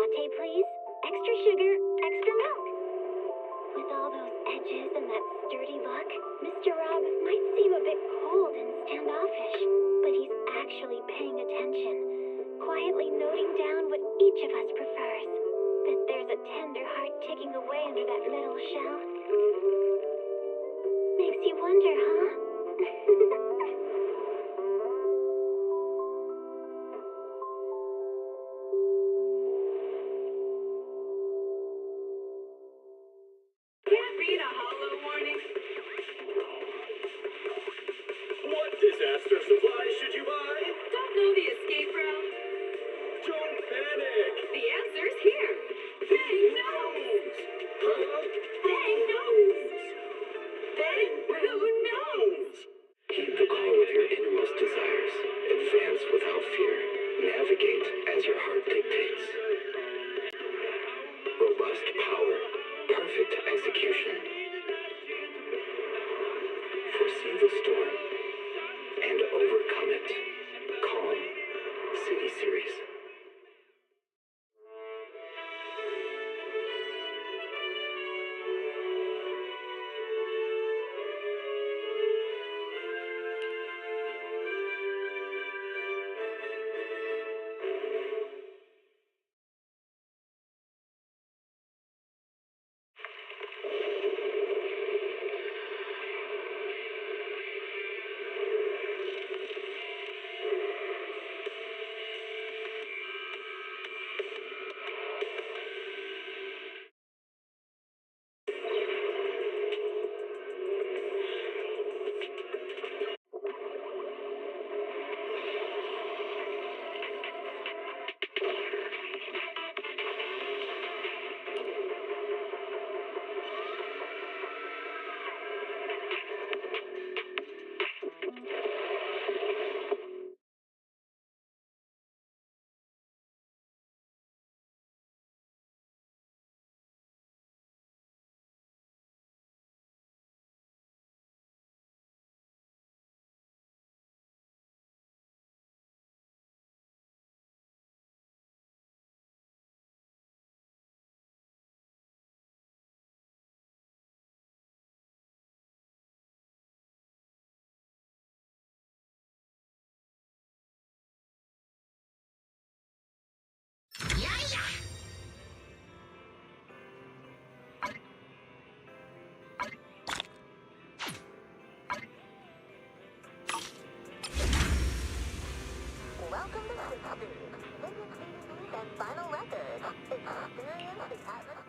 latte, please. Extra sugar, extra milk. With all those edges and that sturdy look, Mr. Rob might seem a bit cold and standoffish, but he's actually paying attention, quietly noting down what each of us prefers. Bet there's a tender heart ticking away under that metal shell. Makes you wonder, huh? Can't read a hollow warning. What disaster supplies should you buy? Don't know the escape route. Don't panic! The answer's here. Bang knows. Huh? Bang knows. Bang who knows. Keep the call with your innermost desires. Advance without fear. Navigate as your heart dictates. Robust power. Perfect execution. Foresee the storm and overcome it. Calm. City Series. Welcome to 60. Visit CDs and vinyl records. Experience the atmosphere.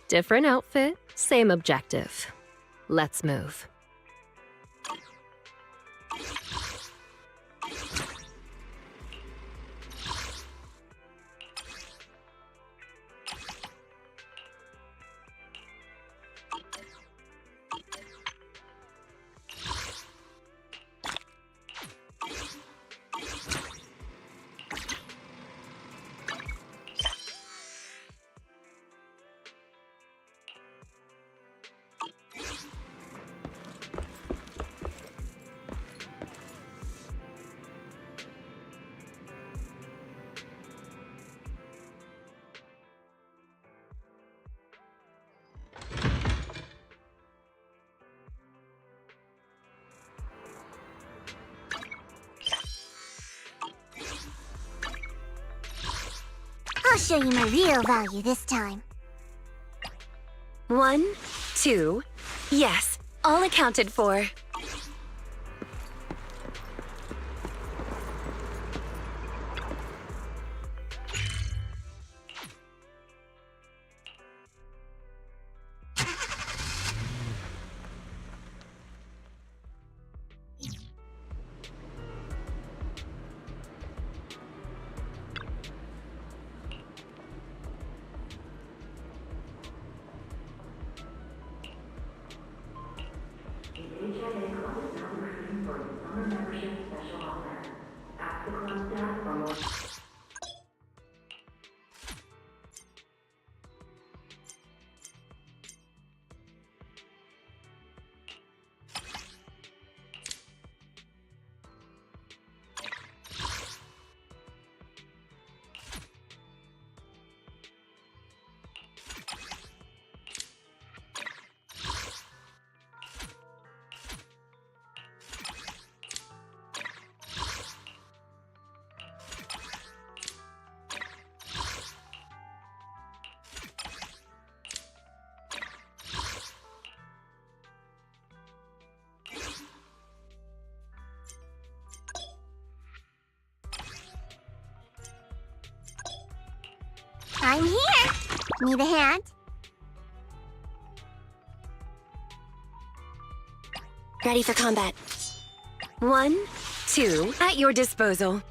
Different outfit, same objective. Let's move. I'll show you my real value this time. 1, 2, yes, all accounted for. I'm here. Need a hand? Ready for combat. 1, 2, at your disposal.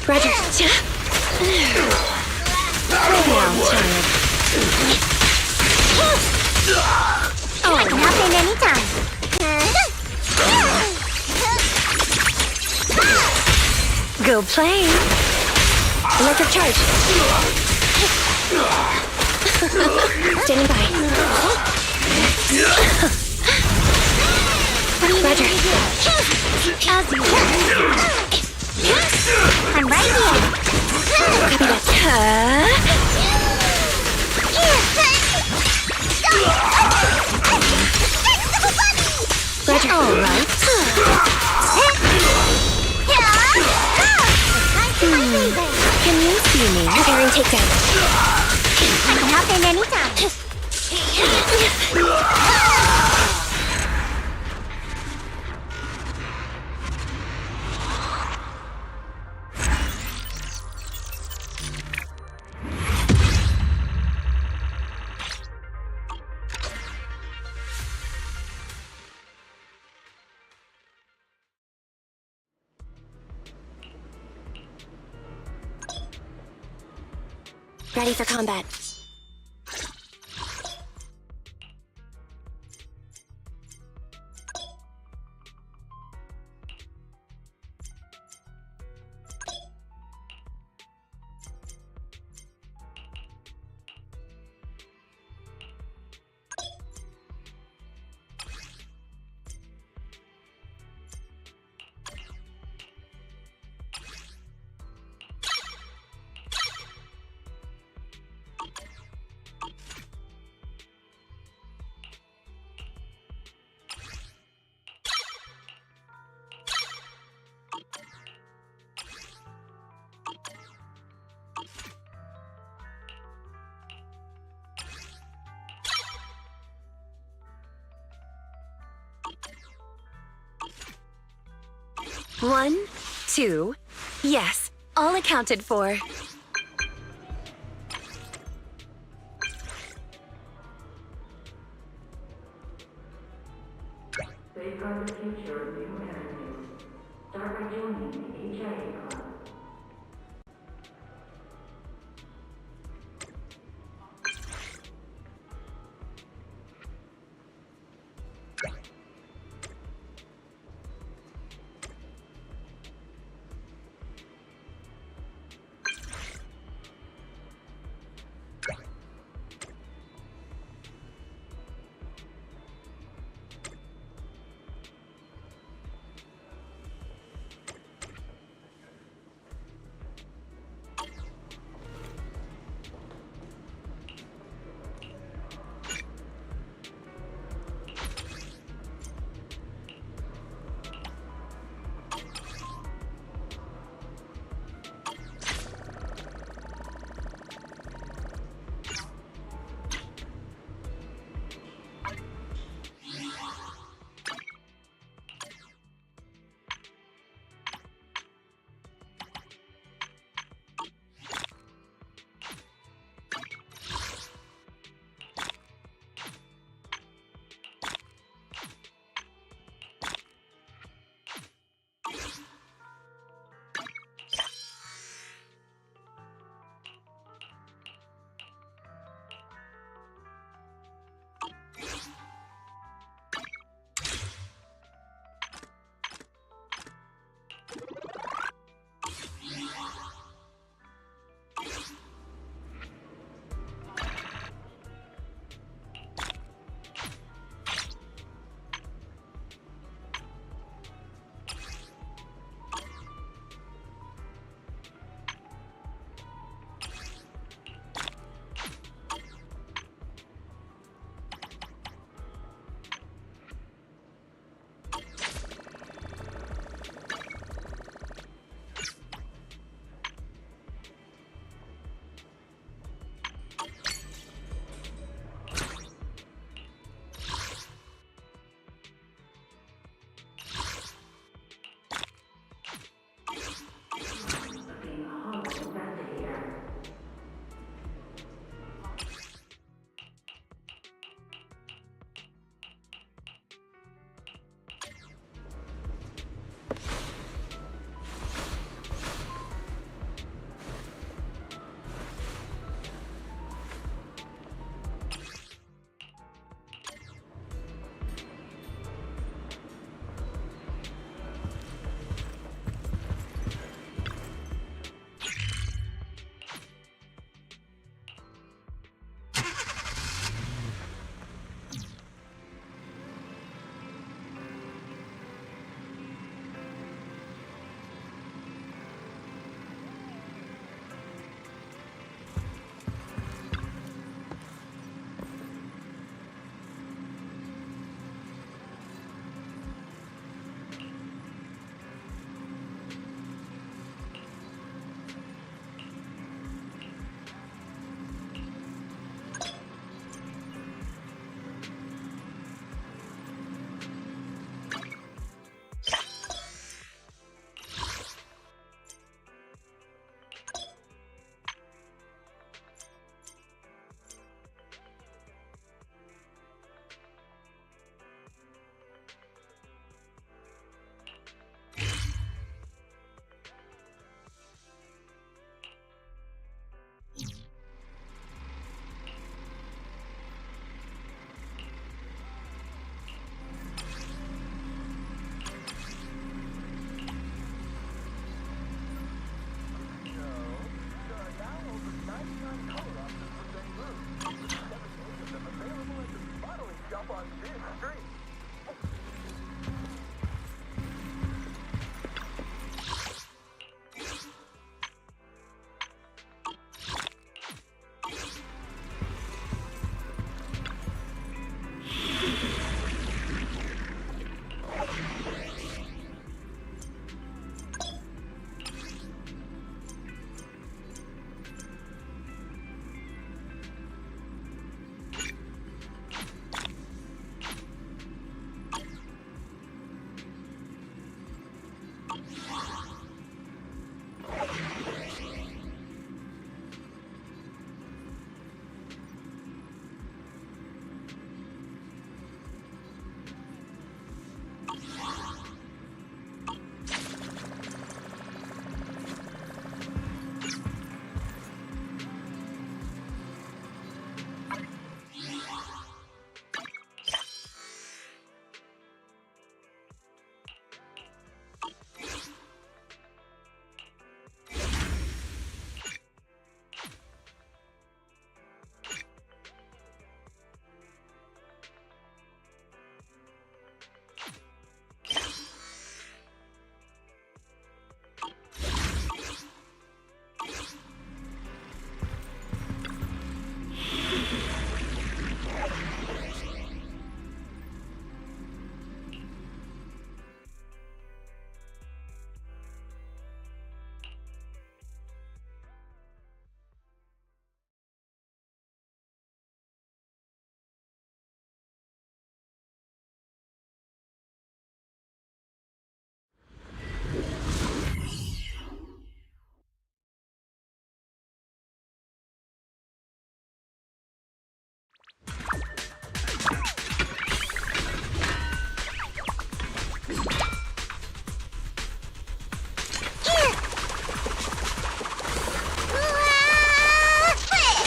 Roger. Oh, I can hop in anytime. Go play. Electric charge. Standing by. Roger. As you I'm right here. Copy that. Roger. All right. Can you see me? Preparing takedown. I can hop in anytime. Ready for combat. 1, 2. Yes, all accounted for. Safeguard the future of new interviews. Start by joining the HIA Club.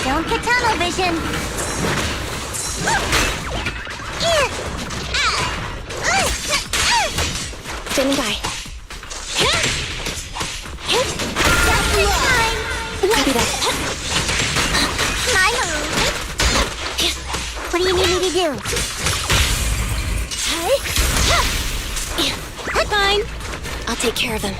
Don't get tunnel vision. Standing by. Just in time. Copy that. My move. What do you need me to do? Fine. I'll take care of them.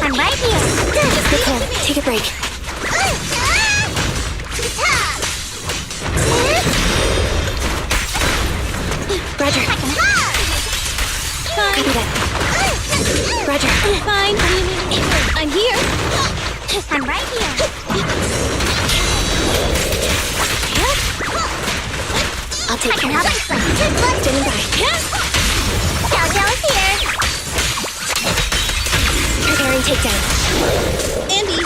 I'm right here. Nicole, take a break. Roger. Copy that. Roger. Fine. I'm here. I'm right here. I'll take care of Another that. Standing by. Jojo is here. Preparing takedown. Andy.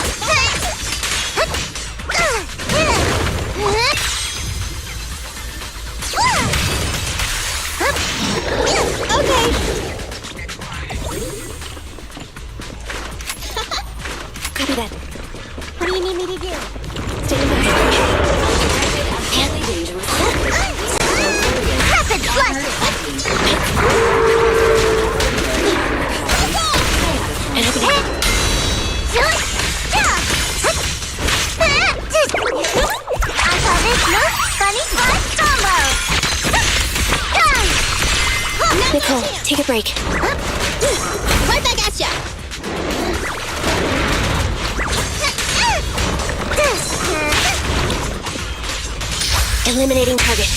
Okay. Copy that. What do you need me to do? Standing by. Rapid flush. And open it. I call this most funny fun combo. Nicole, take a break. Right back at ya. Eliminating target.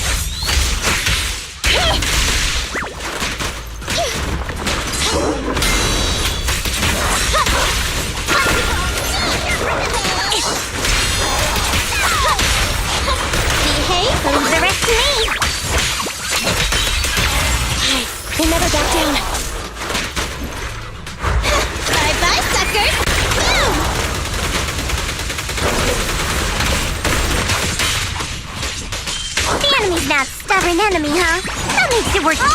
Behave, leave the rest to me. We'll never back down. Bye-bye, suckers. Boom! The enemy's not stubborn enemy, huh? That makes it worth it.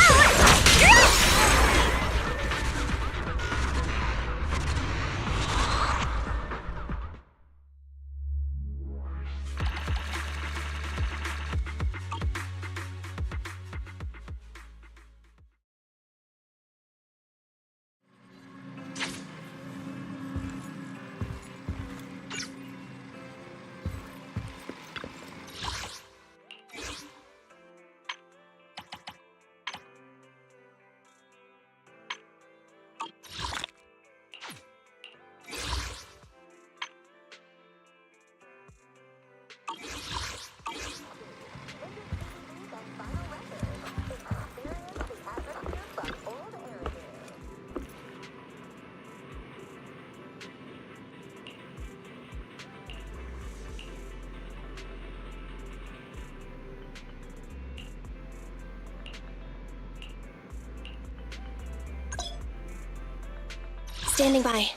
Standing by.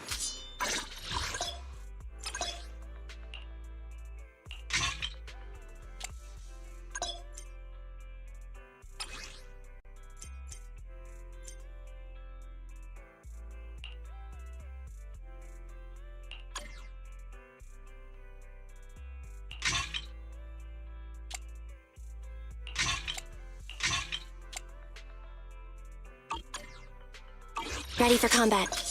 Ready for combat.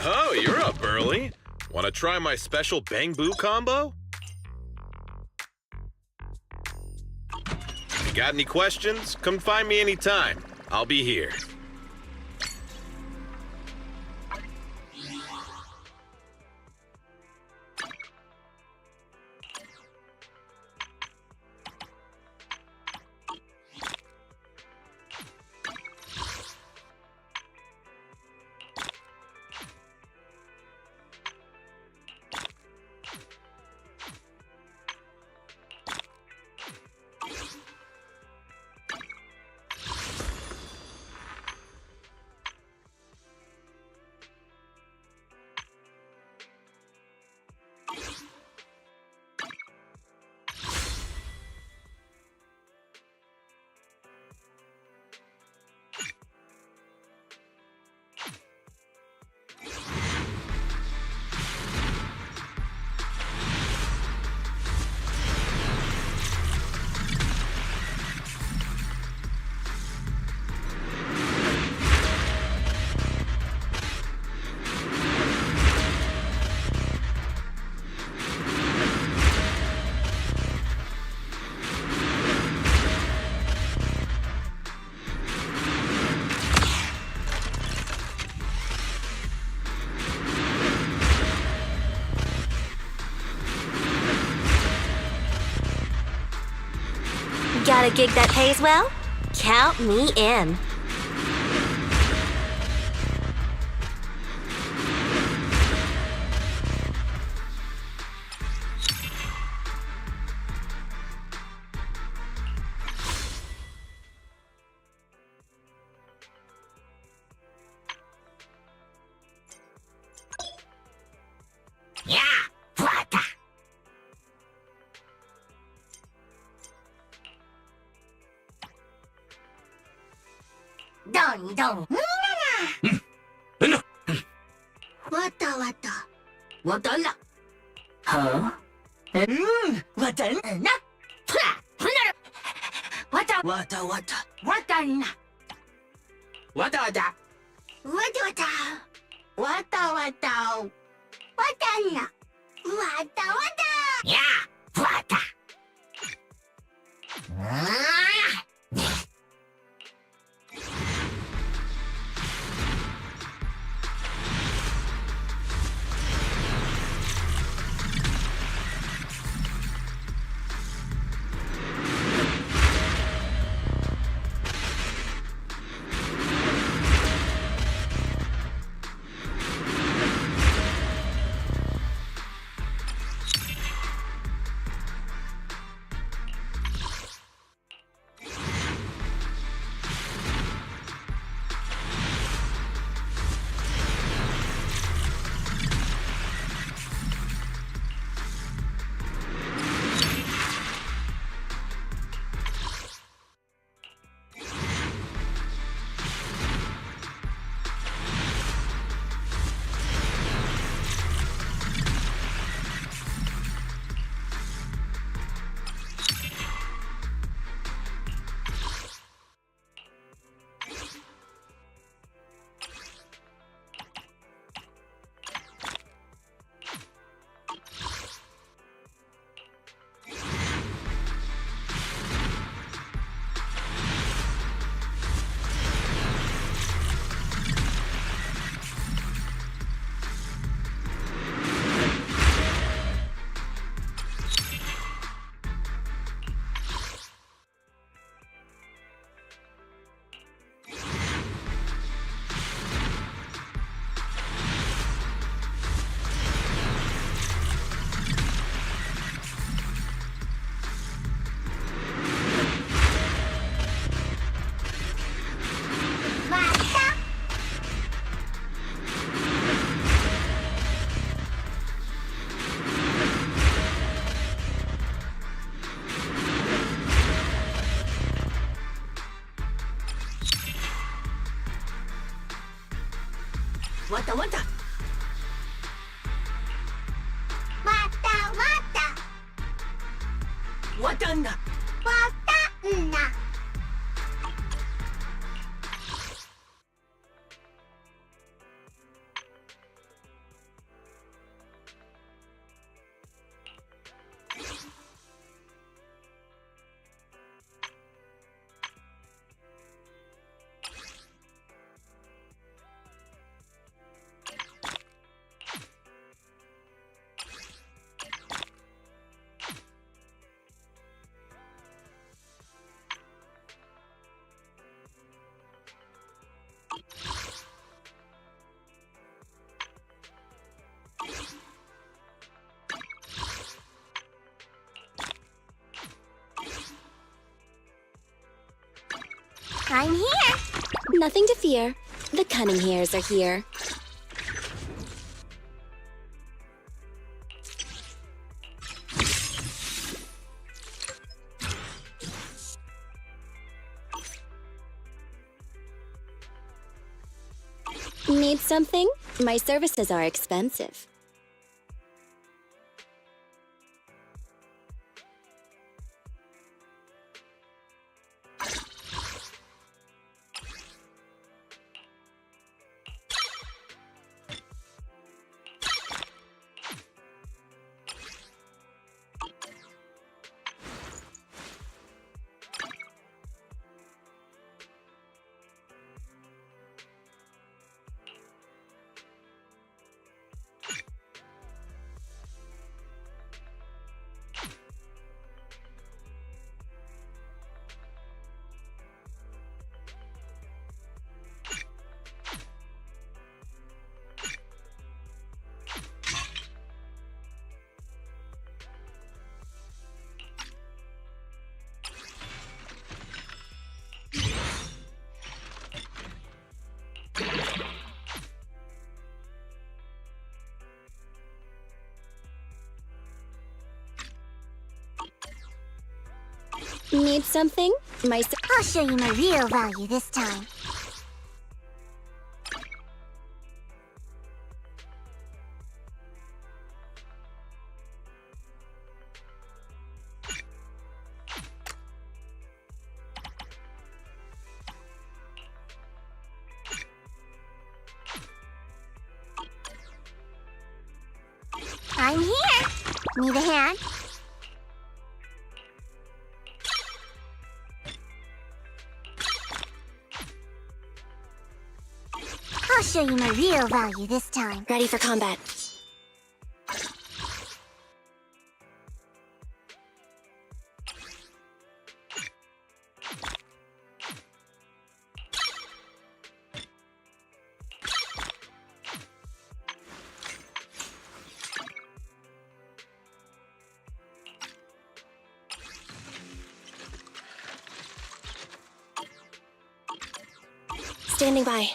Oh, you're up early. Want to try my special Bang Boo combo? You got any questions? Come find me anytime. I'll be here. Got a gig that pays well? Count me in. Yeah, what? Dong dong. Wata wata. Wata la. Huh? Wata na. Wata wata wata. Wata na. Wata wata. Wata wata. Wata wata. Wata na. Wata wata. Yeah. Wata. Wata wata. Wata wata. Wata na. Wata na. I'm here. Nothing to fear. The cunning hairs are here. Need something? My services are expensive. Need something? I'll show you my real value this time. I'm here. Need a hand? I'll show you my real value this time. Ready for combat. Standing by.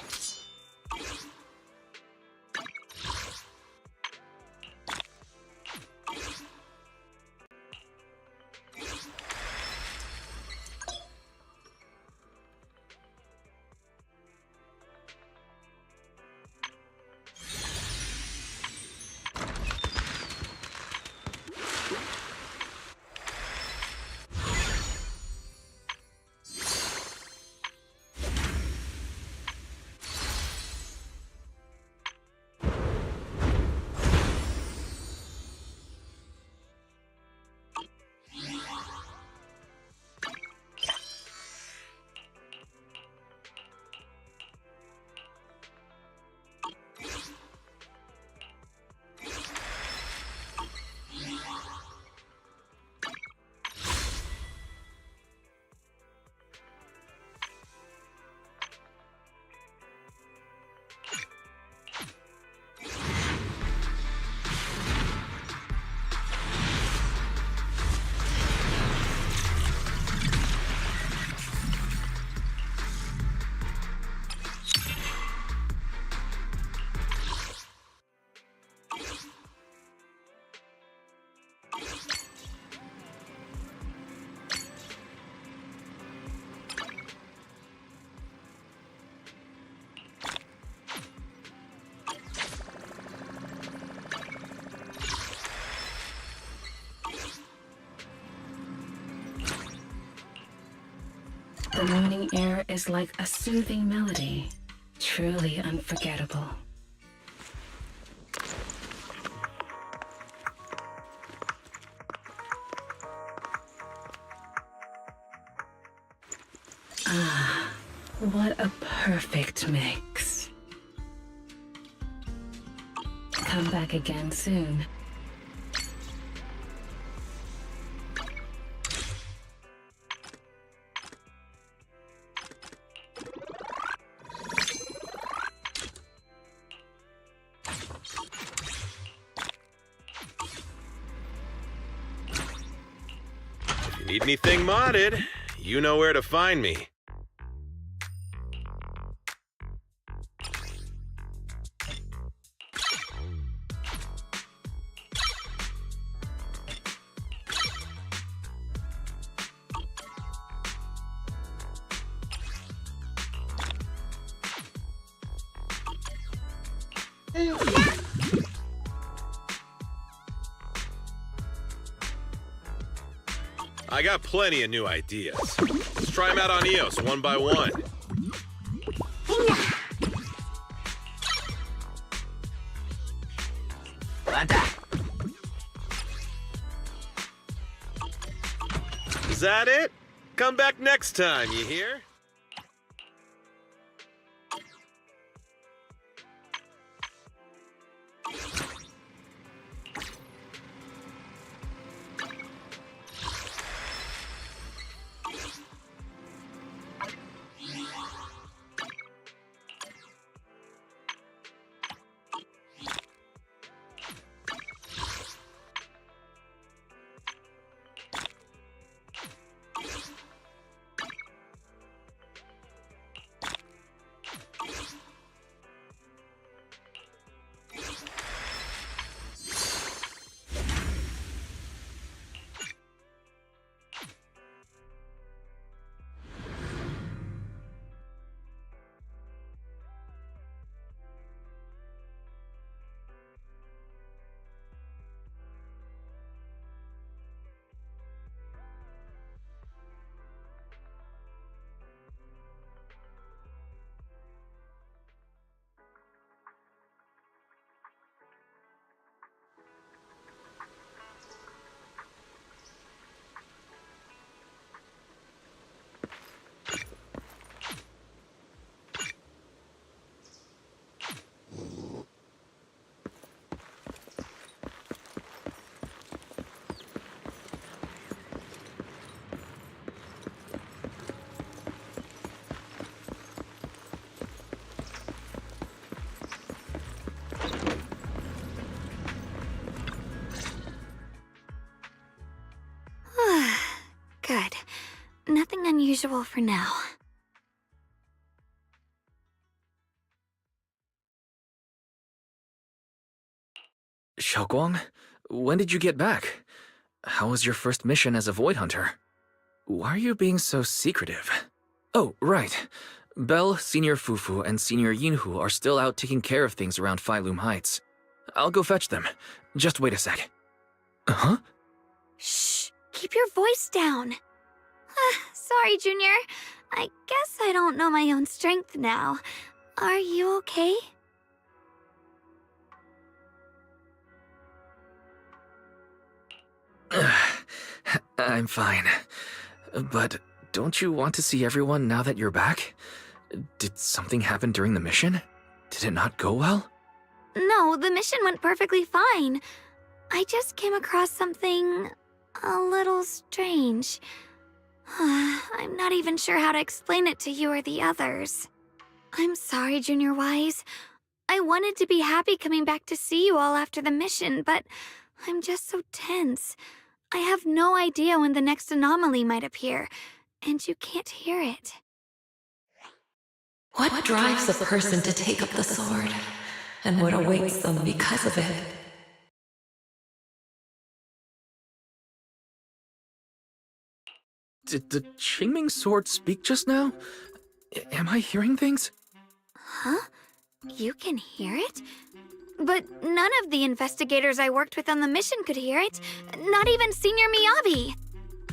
The morning air is like a soothing melody, truly unforgettable. Ah, what a perfect mix. Come back again soon. Need anything modded, you know where to find me. I got plenty of new ideas. Let's try them out on Eos one by one. Is that it? Come back next time, you hear? Good. Nothing unusual for now. Xiaoguang, when did you get back? How was your first mission as a Void Hunter? Why are you being so secretive? Oh, right. Belle, Senior Fufu, and Senior Yinhu are still out taking care of things around Phylum Heights. I'll go fetch them. Just wait a sec. Huh? Shh! Keep your voice down. Sorry, Junior. I guess I don't know my own strength now. Are you okay? I'm fine. But don't you want to see everyone now that you're back? Did something happen during the mission? Did it not go well? No, the mission went perfectly fine. I just came across something a little strange. I'm not even sure how to explain it to you or the others. I'm sorry, Junior Wise. I wanted to be happy coming back to see you all after the mission, but I'm just so tense. I have no idea when the next anomaly might appear, and you can't hear it. What drives a person to take up the sword? And what awaits them because of it? Did the Qingming sword speak just now? Am I hearing things? Huh? You can hear it? But none of the investigators I worked with on the mission could hear it. Not even Senior Miyabi.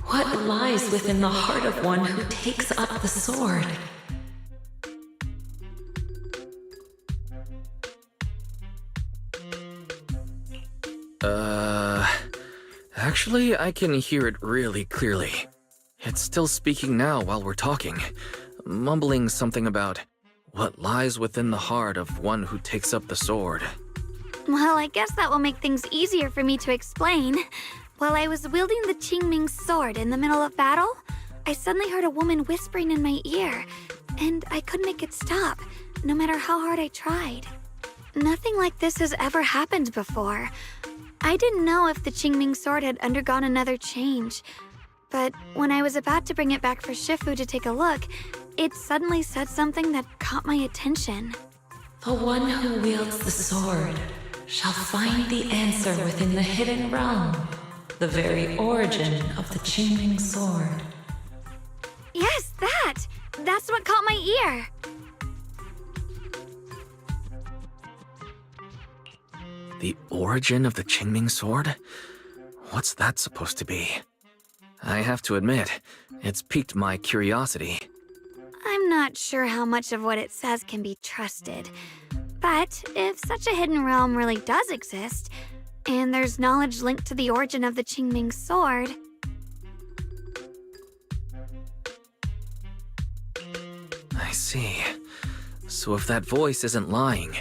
What lies within the heart of one who takes up the sword? Actually, I can hear it really clearly. It's still speaking now while we're talking, mumbling something about what lies within the heart of one who takes up the sword. Well, I guess that will make things easier for me to explain. While I was wielding the Qingming sword in the middle of battle, I suddenly heard a woman whispering in my ear, and I couldn't make it stop, no matter how hard I tried. Nothing like this has ever happened before. I didn't know if the Qingming sword had undergone another change, but when I was about to bring it back for Shifu to take a look, it suddenly said something that caught my attention. The one who wields the sword shall find the answer within the hidden realm, the very origin of the Qingming sword. Yes, that! That's what caught my ear! The origin of the Qingming sword? What's that supposed to be? I have to admit, it's piqued my curiosity. I'm not sure how much of what it says can be trusted. But if such a hidden realm really does exist, and there's knowledge linked to the origin of the Qingming sword... I see. So if that voice isn't lying,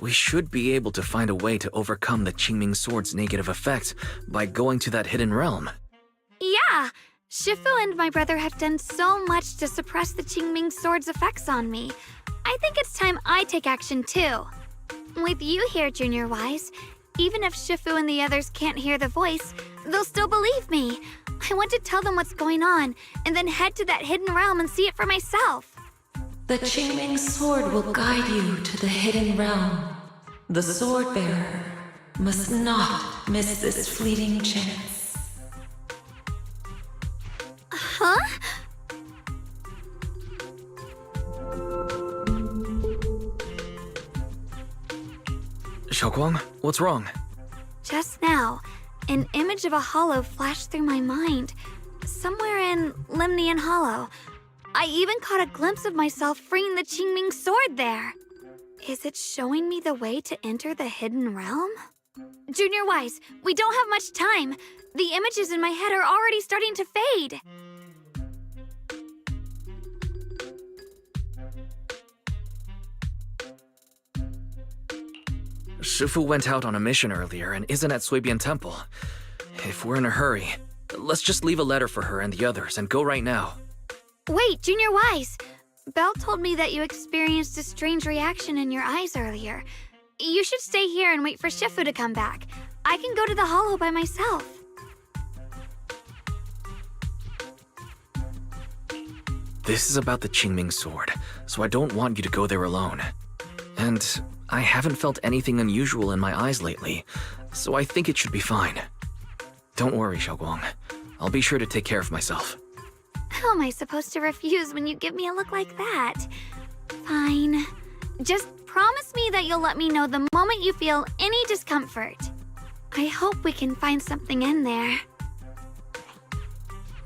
we should be able to find a way to overcome the Qingming sword's negative effect by going to that hidden realm. Yeah! Shifu and my brother have done so much to suppress the Qingming sword's effects on me. I think it's time I take action too. With you here, Junior Wise, even if Shifu and the others can't hear the voice, they'll still believe me. I want to tell them what's going on, and then head to that hidden realm and see it for myself. The Qingming sword will guide you to the hidden realm. The sword bearer must not miss this fleeting chance. Huh? Xiaoguang, what's wrong? Just now, an image of a hollow flashed through my mind. Somewhere in Limnian Hollow. I even caught a glimpse of myself freeing the Qingming sword there. Is it showing me the way to enter the hidden realm? Junior Wise, we don't have much time. The images in my head are already starting to fade. Shifu went out on a mission earlier and isn't at Suibian Temple. If we're in a hurry, let's just leave a letter for her and the others and go right now. Wait, Junior Wise! Belle told me that you experienced a strange reaction in your eyes earlier. You should stay here and wait for Shifu to come back. I can go to the hollow by myself. This is about the Qingming sword, so I don't want you to go there alone. And I haven't felt anything unusual in my eyes lately, so I think it should be fine. Don't worry, Xiaoguang. I'll be sure to take care of myself. How am I supposed to refuse when you give me a look like that? Fine. Just promise me that you'll let me know the moment you feel any discomfort. I hope we can find something in there.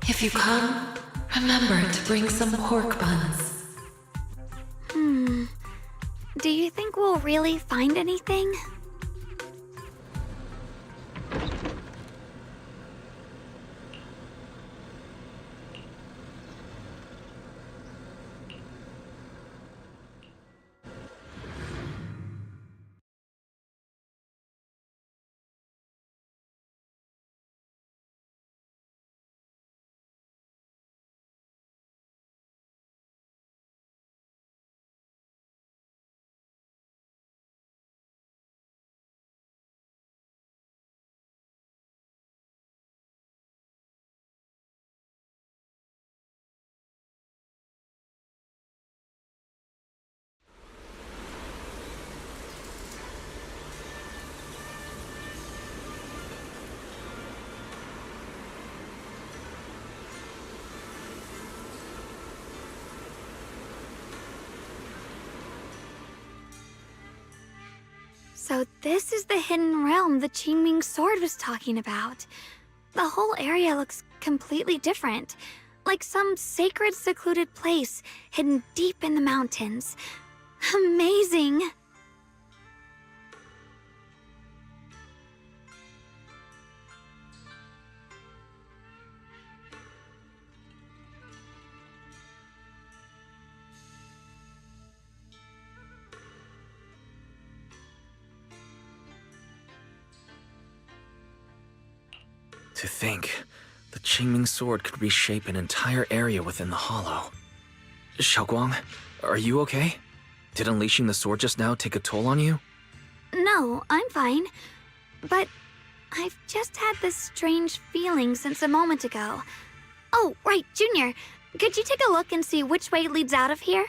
If you come, remember to bring some pork buns. Do you think we'll really find anything? So this is the hidden realm the Qingming sword was talking about. The whole area looks completely different, like some sacred, secluded place hidden deep in the mountains. Amazing! To think, the Qingming sword could reshape an entire area within the hollow. Xiaoguang, are you okay? Did unleashing the sword just now take a toll on you? No, I'm fine. But I've just had this strange feeling since a moment ago. Oh, right, Junior. Could you take a look and see which way leads out of here?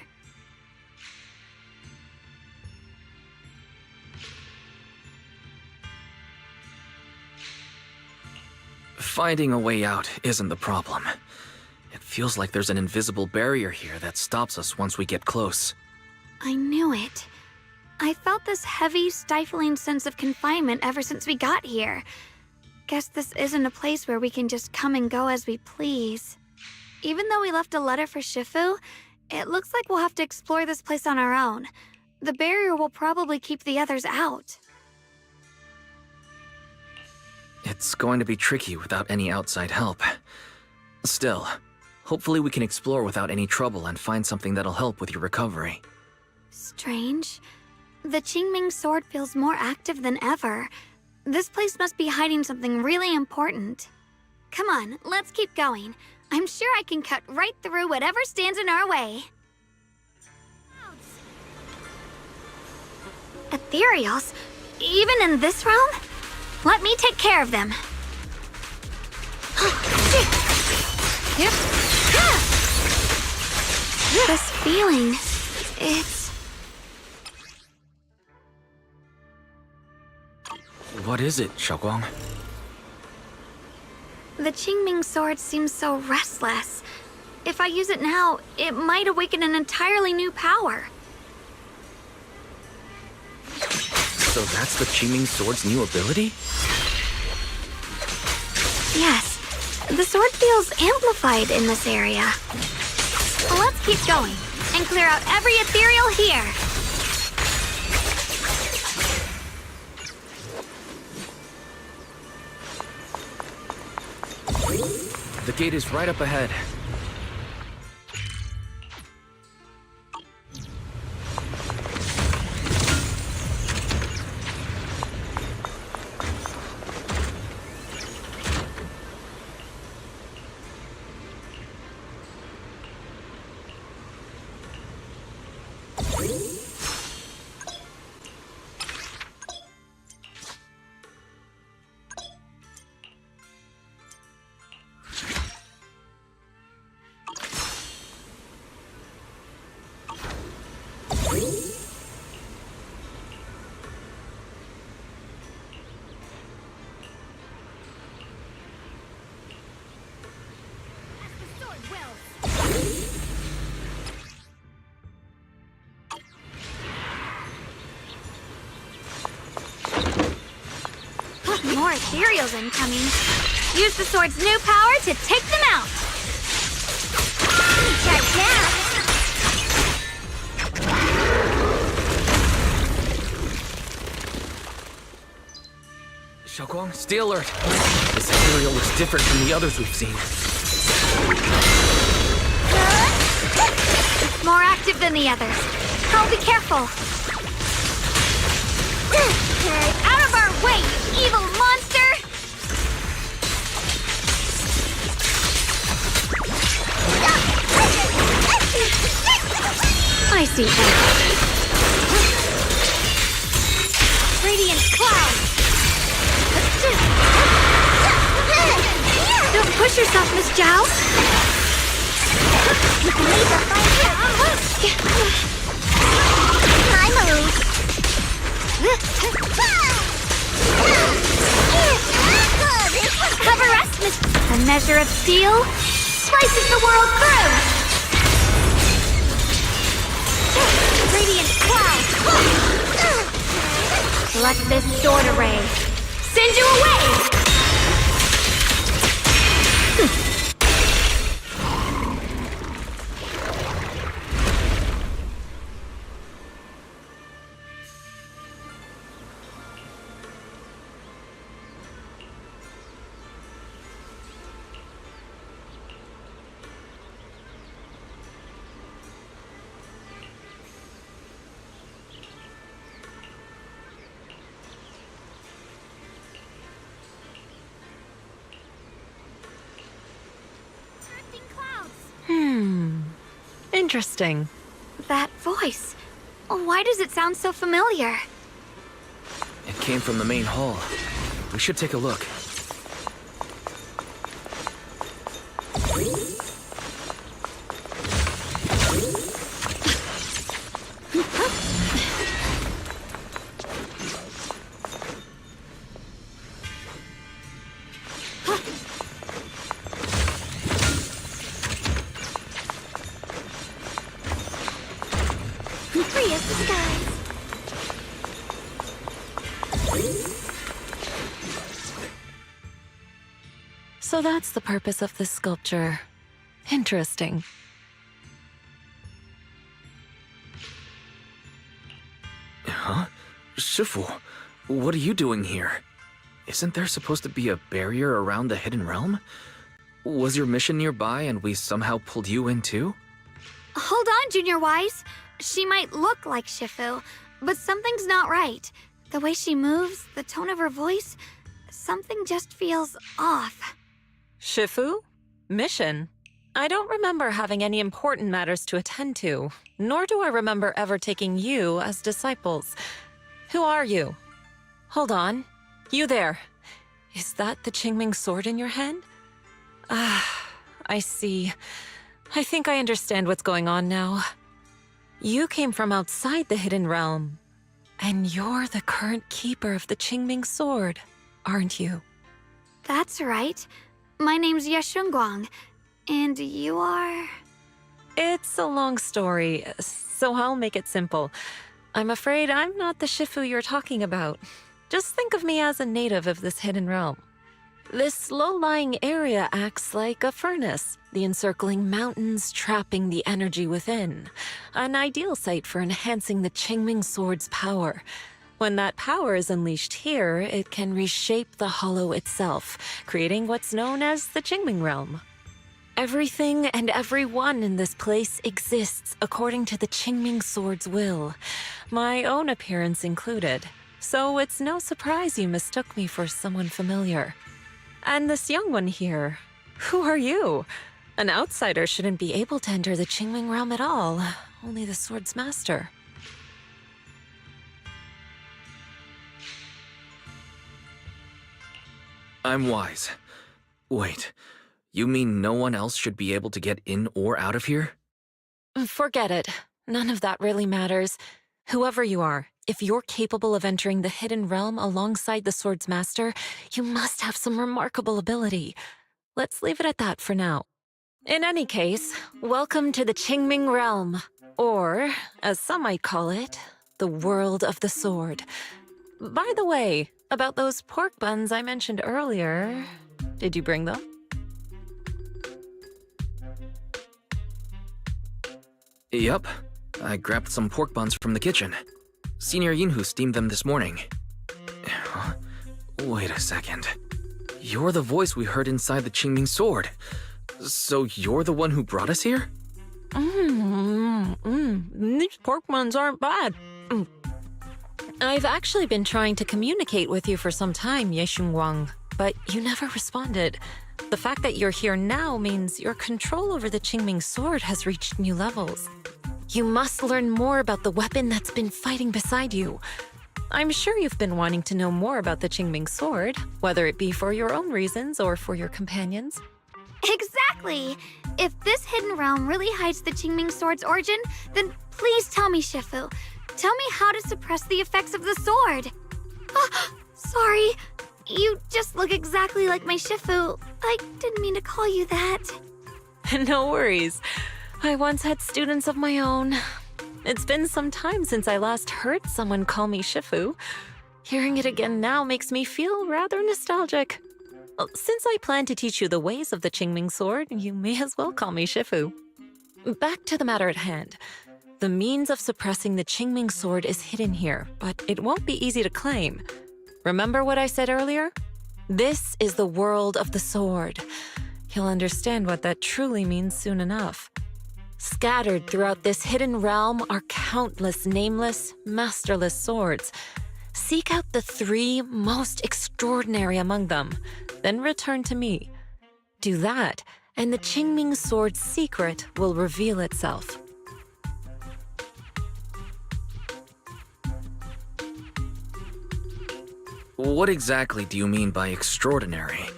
Finding a way out isn't the problem. It feels like there's an invisible barrier here that stops us once we get close. I knew it. I felt this heavy, stifling sense of confinement ever since we got here. Guess this isn't a place where we can just come and go as we please. Even though we left a letter for Shifu, it looks like we'll have to explore this place on our own. The barrier will probably keep the others out. It's going to be tricky without any outside help. Still, hopefully we can explore without any trouble and find something that'll help with your recovery. Strange. The Qingming sword feels more active than ever. This place must be hiding something really important. Come on, let's keep going. I'm sure I can cut right through whatever stands in our way. Ethereals? Even in this realm? Let me take care of them. This feeling, it's... What is it, Xiaoguang? The Qingming sword seems so restless. If I use it now, it might awaken an entirely new power. So that's the Qingming sword's new ability? Yes, the sword feels amplified in this area. Let's keep going and clear out every ethereal here. The gate is right up ahead. More ethereals incoming. Use the sword's new power to take them out. Right now. Xiaoguang, stay alert. This ethereal looks different from the others we've seen. It's more active than the others. I'll be careful. Out of our way, you evil monster! I see that. Radiant cloud! Don't push yourself, Miss Zhao! You can leave the fight. My move! Cover us, Miss... A measure of steel slices the world through! Radiant cloud! Let this sword array send you away! Interesting. That voice. Why does it sound so familiar? It came from the main hall. We should take a look. Free as the skies. So that's the purpose of this sculpture. Interesting. Huh? Shifu, what are you doing here? Isn't there supposed to be a barrier around the Hidden Realm? Was your mission nearby and we somehow pulled you in too? Hold on, Junior Wise. She might look like Shifu, but something's not right. The way she moves, the tone of her voice, something just feels off. Shifu? Mission? I don't remember having any important matters to attend to, nor do I remember ever taking you as disciples. Who are you? Hold on. You there. Is that the Qingming sword in your hand? Ah, I see. I think I understand what's going on now. You came from outside the Hidden Realm, and you're the current keeper of the Qingming sword, aren't you? That's right. My name's Yeshunguang, and you are... It's a long story, so I'll make it simple. I'm afraid I'm not the Shifu you're talking about. Just think of me as a native of this hidden realm. This low-lying area acts like a furnace, the encircling mountains trapping the energy within. An ideal site for enhancing the Qingming sword's power. When that power is unleashed here, it can reshape the hollow itself, creating what's known as the Qingming realm. Everything and everyone in this place exists according to the Qingming sword's will, my own appearance included. So it's no surprise you mistook me for someone familiar. And this young one here, who are you? An outsider shouldn't be able to enter the Qingming realm at all, only the sword's master. I'm Wise. Wait, you mean no one else should be able to get in or out of here? Forget it. None of that really matters. Whoever you are, if you're capable of entering the hidden realm alongside the sword's master, you must have some remarkable ability. Let's leave it at that for now. In any case, welcome to the Qingming realm, or, as some might call it, the world of the sword. By the way, about those pork buns I mentioned earlier, did you bring them? Yup. I grabbed some pork buns from the kitchen. Senior Yinhu steamed them this morning. Wait a second. You're the voice we heard inside the Qingming sword. So you're the one who brought us here? These pork buns aren't bad. I've actually been trying to communicate with you for some time, Yeshunguang, but you never responded. The fact that you're here now means your control over the Qingming sword has reached new levels. You must learn more about the weapon that's been fighting beside you. I'm sure you've been wanting to know more about the Qingming sword, whether it be for your own reasons or for your companions. Exactly! If this hidden realm really hides the Qingming sword's origin, then please tell me, Shifu. Tell me how to suppress the effects of the sword. Oh, sorry. You just look exactly like my Shifu. I didn't mean to call you that. No worries. I once had students of my own. It's been some time since I last heard someone call me Shifu. Hearing it again now makes me feel rather nostalgic. Since I plan to teach you the ways of the Qingming sword, you may as well call me Shifu. Back to the matter at hand. The means of suppressing the Qingming sword is hidden here, but it won't be easy to claim. Remember what I said earlier? This is the world of the sword. You'll understand what that truly means soon enough. Scattered throughout this hidden realm are countless nameless, masterless swords. Seek out the 3 most extraordinary among them, then return to me. Do that, and the Qingming sword's secret will reveal itself. What exactly do you mean by extraordinary?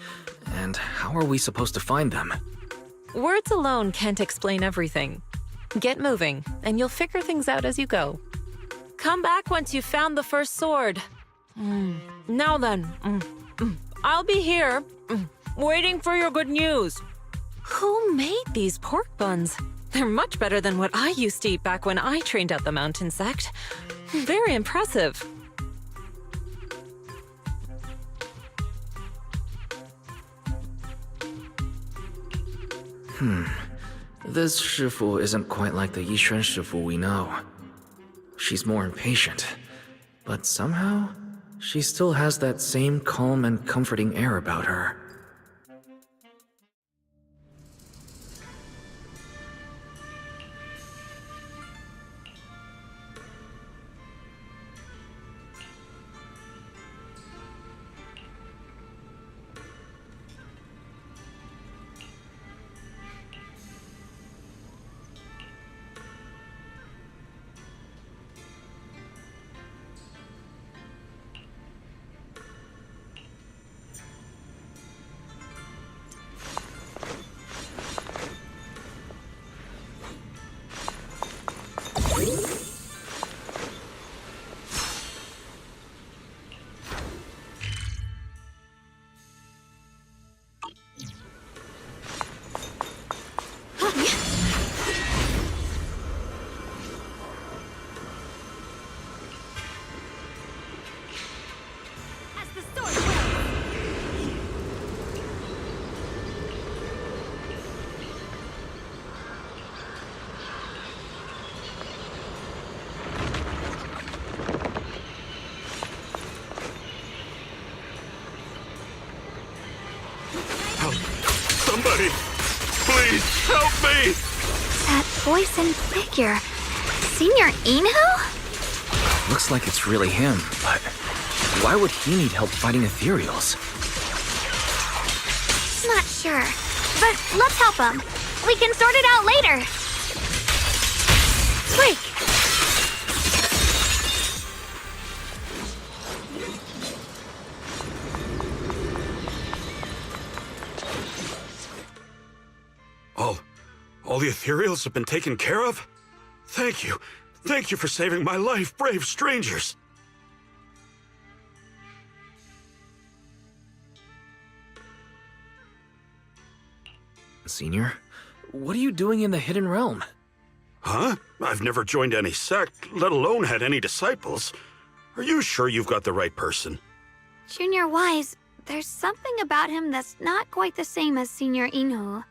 And how are we supposed to find them? Words alone can't explain everything. Get moving, and you'll figure things out as you go. Come back once you've found the first sword. Now then, I'll be here, waiting for your good news. Who made these pork buns? They're much better than what I used to eat back when I trained at the mountain sect. Very impressive. This Shifu isn't quite like the Yixuan Shifu we know. She's more impatient, but somehow, she still has that same calm and comforting air about her. Somebody, please help me! That voice and figure. Senior Inhu? Looks like it's really him, but why would he need help fighting ethereals? Not sure. But let's help him. We can sort it out later. Quick! All the ethereals have been taken care of? Thank you. Thank you for saving my life, brave strangers. Senior, what are you doing in the Hidden Realm? Huh? I've never joined any sect, let alone had any disciples. Are you sure you've got the right person? Junior Wise, there's something about him that's not quite the same as Senior Inhu.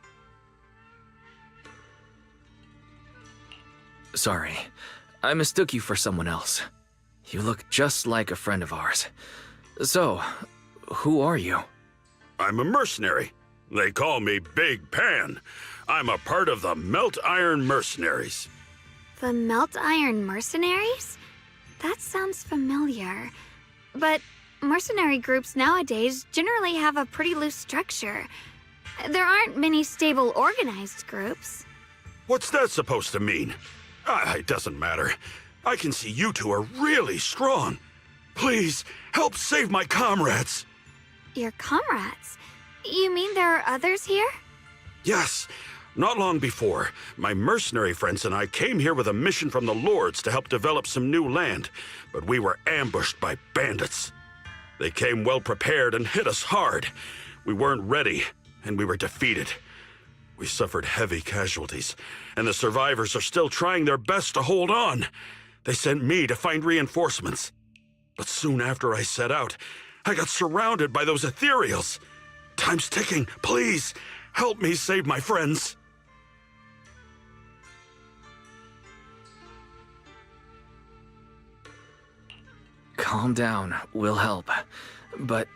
Sorry, I mistook you for someone else. You look just like a friend of ours. So, who are you? I'm a mercenary. They call me Big Pan. I'm a part of the Melt Iron Mercenaries. The Melt Iron Mercenaries? That sounds familiar. But mercenary groups nowadays generally have a pretty loose structure. There aren't many stable, organized groups. What's that supposed to mean? It doesn't matter. I can see you two are really strong. Please, help save my comrades. Your comrades? You mean there are others here? Yes. Not long before, my mercenary friends and I came here with a mission from the Lords to help develop some new land, but we were ambushed by bandits. They came well prepared and hit us hard. We weren't ready, and we were defeated. We suffered heavy casualties, and the survivors are still trying their best to hold on. They sent me to find reinforcements. But soon after I set out, I got surrounded by those ethereals. Time's ticking. Please, help me save my friends. Calm down, we'll help. But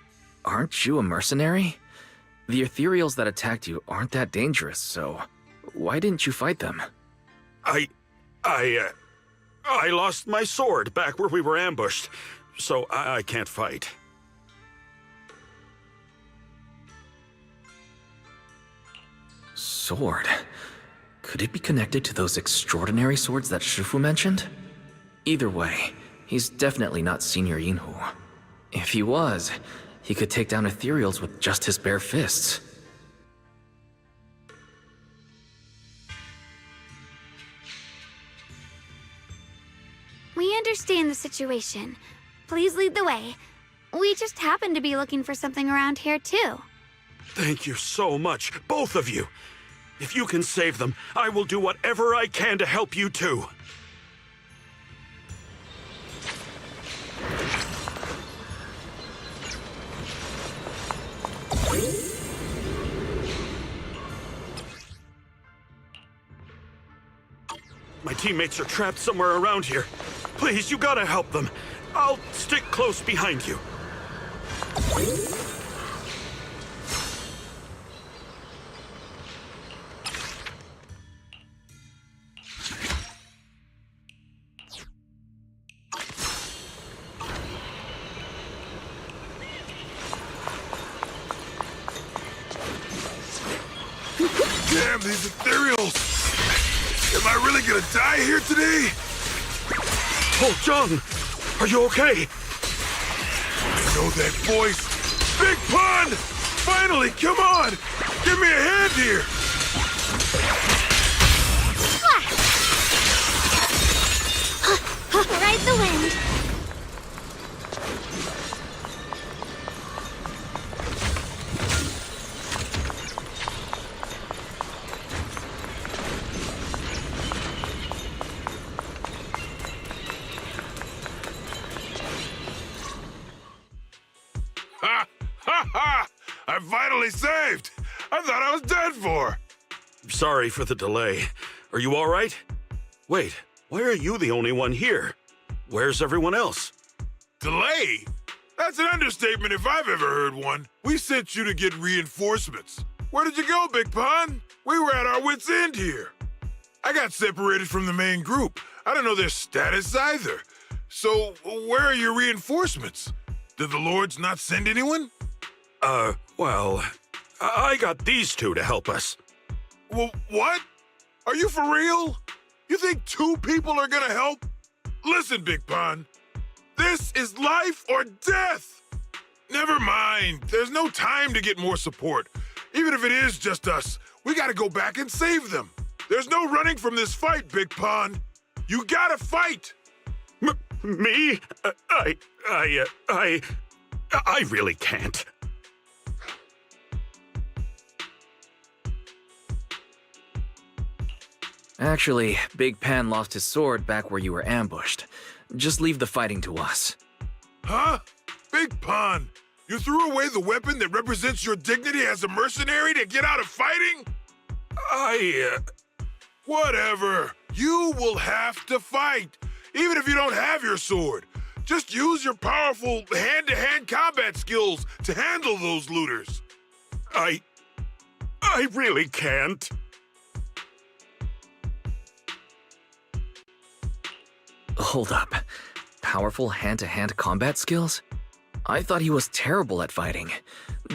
aren't you a mercenary? The ethereals that attacked you aren't that dangerous, so why didn't you fight them? I lost my sword back where we were ambushed, so I can't fight. Sword? Could it be connected to those extraordinary swords that Shifu mentioned? Either way, he's definitely not Senior Yinhu. If he was, he could take down ethereals with just his bare fists. We understand the situation. Please lead the way. We just happen to be looking for something around here, too. Thank you so much, both of you. If you can save them, I will do whatever I can to help you too. teammates are trapped somewhere around here. Please, you gotta help them. I'll stick close behind you. Damn, these ethereals! Am I really gonna die here today? Oh, John! Are you okay? I know that voice! Big Pun! Finally, come on! Give me a hand here! Ride the wind. Ha! Ha ha! I'm finally saved! I thought I was dead for! Sorry for the delay. Are you all right? Wait, why are you the only one here? Where's everyone else? Delay? That's an understatement if I've ever heard one. We sent you to get reinforcements. Where did you go, Big Pun? We were at our wits' end here. I got separated from the main group. I don't know their status either. So, where are your reinforcements? Did the Lords not send anyone? Well, I got these two to help us. Well, what? Are you for real? You think 2 people are gonna help? Listen, Big Pun. This is life or death. Never mind. There's no time to get more support. Even if it is just us, we gotta go back and save them. There's no running from this fight, Big Pun. You gotta fight. Me? I really can't. Actually, Big Pan lost his sword back where you were ambushed. Just leave the fighting to us. Huh? Big Pun, you threw away the weapon that represents your dignity as a mercenary to get out of fighting? Whatever. You will have to fight, even if you don't have your sword. Just use your powerful hand-to-hand combat skills to handle those looters. I really can't. Hold up. Powerful hand-to-hand combat skills? I thought he was terrible at fighting.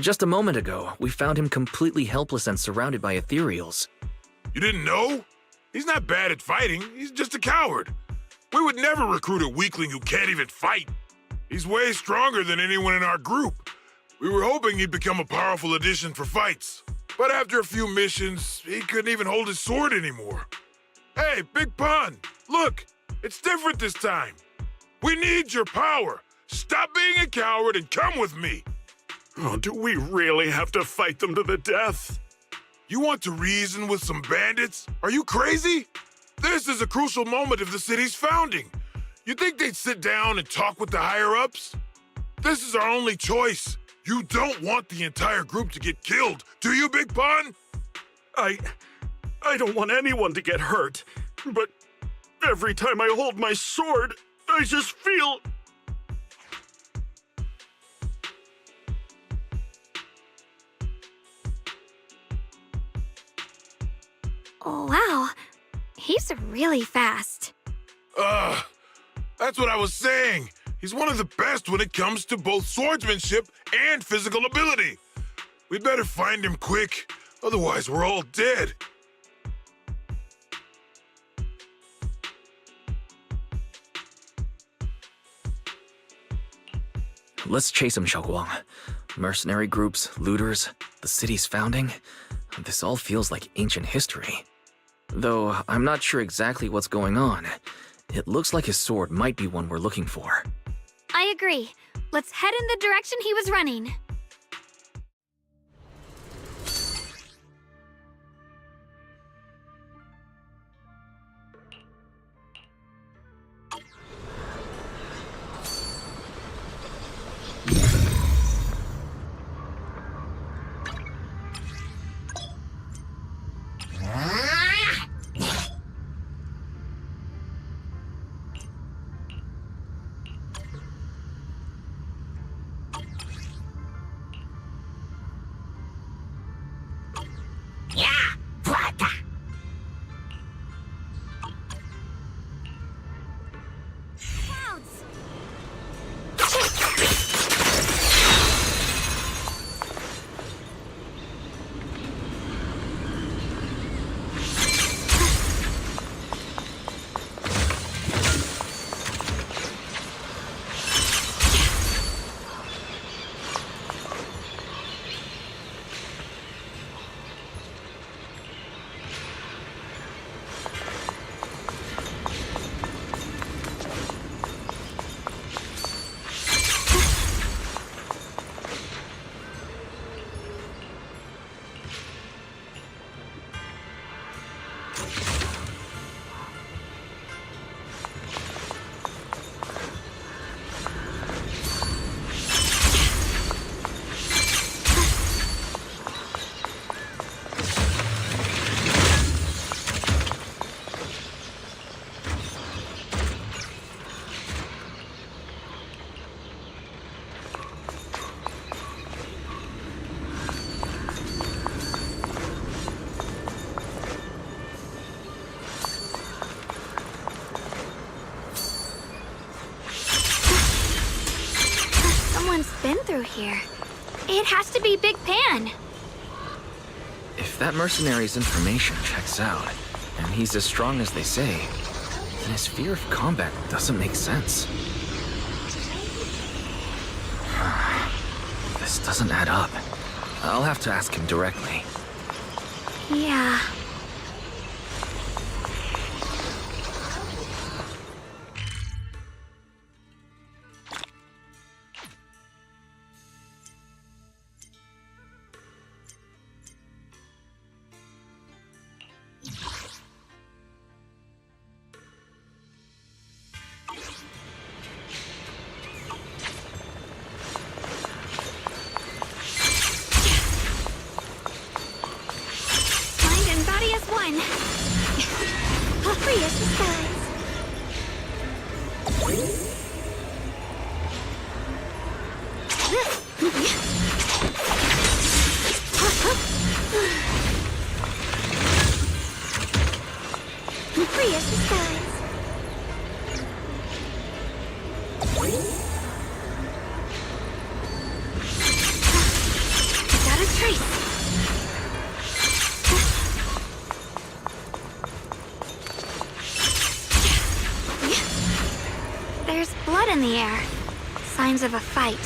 Just a moment ago, we found him completely helpless and surrounded by ethereals. You didn't know? He's not bad at fighting. He's just a coward. We would never recruit a weakling who can't even fight. He's way stronger than anyone in our group. We were hoping he'd become a powerful addition for fights. But after a few missions, he couldn't even hold his sword anymore. Hey, Big Pun, look, it's different this time. We need your power. Stop being a coward and come with me. Oh, do we really have to fight them to the death? You want to reason with some bandits? Are you crazy? This is a crucial moment of the city's founding. You think they'd sit down and talk with the higher-ups? This is our only choice. You don't want the entire group to get killed, do you, Big Pun? I don't want anyone to get hurt, but every time I hold my sword, I just feel... Wow, he's really fast. That's what I was saying. He's one of the best when it comes to both swordsmanship and physical ability. We'd better find him quick, otherwise we're all dead. Let's chase him, Xiaoguang. Mercenary groups, looters, the city's founding. This all feels like ancient history. Though I'm not sure exactly what's going on. It looks like his sword might be one we're looking for. I agree. Let's head in the direction he was running. here. It has to be Big Pan. If that mercenary's information checks out, and he's as strong as they say, then his fear of combat doesn't make sense. This doesn't add up. I'll have to ask him directly. Yeah. There's blood in the air. Signs of a fight.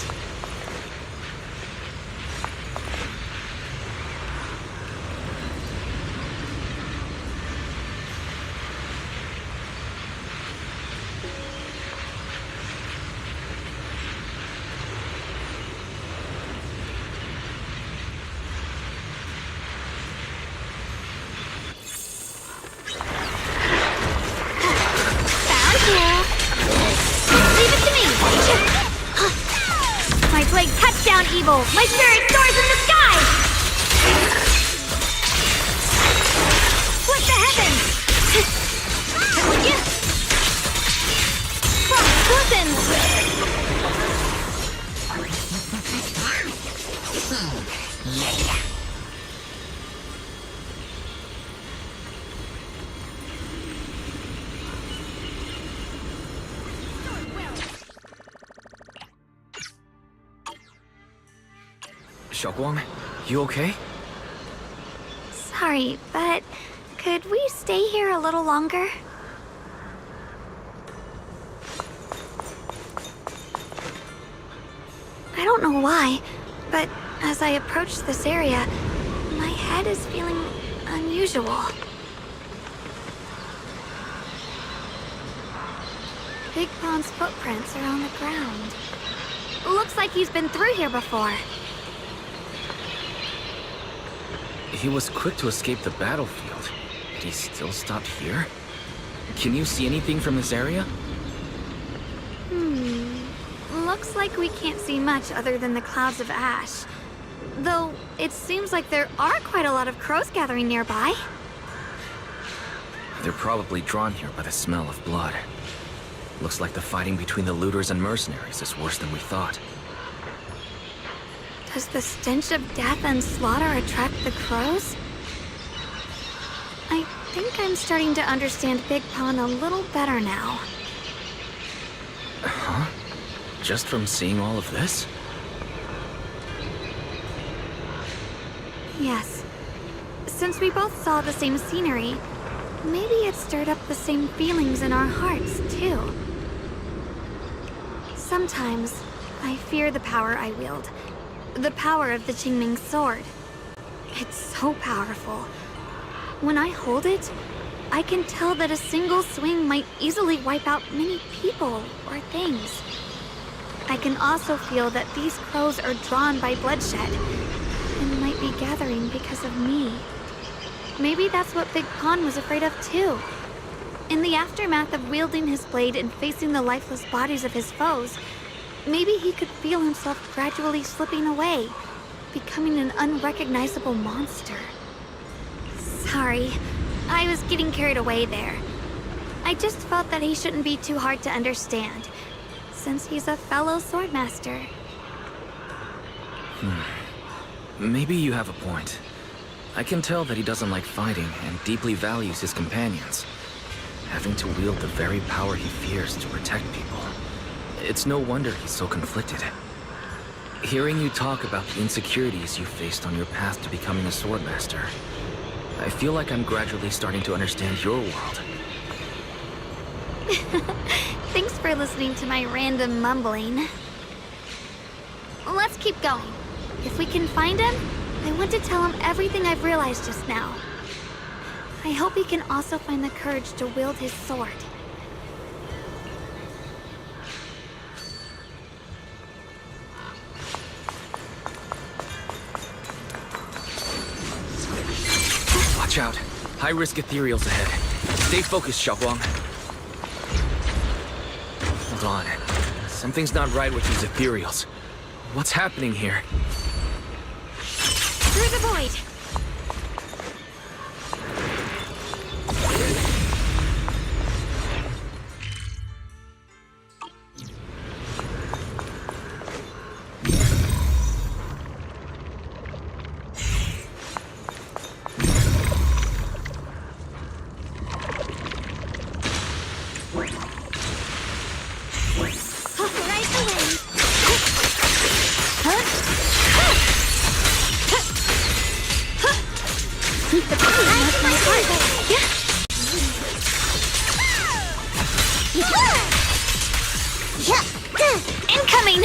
Evil! My spirit soars in the sky! Split the heavens! Xiaoguang, you okay? Sorry, but could we stay here a little longer? I don't know why, but as I approach this area, my head is feeling unusual. Big Pon's footprints are on the ground. Looks like he's been through here before. He was quick to escape the battlefield, but he still stopped here? Can you see anything from this area? Looks like we can't see much other than the clouds of ash. Though, it seems like there are quite a lot of crows gathering nearby. They're probably drawn here by the smell of blood. Looks like the fighting between the looters and mercenaries is worse than we thought. Does the stench of death and slaughter attract the crows? I think I'm starting to understand Big Pon a little better now. Huh? Just from seeing all of this? Yes. Since we both saw the same scenery, maybe it stirred up the same feelings in our hearts, too. Sometimes, I fear the power I wield. The power of the Qingming sword. It's so powerful. When I hold it, I can tell that a single swing might easily wipe out many people or things. I can also feel that these crows are drawn by bloodshed and might be gathering because of me. Maybe that's what Big Pon was afraid of too. In the aftermath of wielding his blade and facing the lifeless bodies of his foes, maybe he could feel himself gradually slipping away, becoming an unrecognizable monster. Sorry, I was getting carried away there. I just felt that he shouldn't be too hard to understand, since he's a fellow swordmaster. Maybe you have a point. I can tell that he doesn't like fighting and deeply values his companions, having to wield the very power he fears to protect people. It's no wonder he's so conflicted. Hearing you talk about the insecurities you faced on your path to becoming a swordmaster, I feel like I'm gradually starting to understand your world. Thanks for listening to my random mumbling. Let's keep going. If we can find him, I want to tell him everything I've realized just now. I hope he can also find the courage to wield his sword. Watch out. High-risk ethereals ahead. Stay focused, Xiaoguang. Hold on. Something's not right with these ethereals. What's happening here? Through the void! Incoming!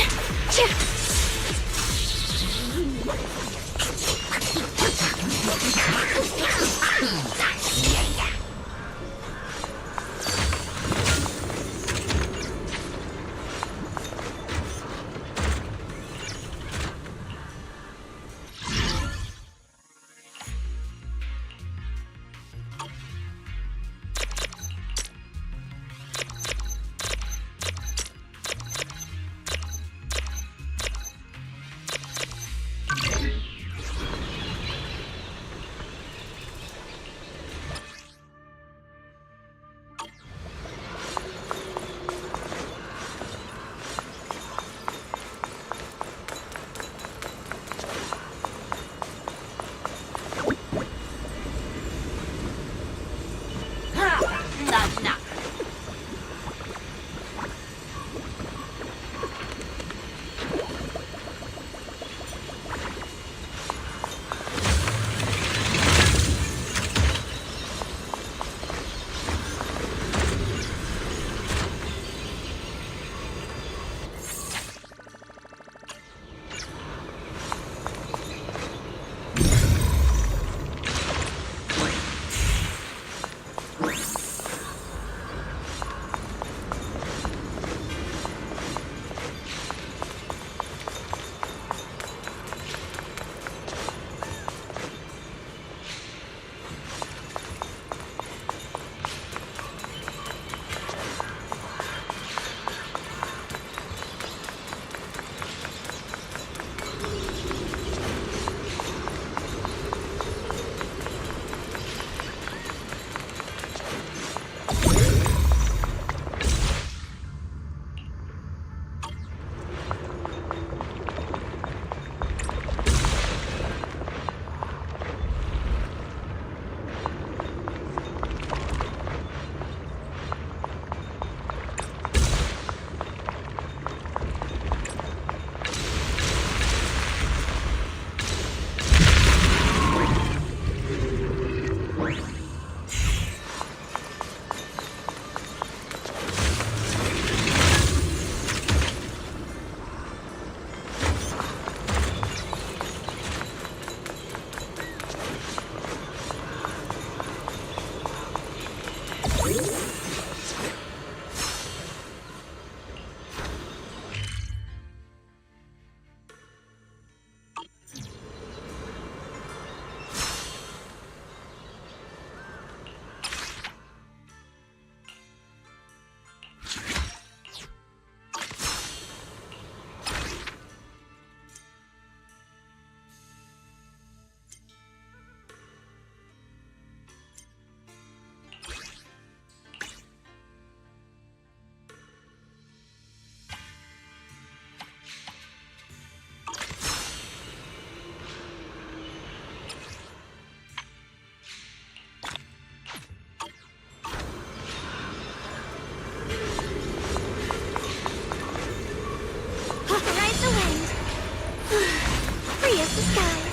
disguise.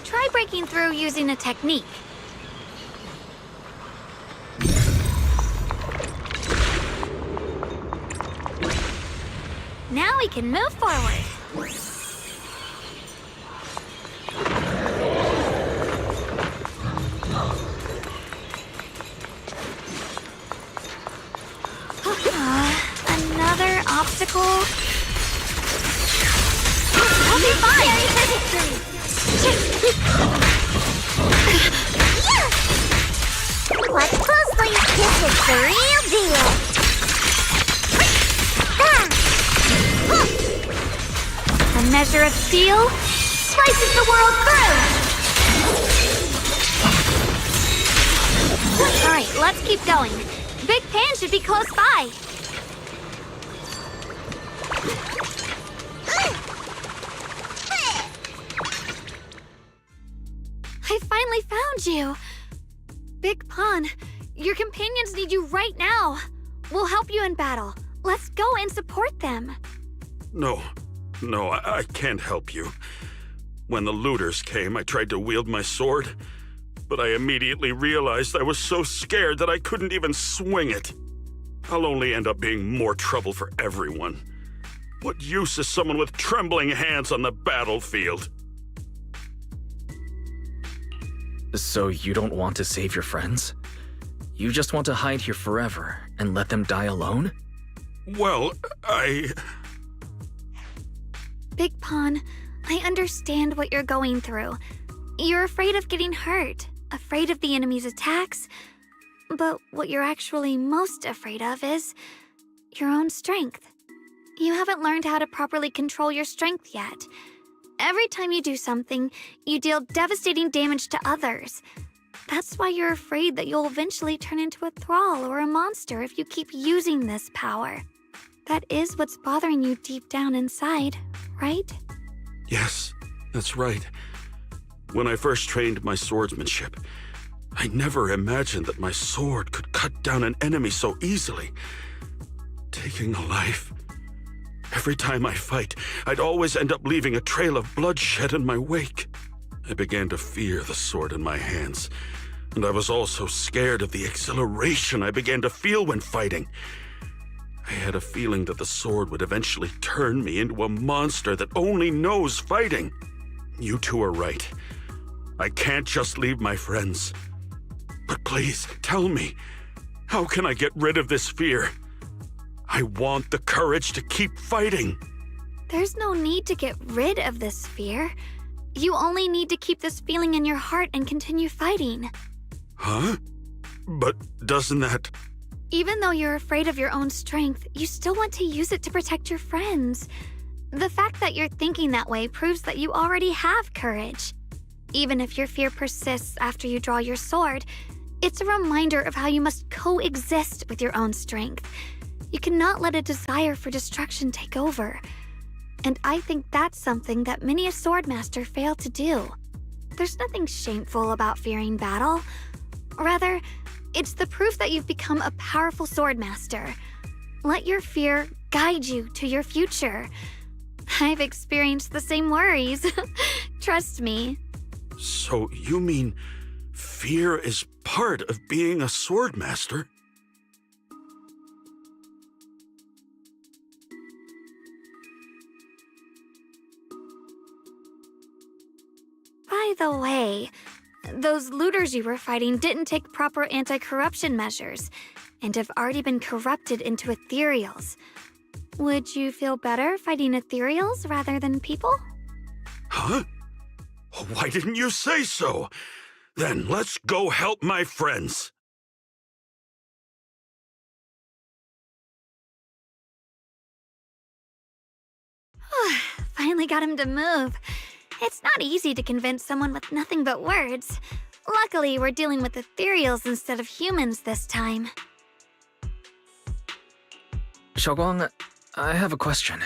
Try breaking through using a technique. Now we can move forward. Another obstacle. We'll be fine. Watch closely. This is the real deal. A measure of steel slices the world through. All right, let's keep going. Big Pan should be close by. I finally found you. Big Pun, your companions need you right now. We'll help you in battle. Let's go and support them. No, I can't help you. When the looters came, I tried to wield my sword, but I immediately realized I was so scared that I couldn't even swing it. I'll only end up being more trouble for everyone. What use is someone with trembling hands on the battlefield? So you don't want to save your friends? You just want to hide here forever and let them die alone? Well, Big Pun, I understand what you're going through. You're afraid of getting hurt, afraid of the enemy's attacks. But what you're actually most afraid of is your own strength. You haven't learned how to properly control your strength yet. Every time you do something, you deal devastating damage to others. That's why you're afraid that you'll eventually turn into a thrall or a monster if you keep using this power. That is what's bothering you deep down inside, right? Yes, that's right. When I first trained my swordsmanship, I never imagined that my sword could cut down an enemy so easily. Taking a life. Every time I fight, I'd always end up leaving a trail of bloodshed in my wake. I began to fear the sword in my hands, and I was also scared of the exhilaration I began to feel when fighting. I had a feeling that the sword would eventually turn me into a monster that only knows fighting. You two are right. I can't just leave my friends. But please, tell me, how can I get rid of this fear? I want the courage to keep fighting. There's no need to get rid of this fear. You only need to keep this feeling in your heart and continue fighting. Huh? But doesn't that... Even though you're afraid of your own strength, you still want to use it to protect your friends. The fact that you're thinking that way proves that you already have courage. Even if your fear persists after you draw your sword, it's a reminder of how you must coexist with your own strength. You cannot let a desire for destruction take over. And I think that's something that many a swordmaster fail to do. There's nothing shameful about fearing battle. Rather, it's the proof that you've become a powerful swordmaster. Let your fear guide you to your future. I've experienced the same worries. Trust me. So you mean fear is part of being a swordmaster? By the way, those looters you were fighting didn't take proper anti-corruption measures and have already been corrupted into ethereals. Would you feel better fighting ethereals rather than people? Huh? Why didn't you say so? Then let's go help my friends. Finally got him to move. It's not easy to convince someone with nothing but words. Luckily, we're dealing with ethereals instead of humans this time. Xiaoguang, I have a question.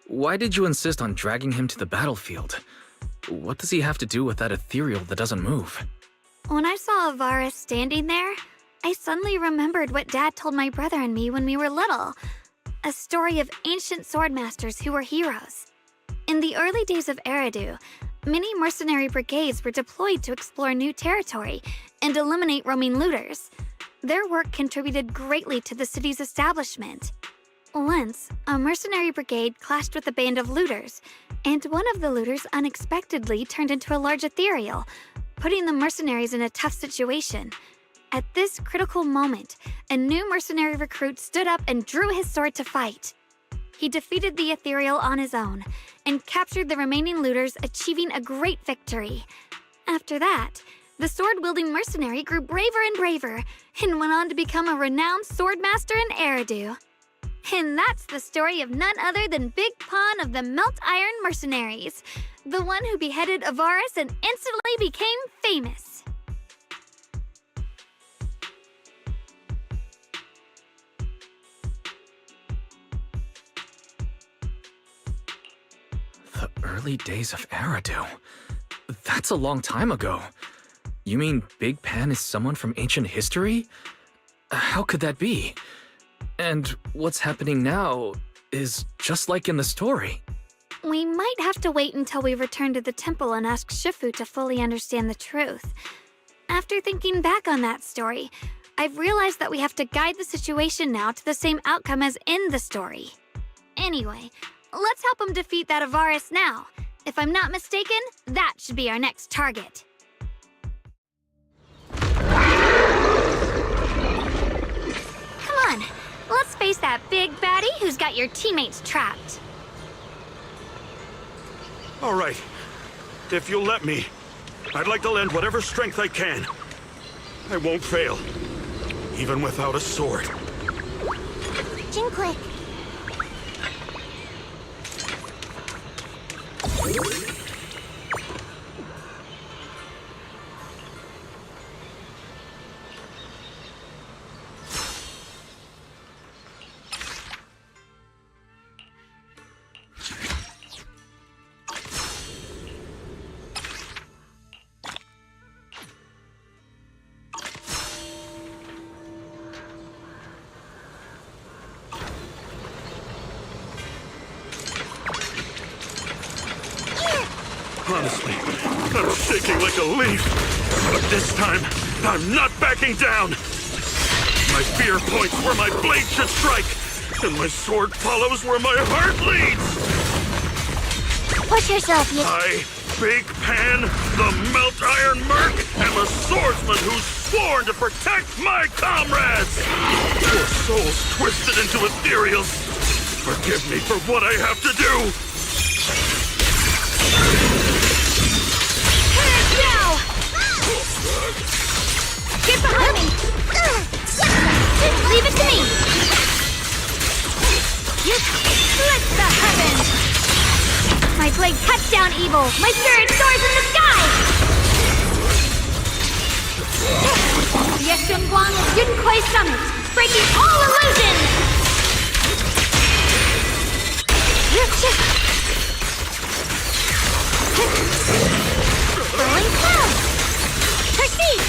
Why did you insist on dragging him to the battlefield? What does he have to do with that ethereal that doesn't move? When I saw Avaris standing there, I suddenly remembered what Dad told my brother and me when we were little. A story of ancient swordmasters who were heroes. In the early days of Eridu, many mercenary brigades were deployed to explore new territory and eliminate roaming looters. Their work contributed greatly to the city's establishment. Once, a mercenary brigade clashed with a band of looters, and one of the looters unexpectedly turned into a large ethereal, putting the mercenaries in a tough situation. At this critical moment, a new mercenary recruit stood up and drew his sword to fight. He defeated the ethereal on his own and captured the remaining looters, achieving a great victory. After that, the sword-wielding mercenary grew braver and braver and went on to become a renowned swordmaster in Eridu. And that's the story of none other than Big Pawn of the Melt Iron Mercenaries, the one who beheaded Avaris and instantly became famous. The early days of Eridu. That's a long time ago. You mean Big Pan is someone from ancient history? How could that be? And what's happening now is just like in the story. We might have to wait until we return to the temple and ask Shifu to fully understand the truth. After thinking back on that story, I've realized that we have to guide the situation now to the same outcome as in the story. Anyway, let's help him defeat that Avaris now. If I'm not mistaken, that should be our next target. Come on, let's face that big baddie who's got your teammates trapped. All right. If you'll let me, I'd like to lend whatever strength I can. I won't fail, even without a sword. Jinklick. Honestly, I'm shaking like a leaf. But this time, I'm not backing down. My fear points where my blade should strike, and my sword follows where my heart leads. Push yourself, you... I, Big Pan, the Melt Iron Merc, am a swordsman who's sworn to protect my comrades. Your souls twisted into ethereals. Forgive me for what I have to do. Get behind me! Leave it to me! You split the heavens! My blade cuts down evil! My spirit soars in the sky! Yeshun Guang is Yunkui's summit, breaking all illusions! Rolling cloud! Proceed!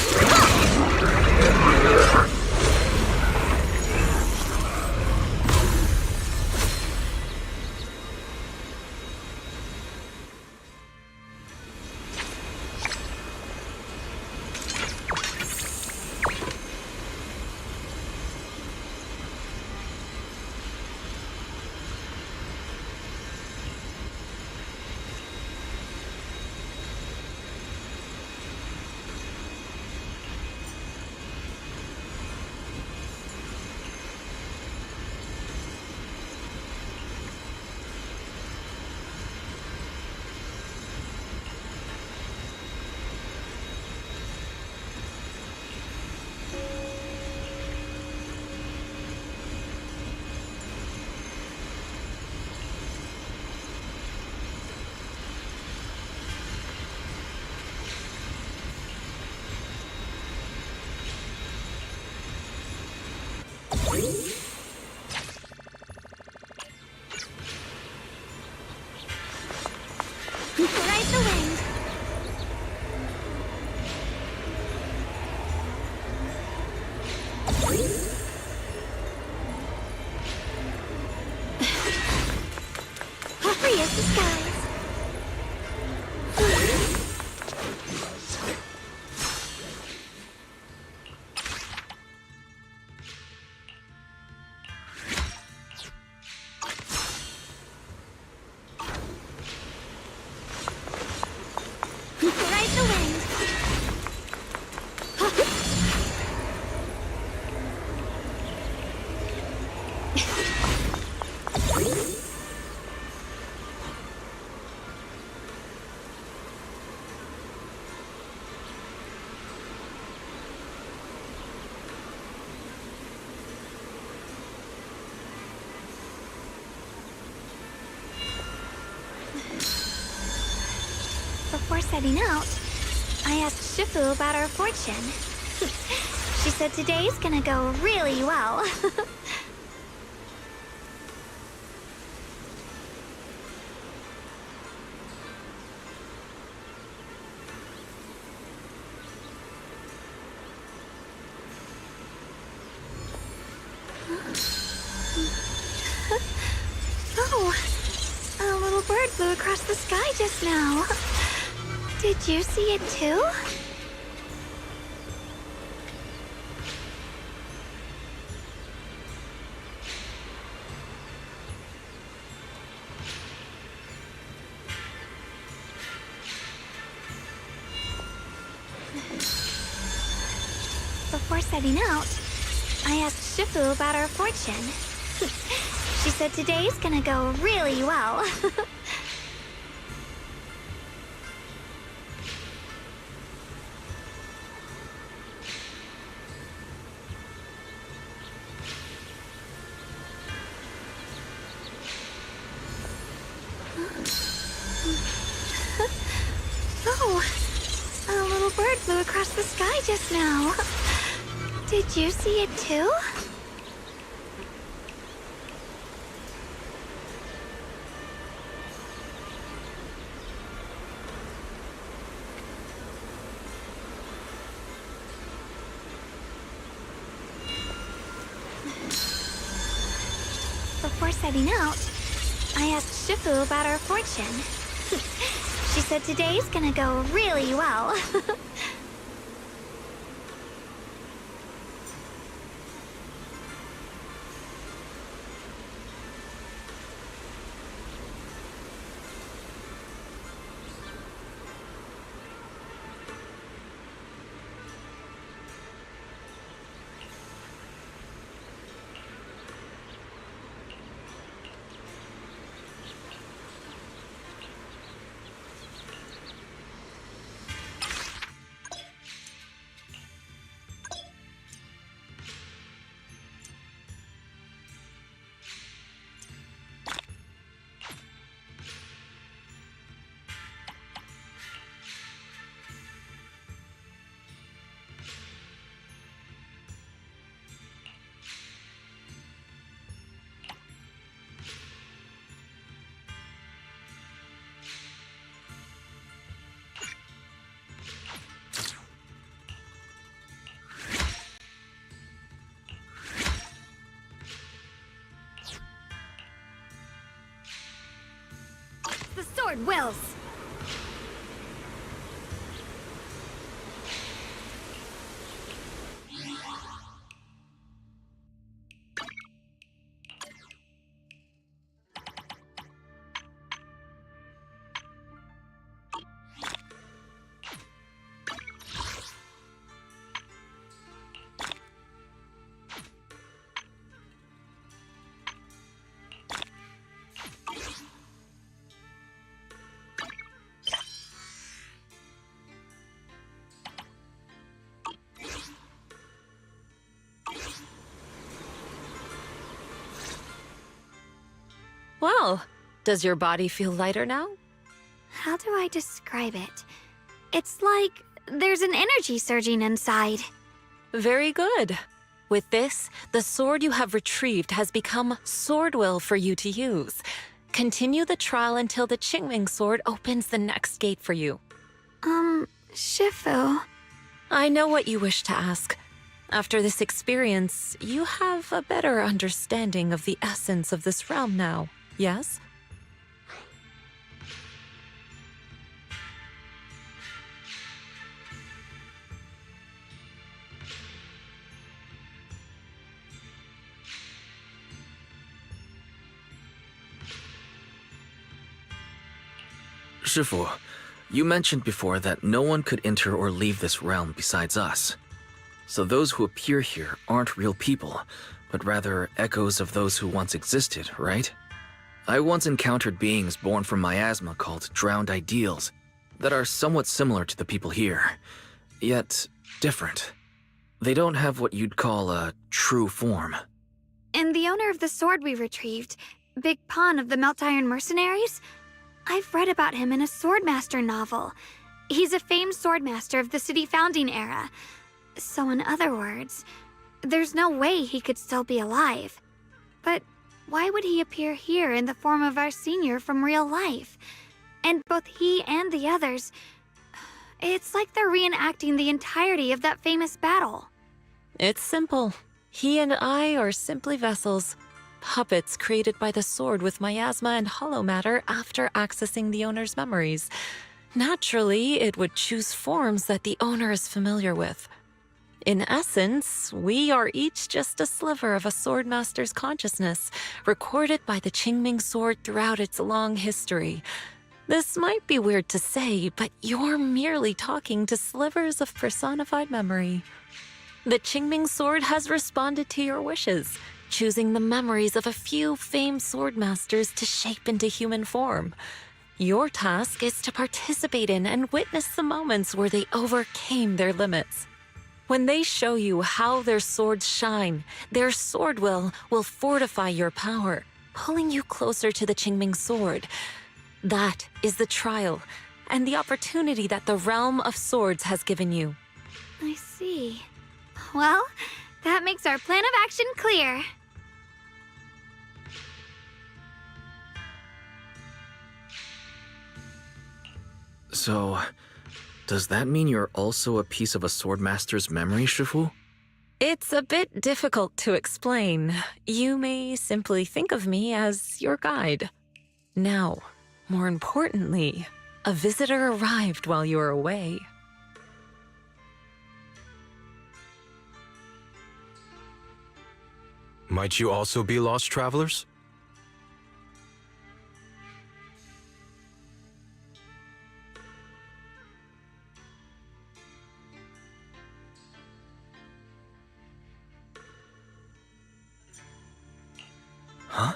Before setting out, I asked Shifu about our fortune. She said today's gonna go really well. Oh, a little bird flew across the sky just now. Did you see it too? Before setting out, I asked Shifu about our fortune. She said today's gonna go really well. Oh, a little bird flew across the sky just now. Did you see it too? Before setting out, I asked Shifu about our fortune. She said today's gonna go really well. The sword wills. Well, does your body feel lighter now? How do I describe it? It's like there's an energy surging inside. Very good. With this, the sword you have retrieved has become sword will for you to use. Continue the trial until the Qingming sword opens the next gate for you. Shifu. I know what you wish to ask. After this experience, you have a better understanding of the essence of this realm now, yes? Shifu, you mentioned before that no one could enter or leave this realm besides us. So those who appear here aren't real people, but rather echoes of those who once existed, right? I once encountered beings born from miasma called drowned ideals that are somewhat similar to the people here, yet different. They don't have what you'd call a true form. And the owner of the sword we retrieved, Big Pon of the Melt Iron Mercenaries? I've read about him in a swordmaster novel. He's a famed swordmaster of the city founding era. So in other words, there's no way he could still be alive. But why would he appear here in the form of our senior from real life? And both he and the others, it's like they're reenacting the entirety of that famous battle. It's simple. He and I are simply vessels. Puppets created by the sword with miasma and hollow matter after accessing the owner's memories. Naturally, it would choose forms that the owner is familiar with. In essence, we are each just a sliver of a swordmaster's consciousness, recorded by the Qingming sword throughout its long history. This might be weird to say, but you're merely talking to slivers of personified memory. The Qingming sword has responded to your wishes, choosing the memories of a few famed swordmasters to shape into human form. Your task is to participate in and witness the moments where they overcame their limits. When they show you how their swords shine, their sword will fortify your power, pulling you closer to the Qingming sword. That is the trial and the opportunity that the realm of swords has given you. I see. Well, that makes our plan of action clear. So, does that mean you're also a piece of a swordmaster's memory, Shifu? It's a bit difficult to explain. You may simply think of me as your guide. Now, more importantly, a visitor arrived while you were away. Might you also be lost travelers? Huh?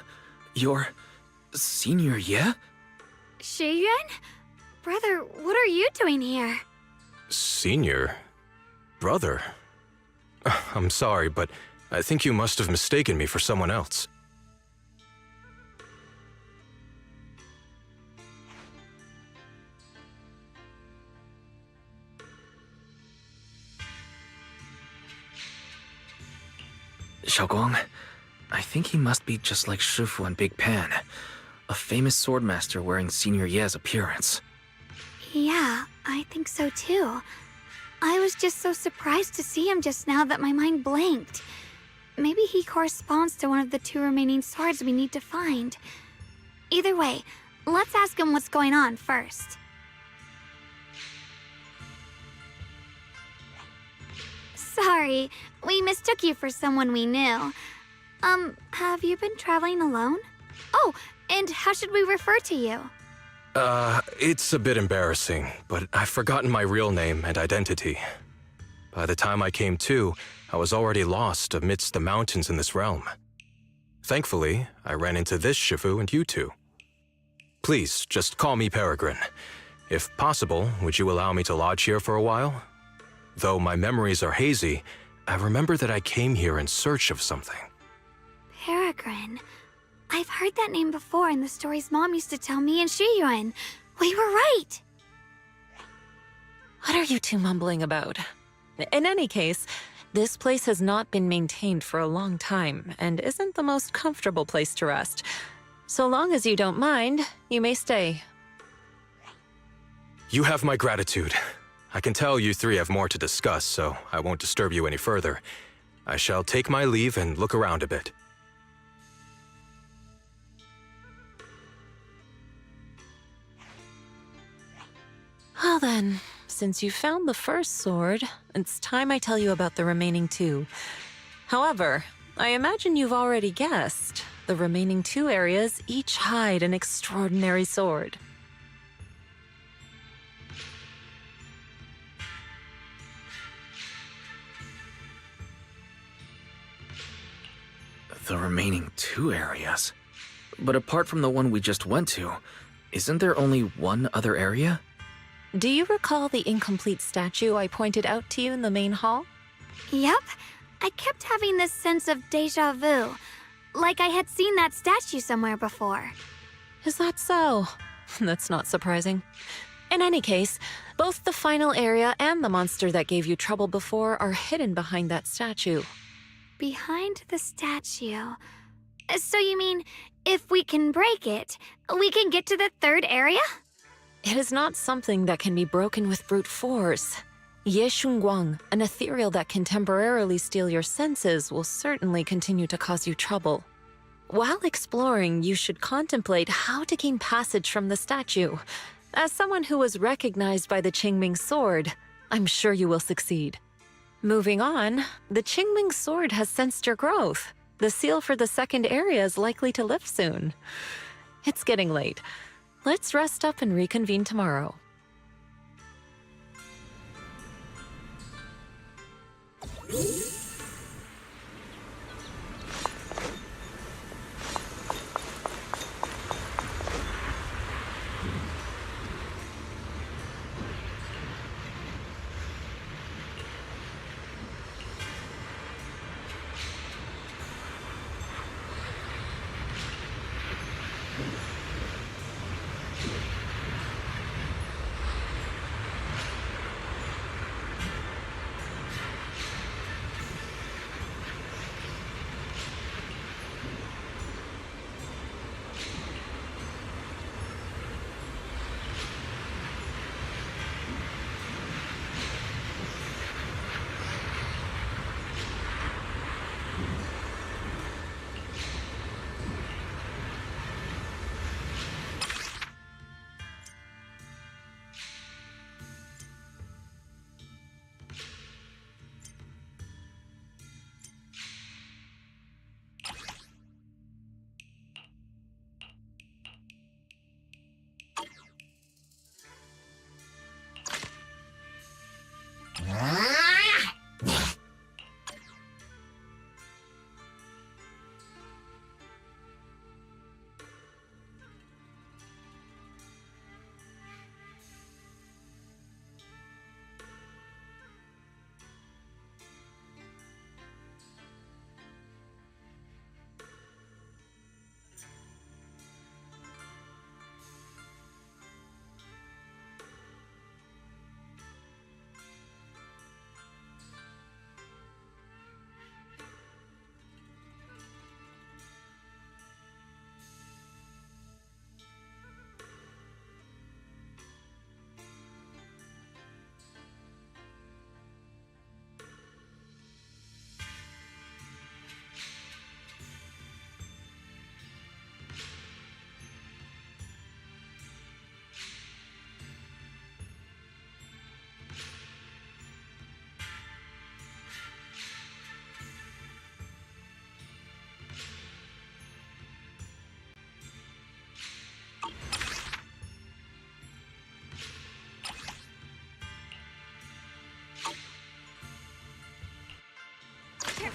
You're Senior Ye? Shiyuan? Brother, what are you doing here? Senior? Brother? I'm sorry, but I think you must have mistaken me for someone else. Xiaoguang, I think he must be just like Shifu and Big Pan, a famous swordmaster wearing Senior Ye's appearance. Yeah, I think so too. I was just so surprised to see him just now that my mind blanked. Maybe he corresponds to one of the two remaining swords we need to find. Either way, let's ask him what's going on first. Sorry, we mistook you for someone we knew. Have you been traveling alone? Oh, and how should we refer to you? It's a bit embarrassing, but I've forgotten my real name and identity. By the time I came to, I was already lost amidst the mountains in this realm. Thankfully, I ran into this Shifu and you two. Please, just call me Peregrine. If possible, would you allow me to lodge here for a while? Though my memories are hazy, I remember that I came here in search of something. Peregrine. I've heard that name before in the stories Mom used to tell me and Shiyuan. We were right! What are you two mumbling about? In any case, this place has not been maintained for a long time and isn't the most comfortable place to rest. So long as you don't mind, you may stay. You have my gratitude. I can tell you three have more to discuss, so I won't disturb you any further. I shall take my leave and look around a bit. Well then, since you found the first sword, it's time I tell you about the remaining two. However, I imagine you've already guessed. The remaining two areas each hide an extraordinary sword. The remaining two areas? But apart from the one we just went to, isn't there only one other area? Do you recall the incomplete statue I pointed out to you in the main hall? Yep. I kept having this sense of déjà vu. Like I had seen that statue somewhere before. Is that so? That's not surprising. In any case, both the final area and the monster that gave you trouble before are hidden behind that statue. Behind the statue. So you mean, if we can break it, we can get to the third area? It is not something that can be broken with brute force. Ye Shunguang, an ethereal that can temporarily steal your senses, will certainly continue to cause you trouble. While exploring, you should contemplate how to gain passage from the statue. As someone who was recognized by the Qingming sword, I'm sure you will succeed. Moving on, the Qingming sword has sensed your growth. The seal for the second area is likely to lift soon. It's getting late. Let's rest up and reconvene tomorrow.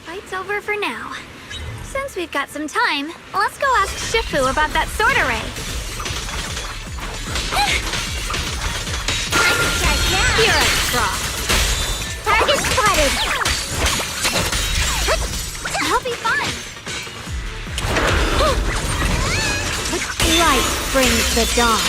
Fight's over for now. Since we've got some time, let's go ask Shifu about that sword array. You're a straw. Target spotted. I'll be fine. Light brings the dawn.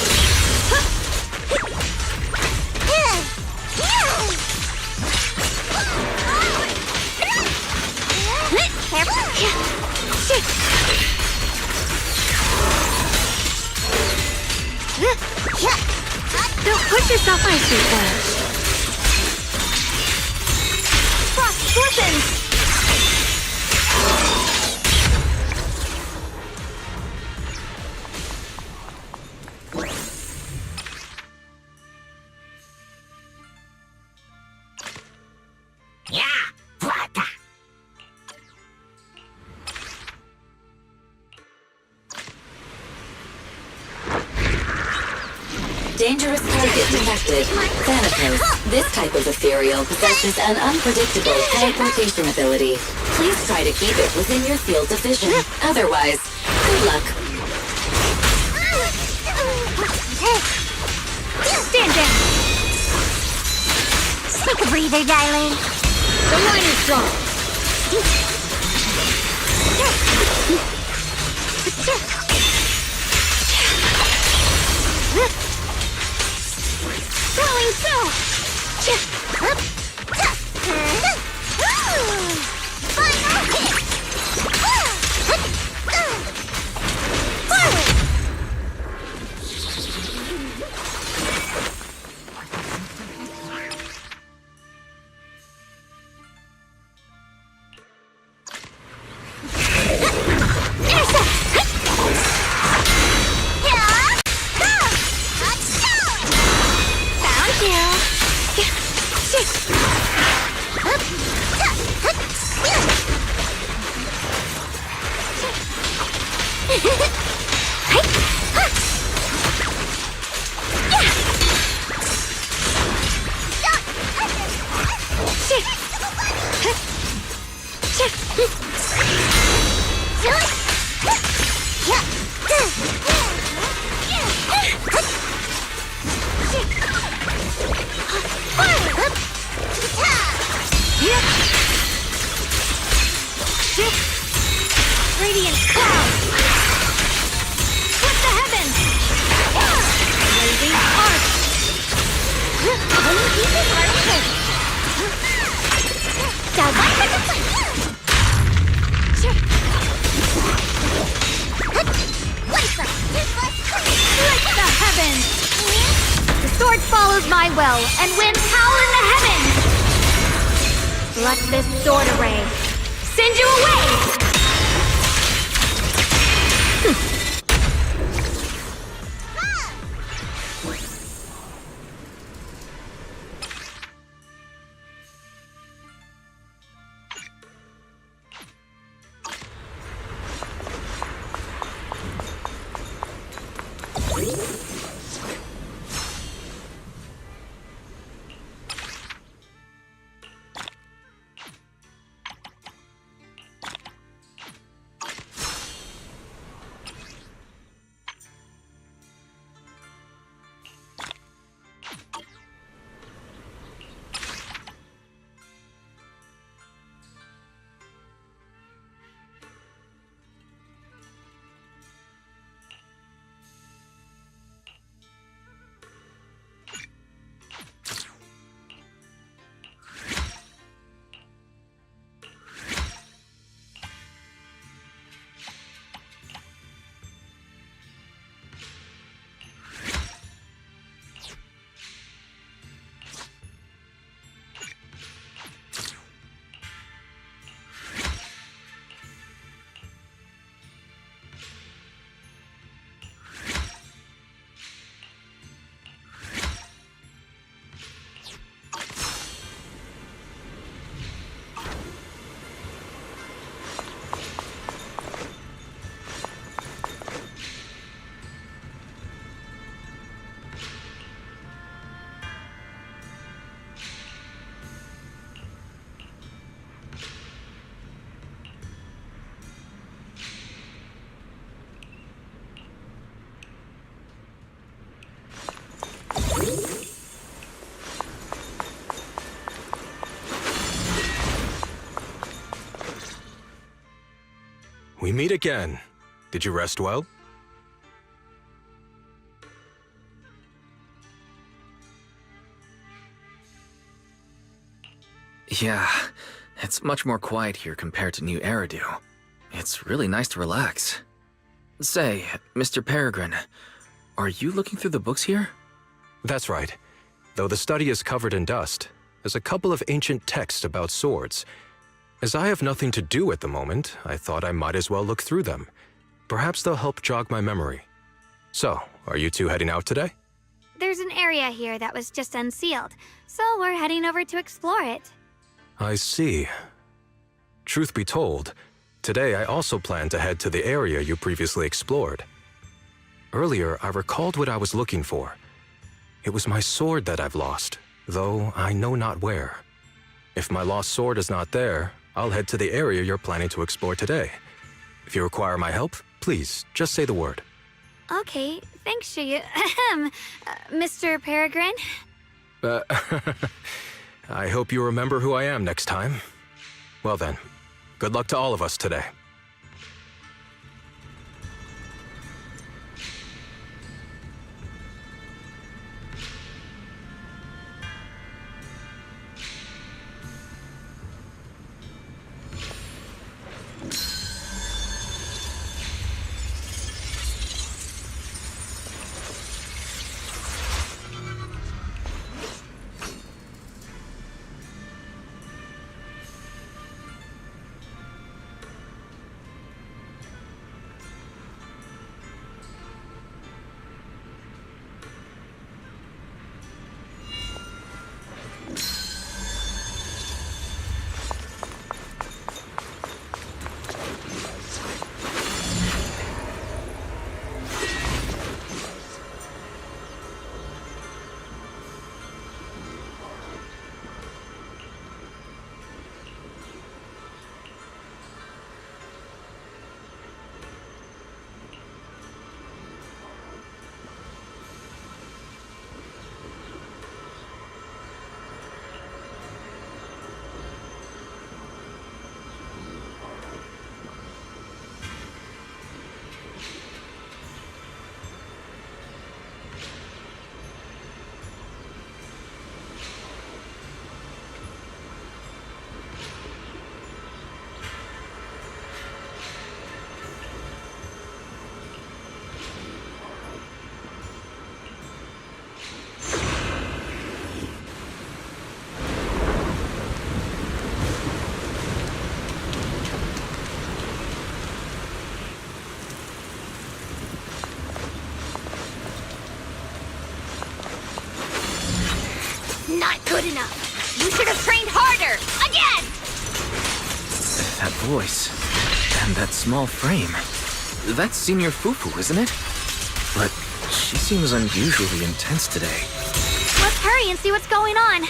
Don't push yourself, my sweet boy. Frost glistens! Dangerous target detected. Thanatos. This type of ethereal possesses an unpredictable teleportation ability. Please try to keep it within your field of vision. Otherwise, good luck. Stand down. Take a breather, darling. The line is strong. Going through! Final hit! Forward! Radiant cloud! Split the heavens! Blazing arc! Split the heavens! The sword follows my will and wins power in the heavens! Let this sword array send you away! We meet again. Did you rest well? Yeah, it's much more quiet here compared to New Eridu. It's really nice to relax. Say, Mr. Peregrine, are you looking through the books here? That's right. Though the study is covered in dust, there's a couple of ancient texts about swords. As I have nothing to do at the moment, I thought I might as well look through them. Perhaps they'll help jog my memory. So, are you two heading out today? There's an area here that was just unsealed, so we're heading over to explore it. I see. Truth be told, today I also plan to head to the area you previously explored. Earlier, I recalled what I was looking for. It was my sword that I've lost, though I know not where. If my lost sword is not there, I'll head to the area you're planning to explore today. If you require my help, please, just say the word. Okay, thanks, Mr. Peregrine. I hope you remember who I am next time. Well then, good luck to all of us today. Not good enough. You should have trained harder. Again! That voice, and that small frame. That's Senior Fufu, isn't it? But she seems unusually intense today. Let's hurry and see what's going on.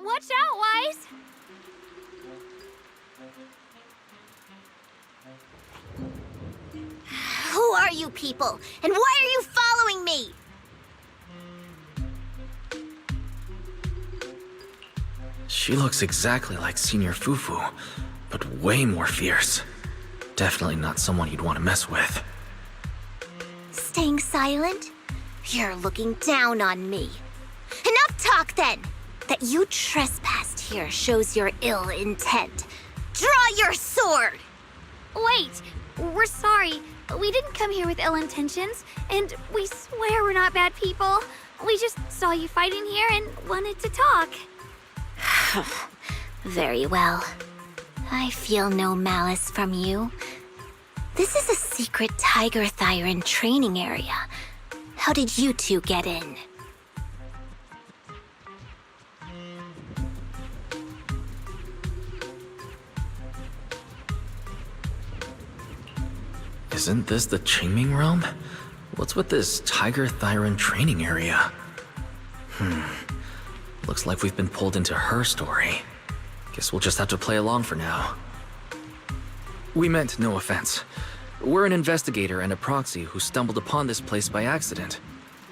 Watch out, Wise! Who are you people? And why are you following me? She looks exactly like Senior Fufu, but way more fierce. Definitely not someone you'd want to mess with. Staying silent? You're looking down on me. Enough talk then! That you trespassed here shows your ill intent. Draw your sword! Wait, we're sorry. We didn't come here with ill intentions, and we swear we're not bad people. We just saw you fighting here and wanted to talk. Very well. I feel no malice from you. This is a secret Tiger Thyran training area. How did you two get in? Isn't this the Qingming realm? What's with this Tiger Thyran training area? Looks like we've been pulled into her story. Guess we'll just have to play along for now. We meant no offense. We're an investigator and a proxy who stumbled upon this place by accident,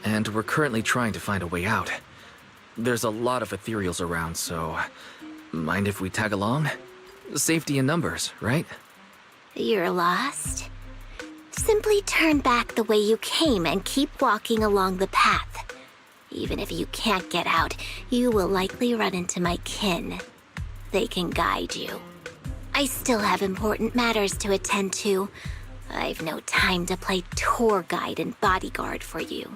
and we're currently trying to find a way out. There's a lot of ethereals around, so mind if we tag along? Safety in numbers, right? You're lost? Simply turn back the way you came and keep walking along the path. Even if you can't get out, you will likely run into my kin. They can guide you. I still have important matters to attend to. I've no time to play tour guide and bodyguard for you.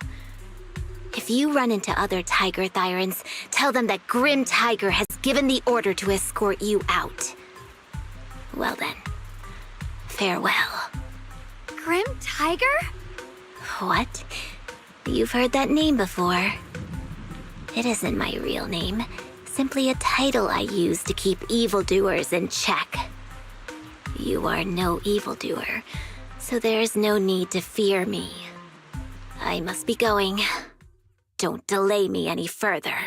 If you run into other Tiger Thyrans, tell them that Grim Tiger has given the order to escort you out. Well then, farewell. Grim Tiger? What? You've heard that name before. It isn't my real name, simply a title I use to keep evildoers in check. You are no evildoer, so there is no need to fear me. I must be going. Don't delay me any further.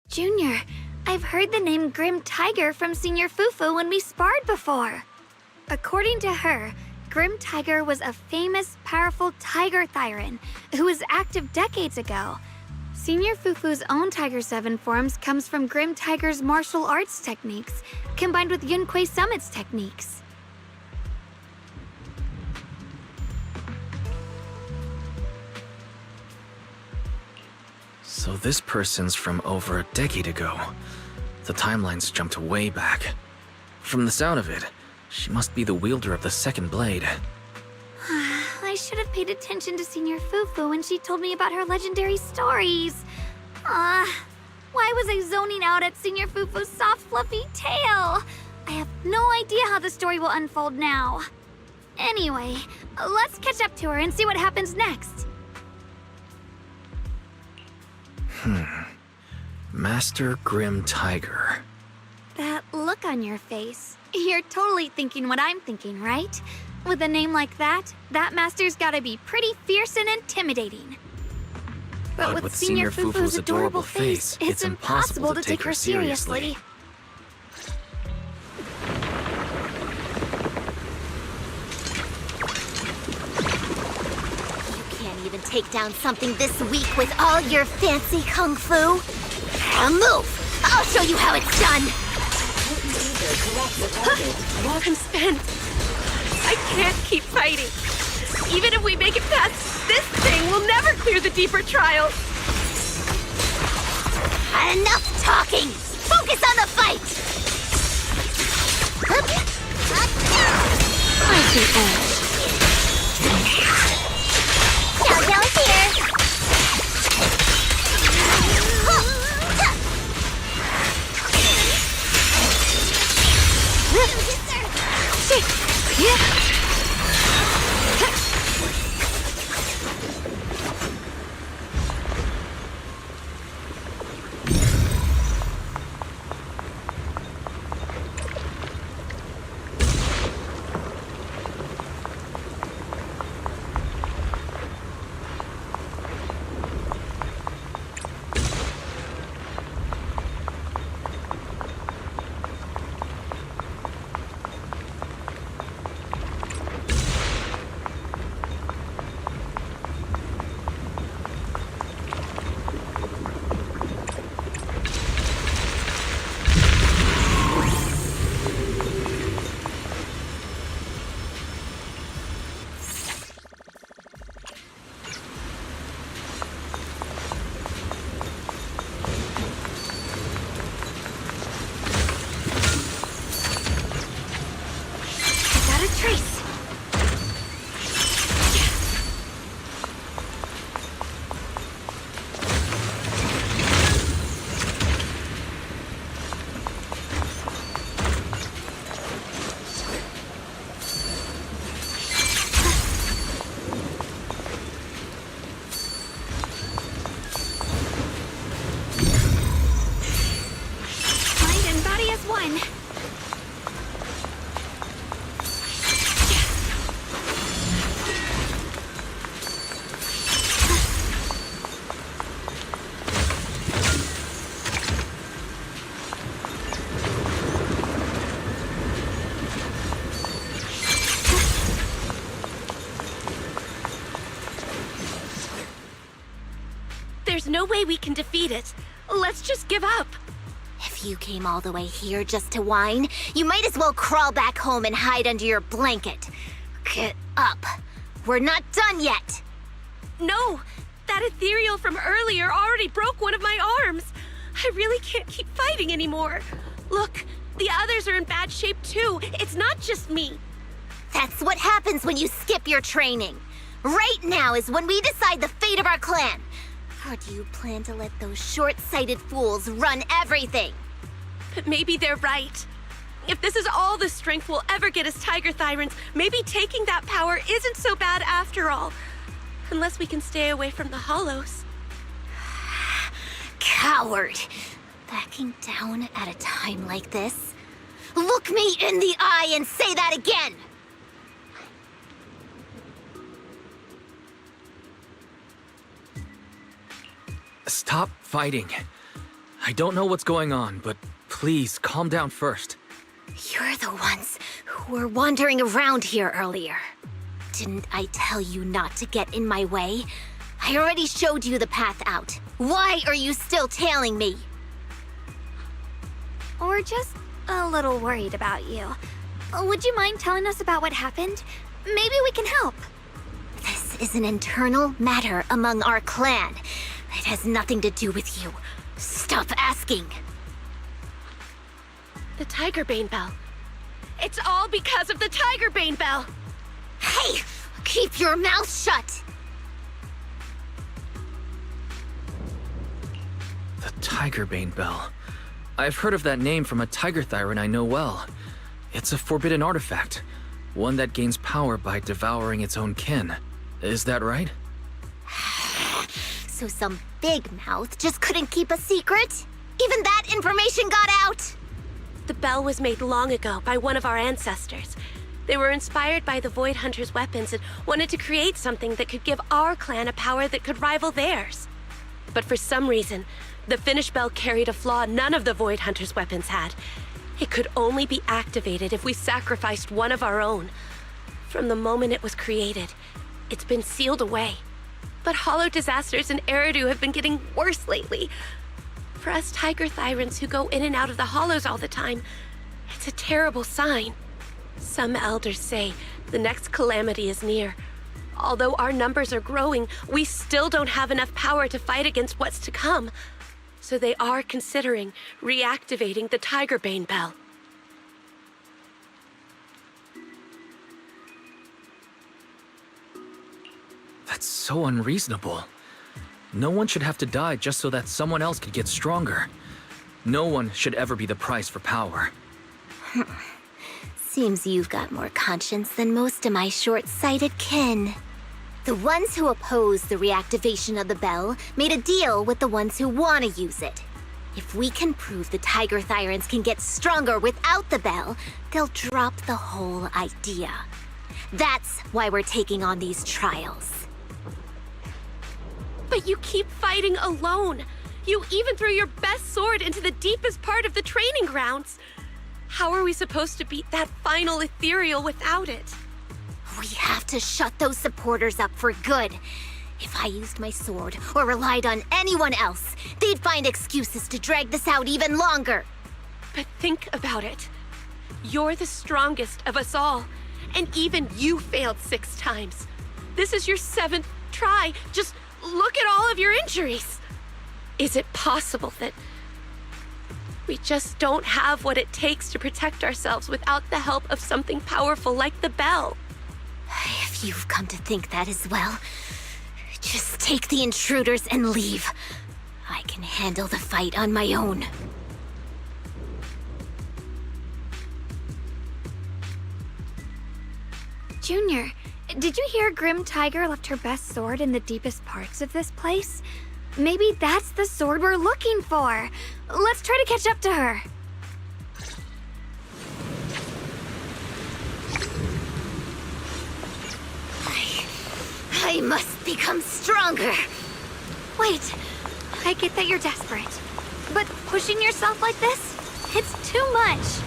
Junior, I've heard the name Grim Tiger from Senior Fufu when we sparred before. According to her, Grim Tiger was a famous, powerful Tiger Thyran who was active decades ago. Senior Fufu's own Tiger 7 forms comes from Grim Tiger's martial arts techniques, combined with Yunquei Summit's techniques. So this person's from over a decade ago. The timelines jumped way back. From the sound of it, she must be the wielder of the second blade. I should have paid attention to Senior Fufu when she told me about her legendary stories. Why was I zoning out at Senior Fufu's soft, fluffy tail? I have no idea how the story will unfold now. Anyway, let's catch up to her and see what happens next. Master Grim Tiger. That look on your face. You're totally thinking what I'm thinking, right? With a name like that, that master's gotta be pretty fierce and intimidating. But with Senior Fufu's adorable face, it's impossible to take her seriously. You can't even take down something this weak with all your fancy kung fu. Now move! I'll show you how it's done! I'm spent. I can't keep fighting. Even if we make it past this thing, we'll never clear the deeper trials. Enough talking! Focus on the fight! Downhill here! There's no way we can defeat it. Let's just give up. If you came all the way here just to whine, you might as well crawl back home and hide under your blanket. Get up. We're not done yet. No, that ethereal from earlier already broke one of my arms. I really can't keep fighting anymore. Look, the others are in bad shape too. It's not just me. That's what happens when you skip your training. Right now is when we decide the fate of our clan. Or do you plan to let those short-sighted fools run everything? But maybe they're right. If this is all the strength we'll ever get as Tiger Thyrans, maybe taking that power isn't so bad after all. Unless we can stay away from the Hollows. Coward! Backing down at a time like this? Look me in the eye and say that again! Stop fighting. I don't know what's going on, but please calm down first. You're the ones who were wandering around here earlier. Didn't I tell you not to get in my way? I already showed you the path out. Why are you still tailing me? We're just a little worried about you. Would you mind telling us about what happened? Maybe we can help. This is an internal matter among our clan. It has nothing to do with you. Stop asking. The Tigerbane Bell. It's all because of the Tigerbane Bell! Hey! Keep your mouth shut! The Tigerbane Bell. I've heard of that name from a tiger thyran I know well. It's a forbidden artifact, one that gains power by devouring its own kin. Is that right? So some big mouth just couldn't keep a secret? Even that information got out! The bell was made long ago by one of our ancestors. They were inspired by the Void Hunter's weapons and wanted to create something that could give our clan a power that could rival theirs. But for some reason, the finished bell carried a flaw none of the Void Hunter's weapons had. It could only be activated if we sacrificed one of our own. From the moment it was created, it's been sealed away. But hollow disasters in Eridu have been getting worse lately. For us tiger thyrans who go in and out of the hollows all the time, it's a terrible sign. Some elders say the next calamity is near. Although our numbers are growing, we still don't have enough power to fight against what's to come. So they are considering reactivating the Tigerbane Bell. That's so unreasonable. No one should have to die just so that someone else could get stronger. No one should ever be the price for power. Seems you've got more conscience than most of my short-sighted kin. The ones who oppose the reactivation of the bell made a deal with the ones who want to use it. If we can prove the Tiger Thyrans can get stronger without the bell, they'll drop the whole idea. That's why we're taking on these trials. But you keep fighting alone. You even threw your best sword into the deepest part of the training grounds. How are we supposed to beat that final ethereal without it? We have to shut those supporters up for good. If I used my sword or relied on anyone else, they'd find excuses to drag this out even longer. But think about it. You're the strongest of us all, and even you failed 6 times. This is your 7th try. Just look at all of your injuries. Is it possible that we just don't have what it takes to protect ourselves without the help of something powerful like the bell? If you've come to think that as well, just take the intruders and leave. I can handle the fight on my own. Junior, did you hear Grim Tiger left her best sword in the deepest parts of this place? Maybe that's the sword we're looking for. Let's try to catch up to her. I must become stronger. Wait, I get that you're desperate, but pushing yourself like this, it's too much.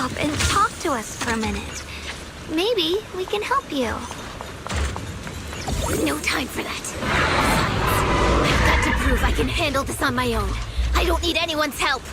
stop and talk to us for a minute. Maybe we can help you. No time for that. Besides, I've got to prove I can handle this on my own. I don't need anyone's help.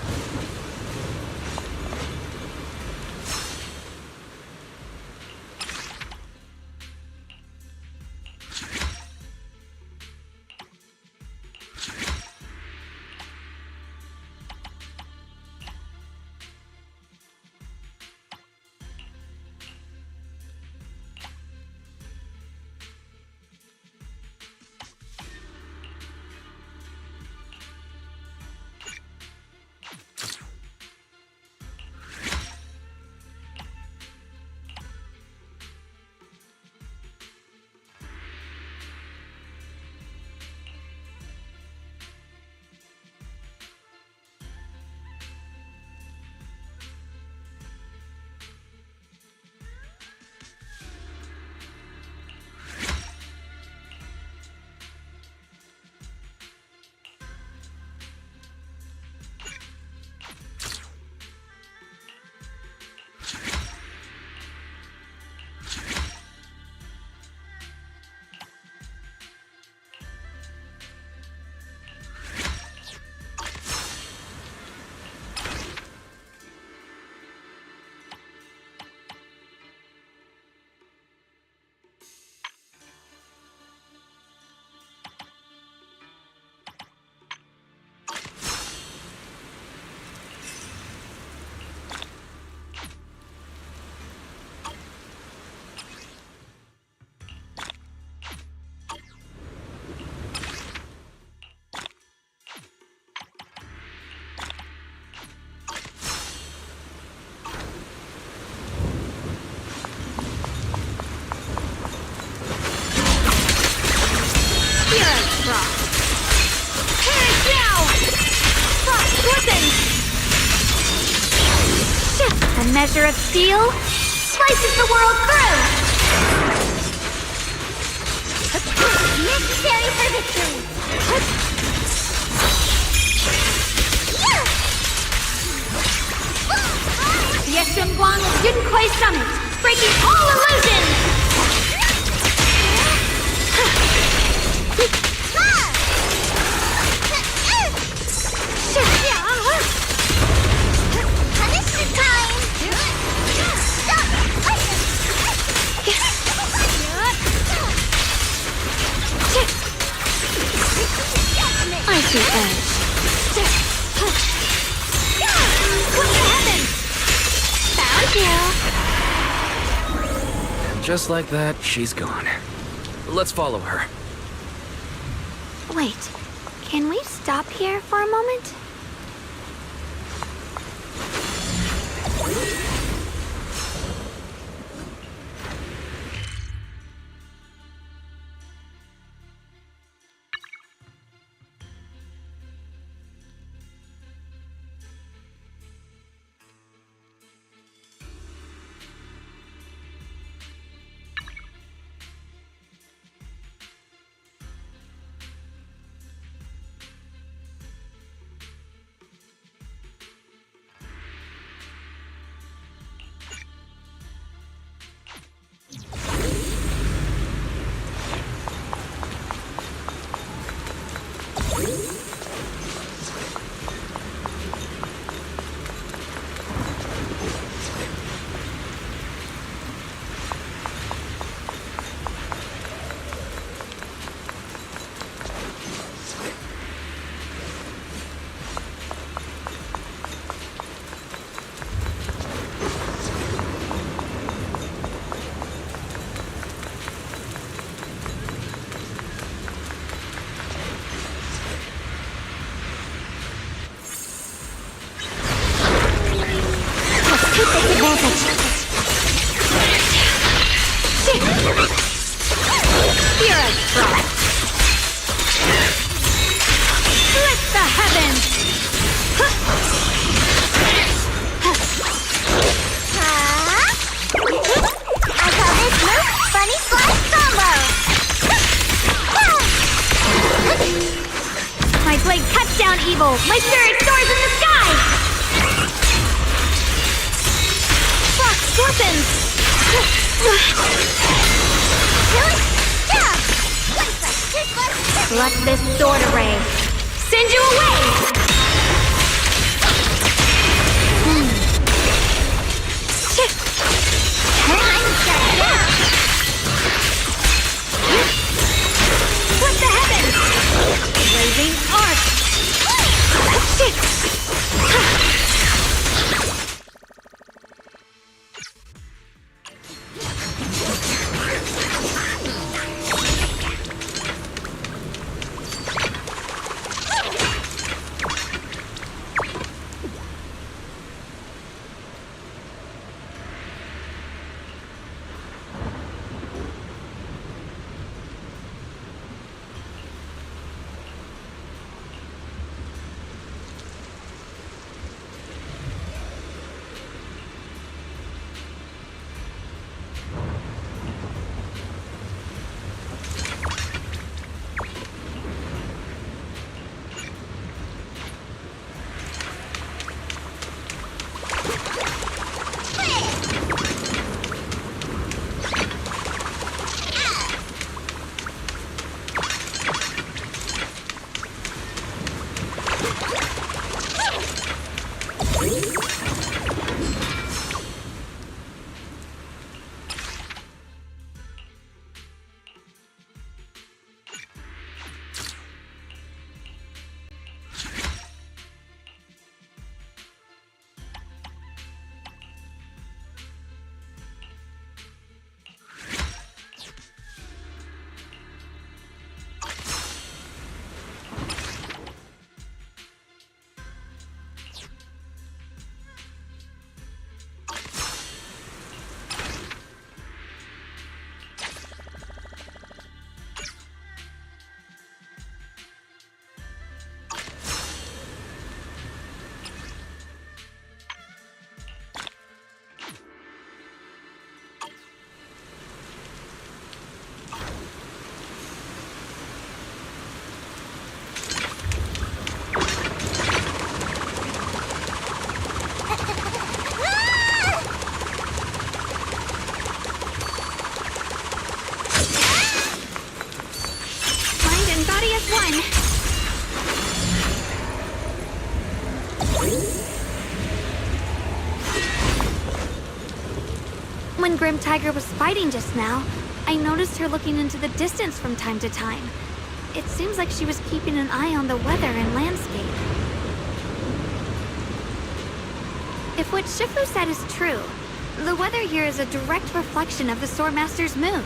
A measure of steel slices the world through! Necessary for victory! The Yeshunguang Dunquai Summit, breaking all illusions! Punishment time! I see edge. What happened? Found you. Just like that, she's gone. Let's follow her. Wait, can we stop here for a moment? happens? Let this sword array send you away! What the heavens? Blazing arc! When Grim Tiger was fighting just now, I noticed her looking into the distance from time to time. It seems like she was keeping an eye on the weather and landscape. If what Shifu said is true, the weather here is a direct reflection of the Swordmaster's mood.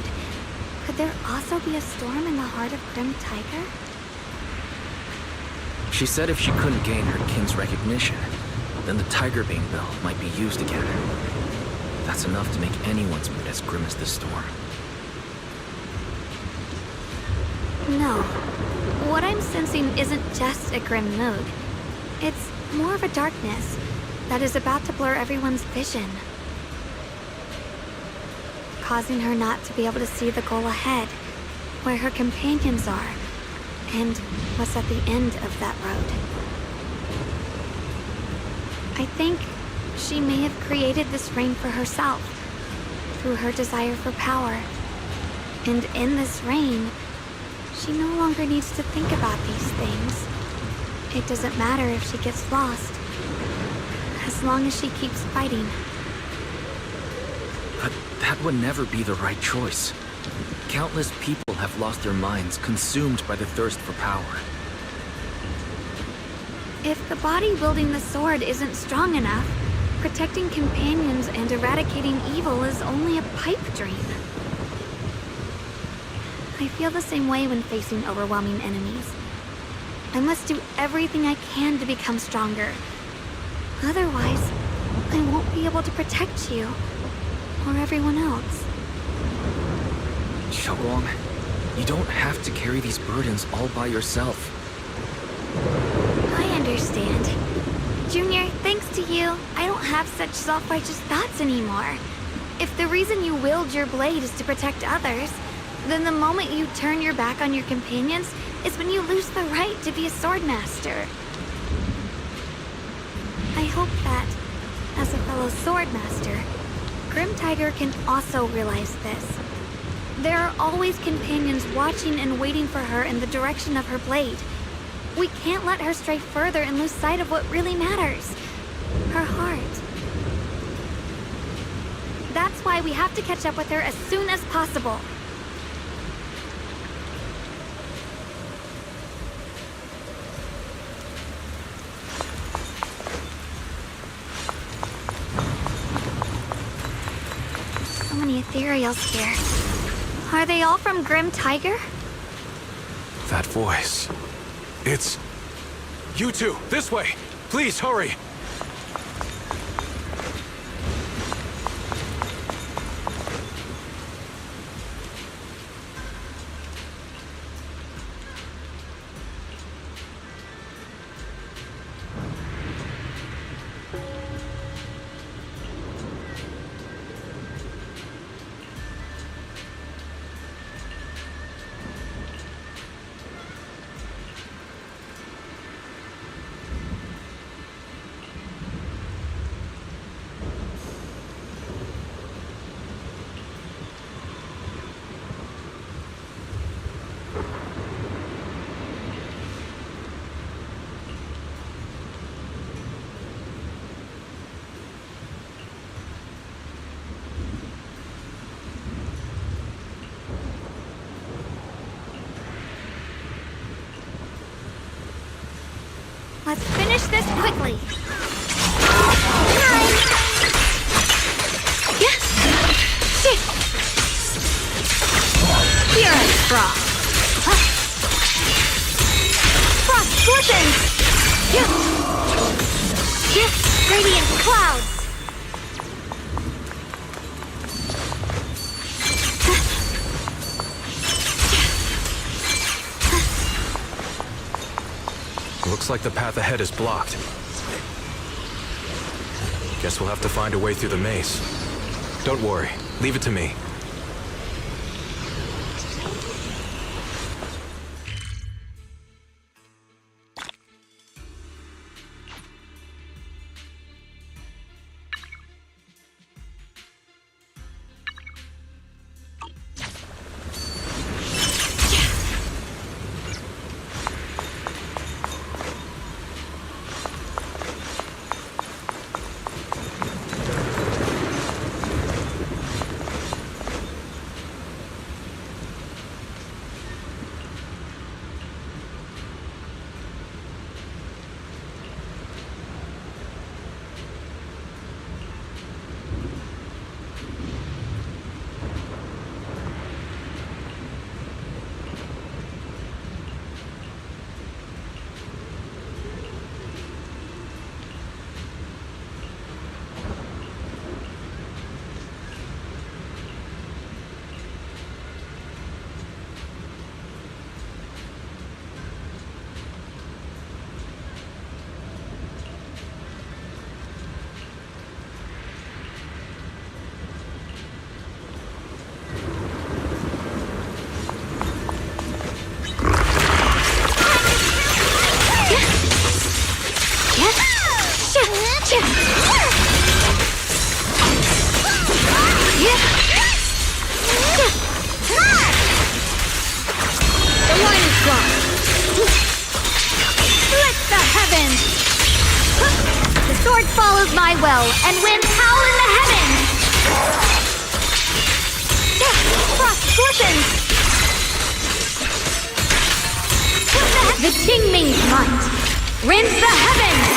Could there also be a storm in the heart of Grim Tiger? She said if she couldn't gain her king's recognition, then the Tiger Bane bell might be used again. That's enough to make anyone's mood as grim as the storm. No. What I'm sensing isn't just a grim mood. It's more of a darkness that is about to blur everyone's vision, causing her not to be able to see the goal ahead, where her companions are, and what's at the end of that road. I think she may have created this rain for herself, through her desire for power. And in this rain, she no longer needs to think about these things. It doesn't matter if she gets lost, as long as she keeps fighting. But that would never be the right choice. Countless people have lost their minds, consumed by the thirst for power. If the body wielding the sword isn't strong enough, protecting companions and eradicating evil is only a pipe dream. I feel the same way when facing overwhelming enemies. I must do everything I can to become stronger. Otherwise, I won't be able to protect you, or everyone else. Xiaowang, you don't have to carry these burdens all by yourself. I understand. Junior, thanks to you, I don't have such self-righteous thoughts anymore. If the reason you wield your blade is to protect others, then the moment you turn your back on your companions is when you lose the right to be a swordmaster. I hope that, as a fellow swordmaster, Grim Tiger can also realize this. There are always companions watching and waiting for her in the direction of her blade. We can't let her stray further and lose sight of what really matters. Her heart. That's why we have to catch up with her as soon as possible. So many ethereals here. Are they all from Grim Tiger? That voice. It's... You two, this way! Please, hurry! Let's finish this quickly. Here I frost. Frost scorpions! Radiant clouds! Looks like the path ahead is blocked. Guess we'll have to find a way through the maze. Don't worry, leave it to me. Follows my will, and winds howl in the heavens! Frost scorpions! The Qingming's might rends the heavens!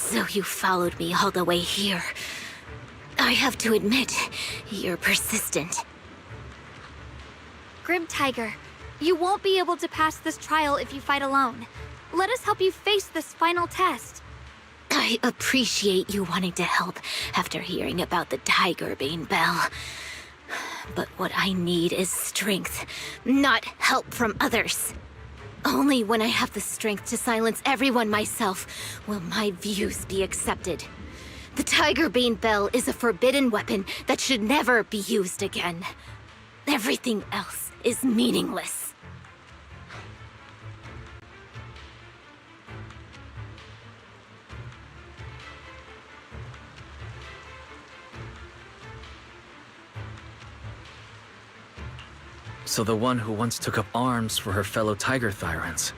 So you followed me all the way here. I have to admit, you're persistent. Grim Tiger, you won't be able to pass this trial if you fight alone. Let us help you face this final test. I appreciate you wanting to help after hearing about the Tiger Bane Bell. But what I need is strength, not help from others. Only when I have the strength to silence everyone myself will my views be accepted. The Tiger Bane Bell is a forbidden weapon that should never be used again. Everything else is meaningless. So the one who once took up arms for her fellow Tiger Thyrans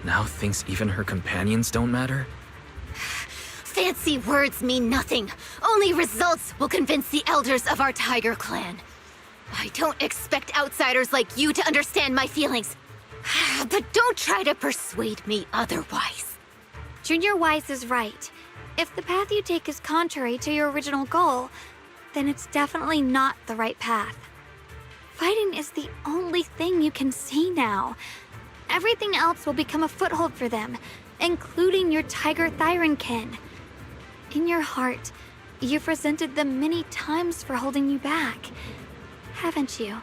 now thinks even her companions don't matter? Fancy words mean nothing. Only results will convince the elders of our Tiger clan. I don't expect outsiders like you to understand my feelings. But don't try to persuade me otherwise. Junior Wise is right. If the path you take is contrary to your original goal, then it's definitely not the right path. Fighting is the only thing you can see now. Everything else will become a foothold for them, including your Tiger Thyran kin. In your heart, you've resented them many times for holding you back, haven't you?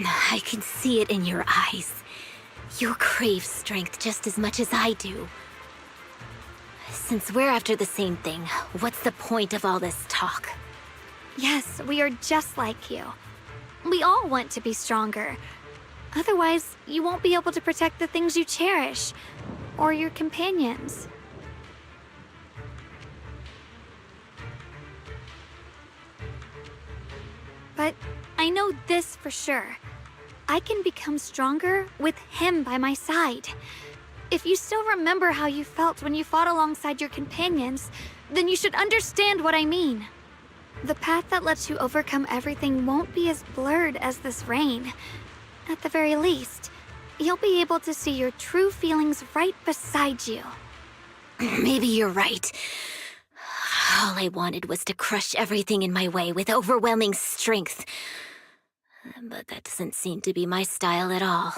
I can see it in your eyes. You crave strength just as much as I do. Since we're after the same thing, what's the point of all this talk? Yes, we are just like you. We all want to be stronger. Otherwise, you won't be able to protect the things you cherish, or your companions. But I know this for sure. I can become stronger with him by my side. If you still remember how you felt when you fought alongside your companions, then you should understand what I mean. The path that lets you overcome everything won't be as blurred as this rain. At the very least, you'll be able to see your true feelings right beside you. Maybe you're right. All I wanted was to crush everything in my way with overwhelming strength. But that doesn't seem to be my style at all.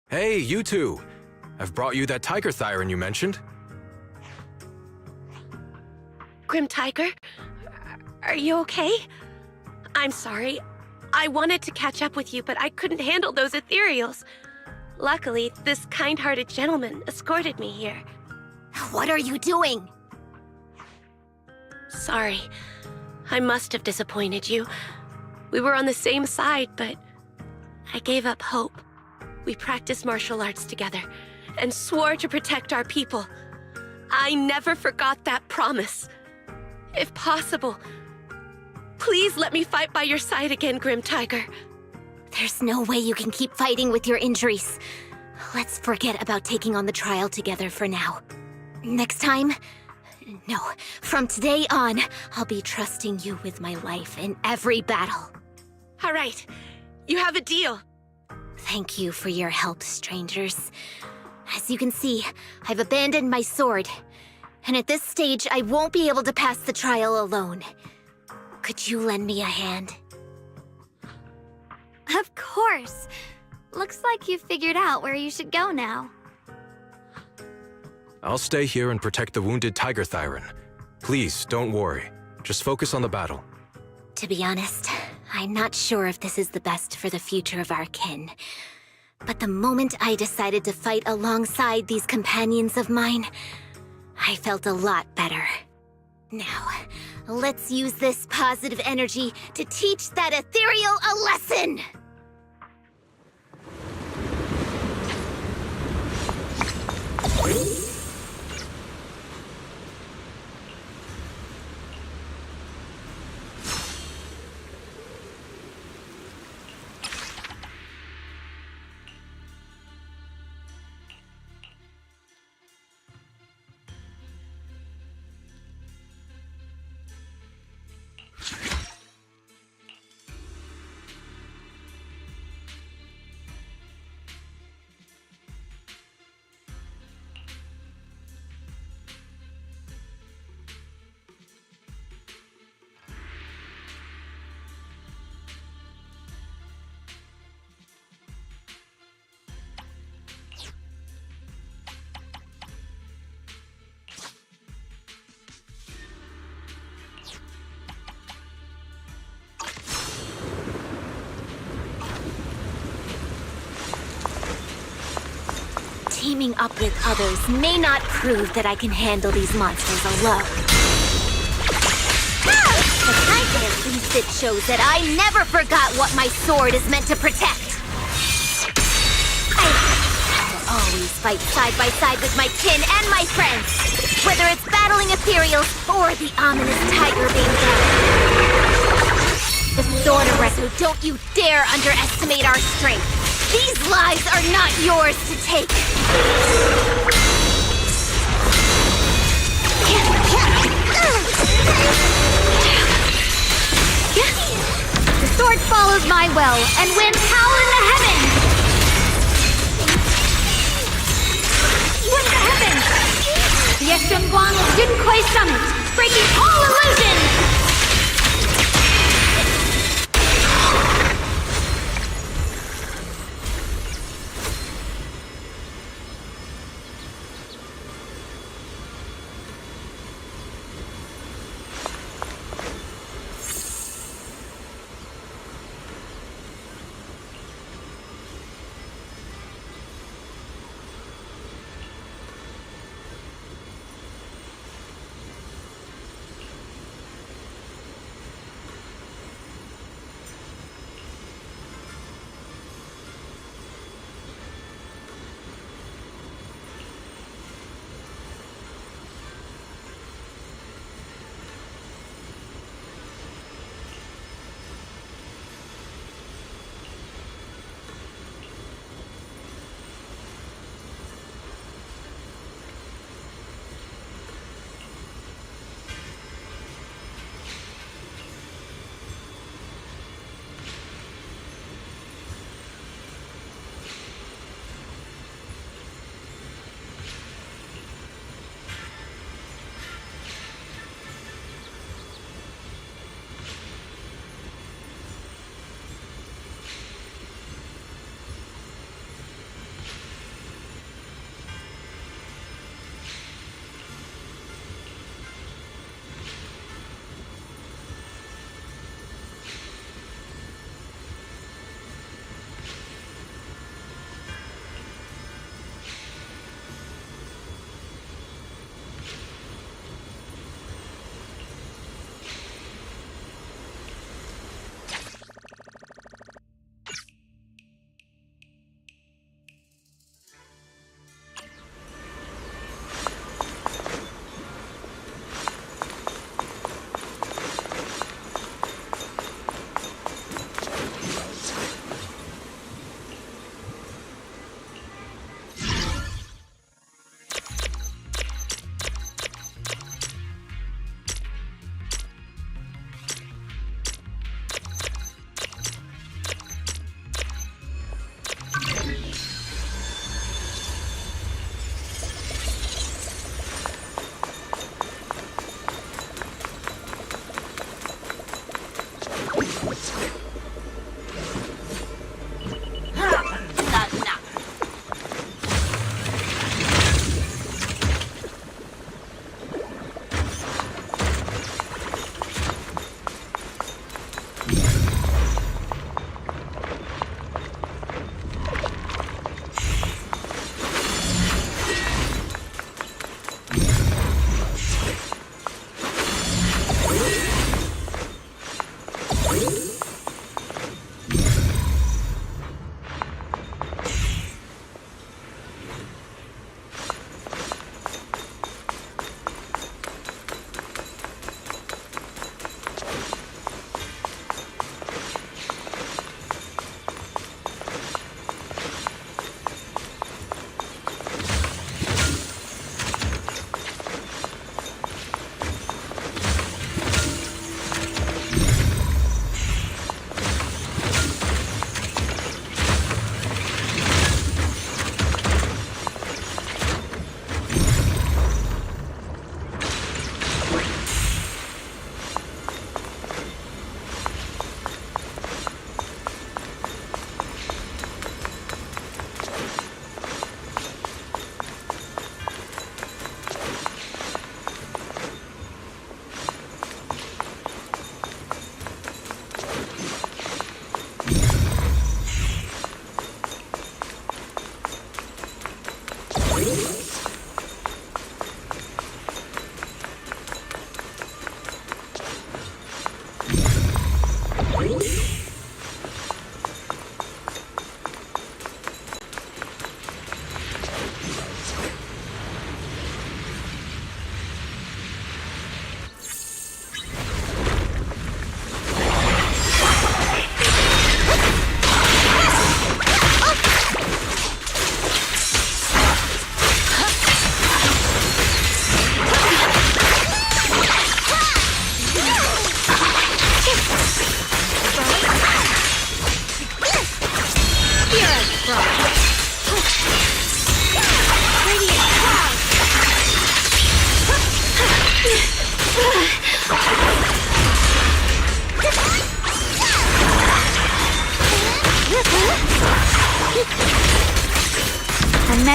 Hey, you two! I've brought you that Tiger Thyran you mentioned. Grim Tiger, are you okay? I'm sorry. I wanted to catch up with you, but I couldn't handle those ethereals. Luckily, this kind-hearted gentleman escorted me here. What are you doing? Sorry. I must have disappointed you. We were on the same side, but I gave up hope. We practiced martial arts together and swore to protect our people. I never forgot that promise. If possible, please let me fight by your side again, Grim Tiger. There's no way you can keep fighting with your injuries. Let's forget about taking on the trial together for now. Next time? No, from today on, I'll be trusting you with my life in every battle. All right, you have a deal. Thank you for your help, strangers. As you can see, I've abandoned my sword. And at this stage, I won't be able to pass the trial alone. Could you lend me a hand? Of course. Looks like you've figured out where you should go now. I'll stay here and protect the wounded Tiger Thyran. Please, don't worry. Just focus on the battle. To be honest, I'm not sure if this is the best for the future of our kin. But the moment I decided to fight alongside these companions of mine, I felt a lot better. Now, let's use this positive energy to teach that ethereal a lesson! teaming up with others may not prove that I can handle these monsters alone. But at least it shows that I never forgot what my sword is meant to protect. I will always fight side by side with my kin and my friends, whether it's battling ethereals or the ominous tiger being battled. The Sword of Resu, don't you dare underestimate our strength. These lives are not yours to take. The sword follows my will, and winds howl in the heavens! What the heavens? The Yeshunguan will Jinkui Summit, breaking all illusions!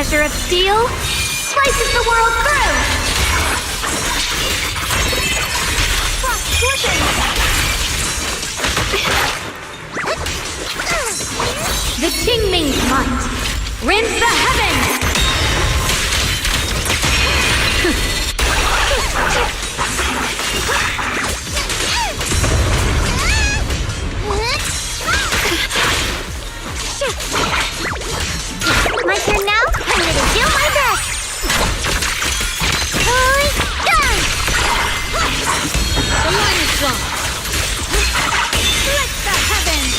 measure of steel slices the world through! Frost scorching! The Qingming's might rends the heavens! My turn now? I'm gonna do my best! Done! The line is drawn! Split the heavens!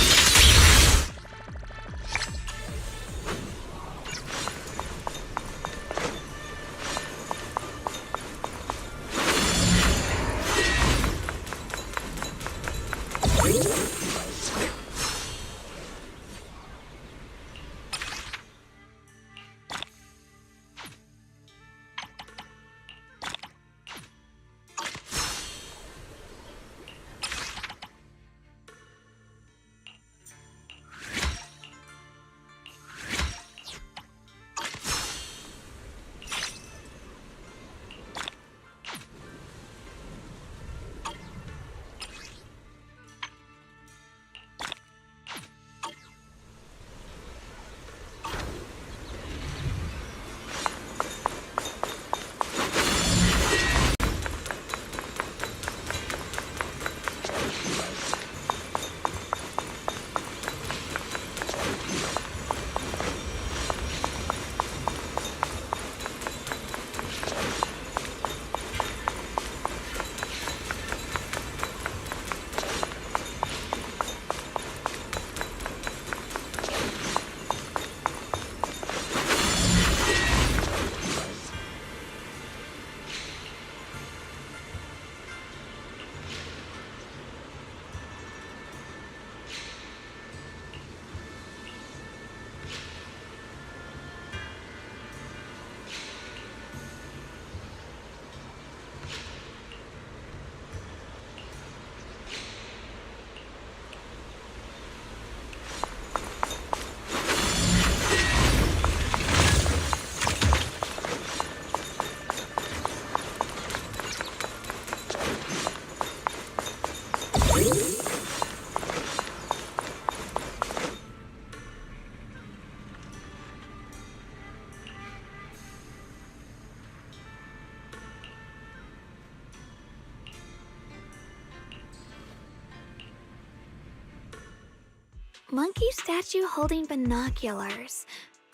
Monkey statue holding binoculars.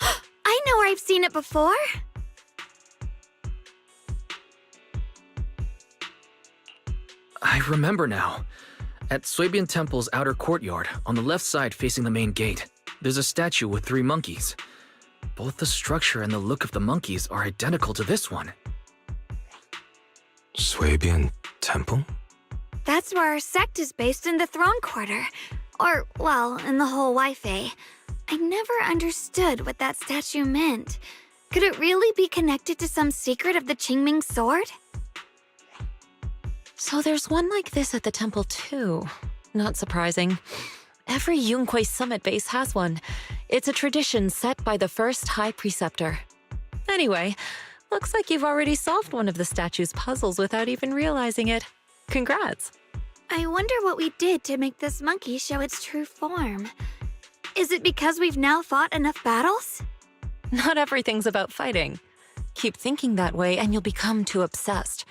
I know where I've seen it before! I remember now. At Suibian Temple's outer courtyard, on the left side facing the main gate, there's a statue with 3 monkeys. Both the structure and the look of the monkeys are identical to this one. Suibian Temple? That's where our sect is based in the Throne Quarter. Or, well, in the whole Wi-Fi. I never understood what that statue meant. Could it really be connected to some secret of the Qingming sword? So there's one like this at the temple too. Not surprising. Every Yunque summit base has one. It's a tradition set by the first High Preceptor. Anyway, looks like you've already solved one of the statue's puzzles without even realizing it. Congrats! I wonder what we did to make this monkey show its true form. Is it because we've now fought enough battles? Not everything's about fighting. Keep thinking that way and you'll become too obsessed.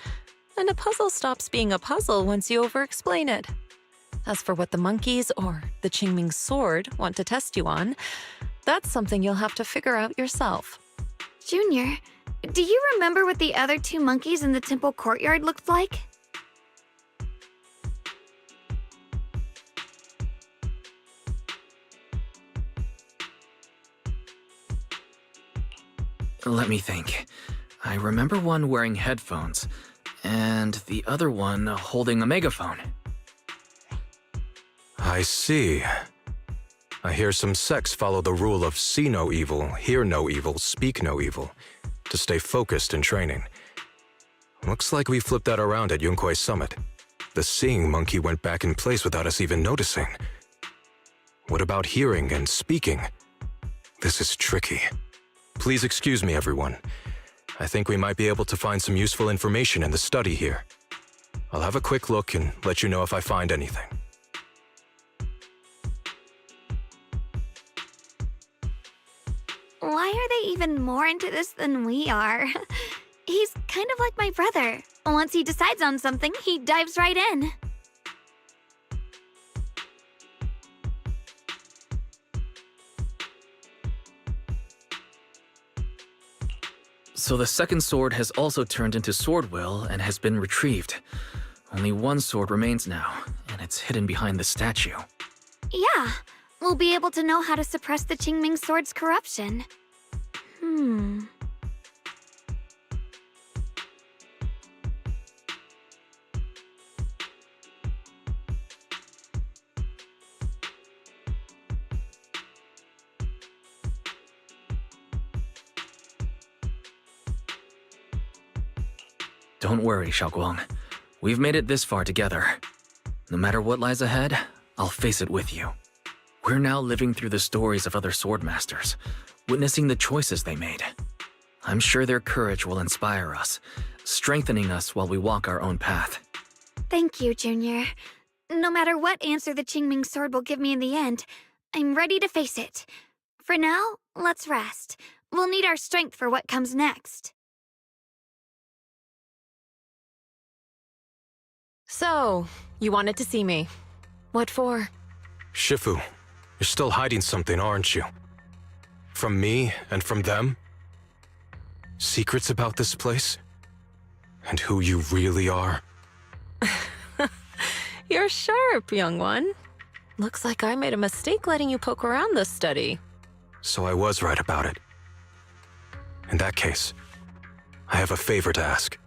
And a puzzle stops being a puzzle once you over-explain it. As for what the monkeys or the Qingming sword want to test you on, that's something you'll have to figure out yourself. Junior, do you remember what the other 2 monkeys in the temple courtyard looked like? Let me think. I remember one wearing headphones, and the other one holding a megaphone. I see. I hear some sects follow the rule of see no evil, hear no evil, speak no evil, to stay focused in training. Looks like we flipped that around at Yunque Summit. The seeing monkey went back in place without us even noticing. What about hearing and speaking? This is tricky. Please excuse me, everyone. I think we might be able to find some useful information in the study here. I'll have a quick look and let you know if I find anything. Why are they even more into this than we are? He's kind of like my brother. Once he decides on something, he dives right in. So the second sword has also turned into Swordwill and has been retrieved. Only one sword remains now, and it's hidden behind the statue. Yeah, we'll be able to know how to suppress the Qingming sword's corruption. Don't worry, Xiaoguang. We've made it this far together. No matter what lies ahead, I'll face it with you. We're now living through the stories of other swordmasters, witnessing the choices they made. I'm sure their courage will inspire us, strengthening us while we walk our own path. Thank you, Junior. No matter what answer the Qingming sword will give me in the end, I'm ready to face it. For now, let's rest. We'll need our strength for what comes next. So, you wanted to see me. What for? Shifu, you're still hiding something, aren't you? From me and from them? Secrets about this place? And who you really are? You're sharp, young one. Looks like I made a mistake letting you poke around this study. So I was right about it. In that case, I have a favor to ask.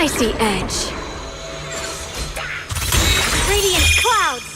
Icy edge. Radiant clouds.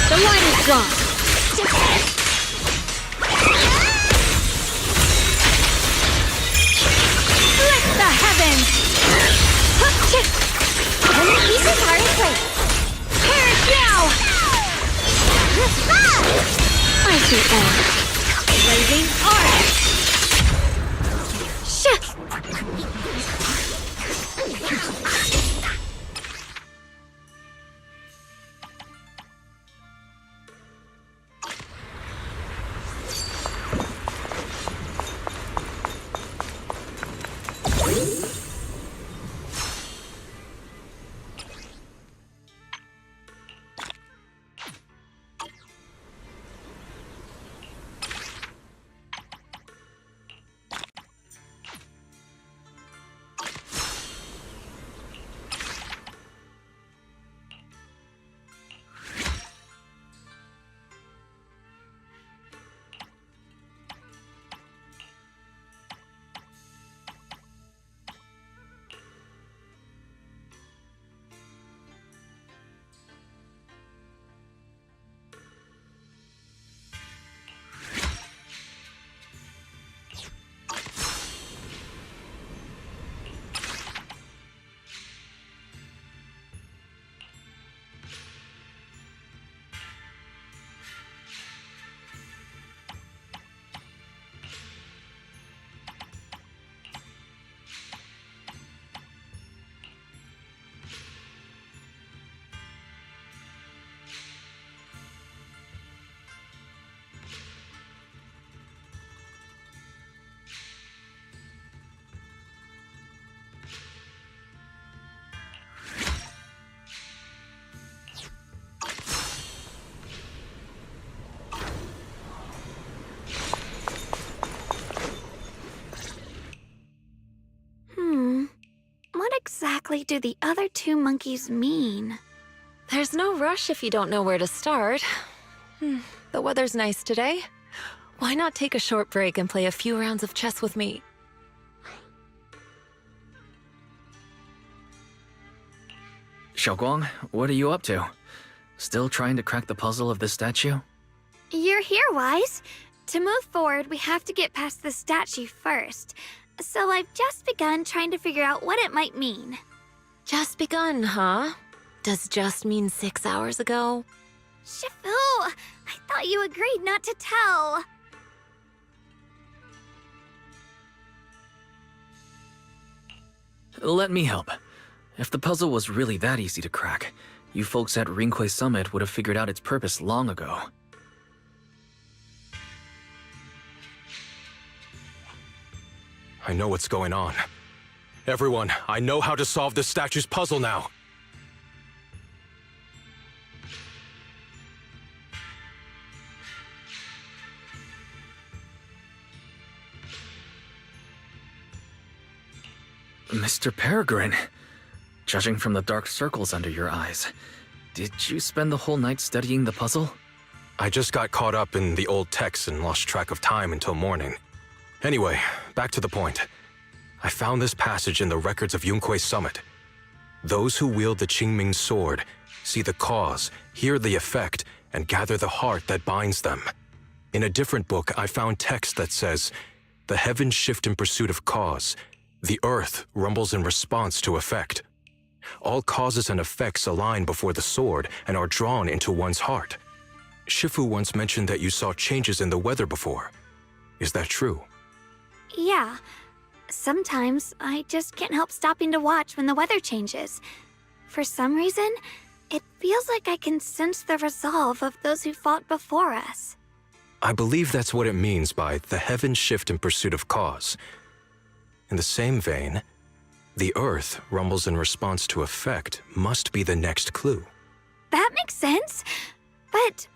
The light is gone. Split the heavens. Only pieces are in place. Perish now. Icy edge. Blazing arc. What exactly do the other two monkeys mean? There's no rush if you don't know where to start. The weather's nice today. Why not take a short break and play a few rounds of chess with me? Xiaoguang, what are you up to? Still trying to crack the puzzle of this statue? You're here, Wise. To move forward, we have to get past the statue first. So I've just begun trying to figure out what it might mean. Just begun, huh? Does just mean 6 hours ago? Shifu! I thought you agreed not to tell. Let me help. If the puzzle was really that easy to crack, you folks at Ringquay Summit would have figured out its purpose long ago. I know what's going on. Everyone, I know how to solve this statue's puzzle now. Mr. Peregrine, judging from the dark circles under your eyes, did you spend the whole night studying the puzzle? I just got caught up in the old texts and lost track of time until morning. Anyway, back to the point. I found this passage in the records of Yunquay Summit. Those who wield the Qingming sword see the cause, hear the effect, and gather the heart that binds them. In a different book, I found text that says, "The heavens shift in pursuit of cause. The earth rumbles in response to effect. All causes and effects align before the sword and are drawn into one's heart." Shifu once mentioned that you saw changes in the weather before. Is that true? Yeah. Sometimes I just can't help stopping to watch when the weather changes. For some reason, it feels like I can sense the resolve of those who fought before us. I believe that's what it means by the heavens shift in pursuit of cause. In the same vein, the earth rumbles in response to effect must be the next clue. That makes sense. But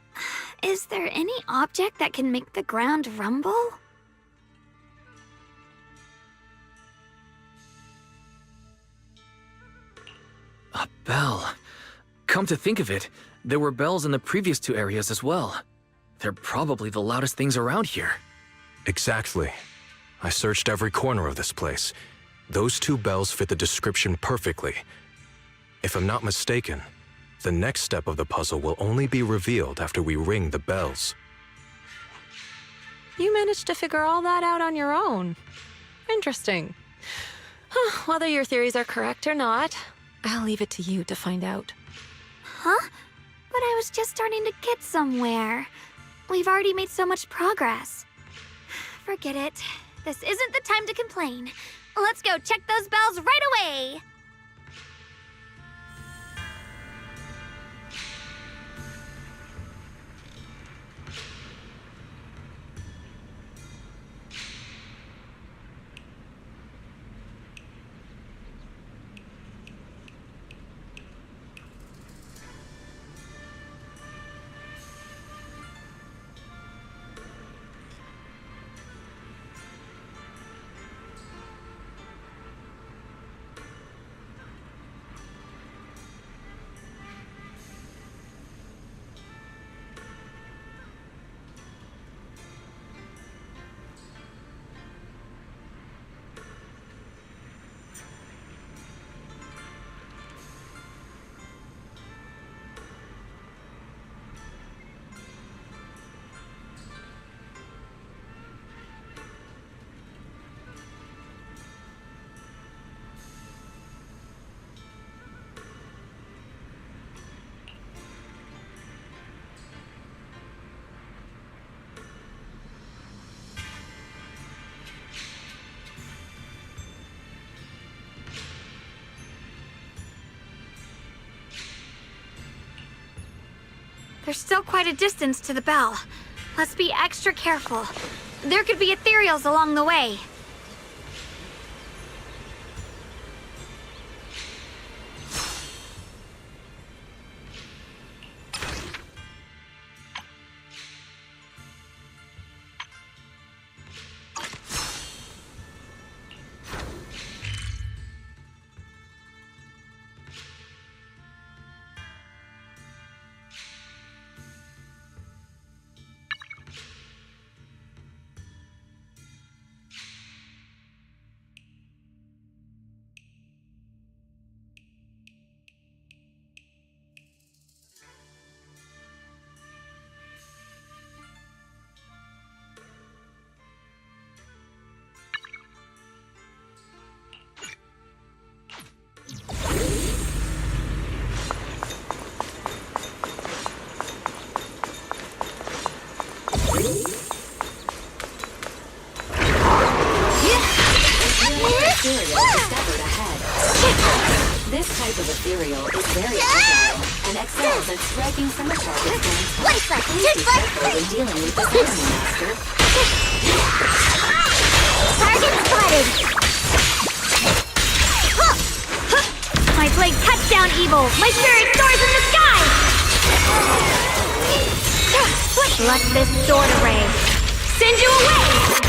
is there any object that can make the ground rumble? A bell. Come to think of it, there were bells in the previous two areas as well. They're probably the loudest things around here. Exactly. I searched every corner of this place. Those two bells fit the description perfectly. If I'm not mistaken, the next step of the puzzle will only be revealed after we ring the bells. You managed to figure all that out on your own. Interesting. Whether your theories are correct or not, I'll leave it to you to find out. Huh? But I was just starting to get somewhere. We've already made so much progress. Forget it. This isn't the time to complain. Let's go check those bells right away! There's still quite a distance to the bell. Let's be extra careful. There could be ethereals along the way. This type of ethereal is very agile and excels at striking from a target's Please be careful when dealing with this enemy, Master. Target spotted! My blade cuts down evil! My spirit soars in the sky! Let this sword array send you away!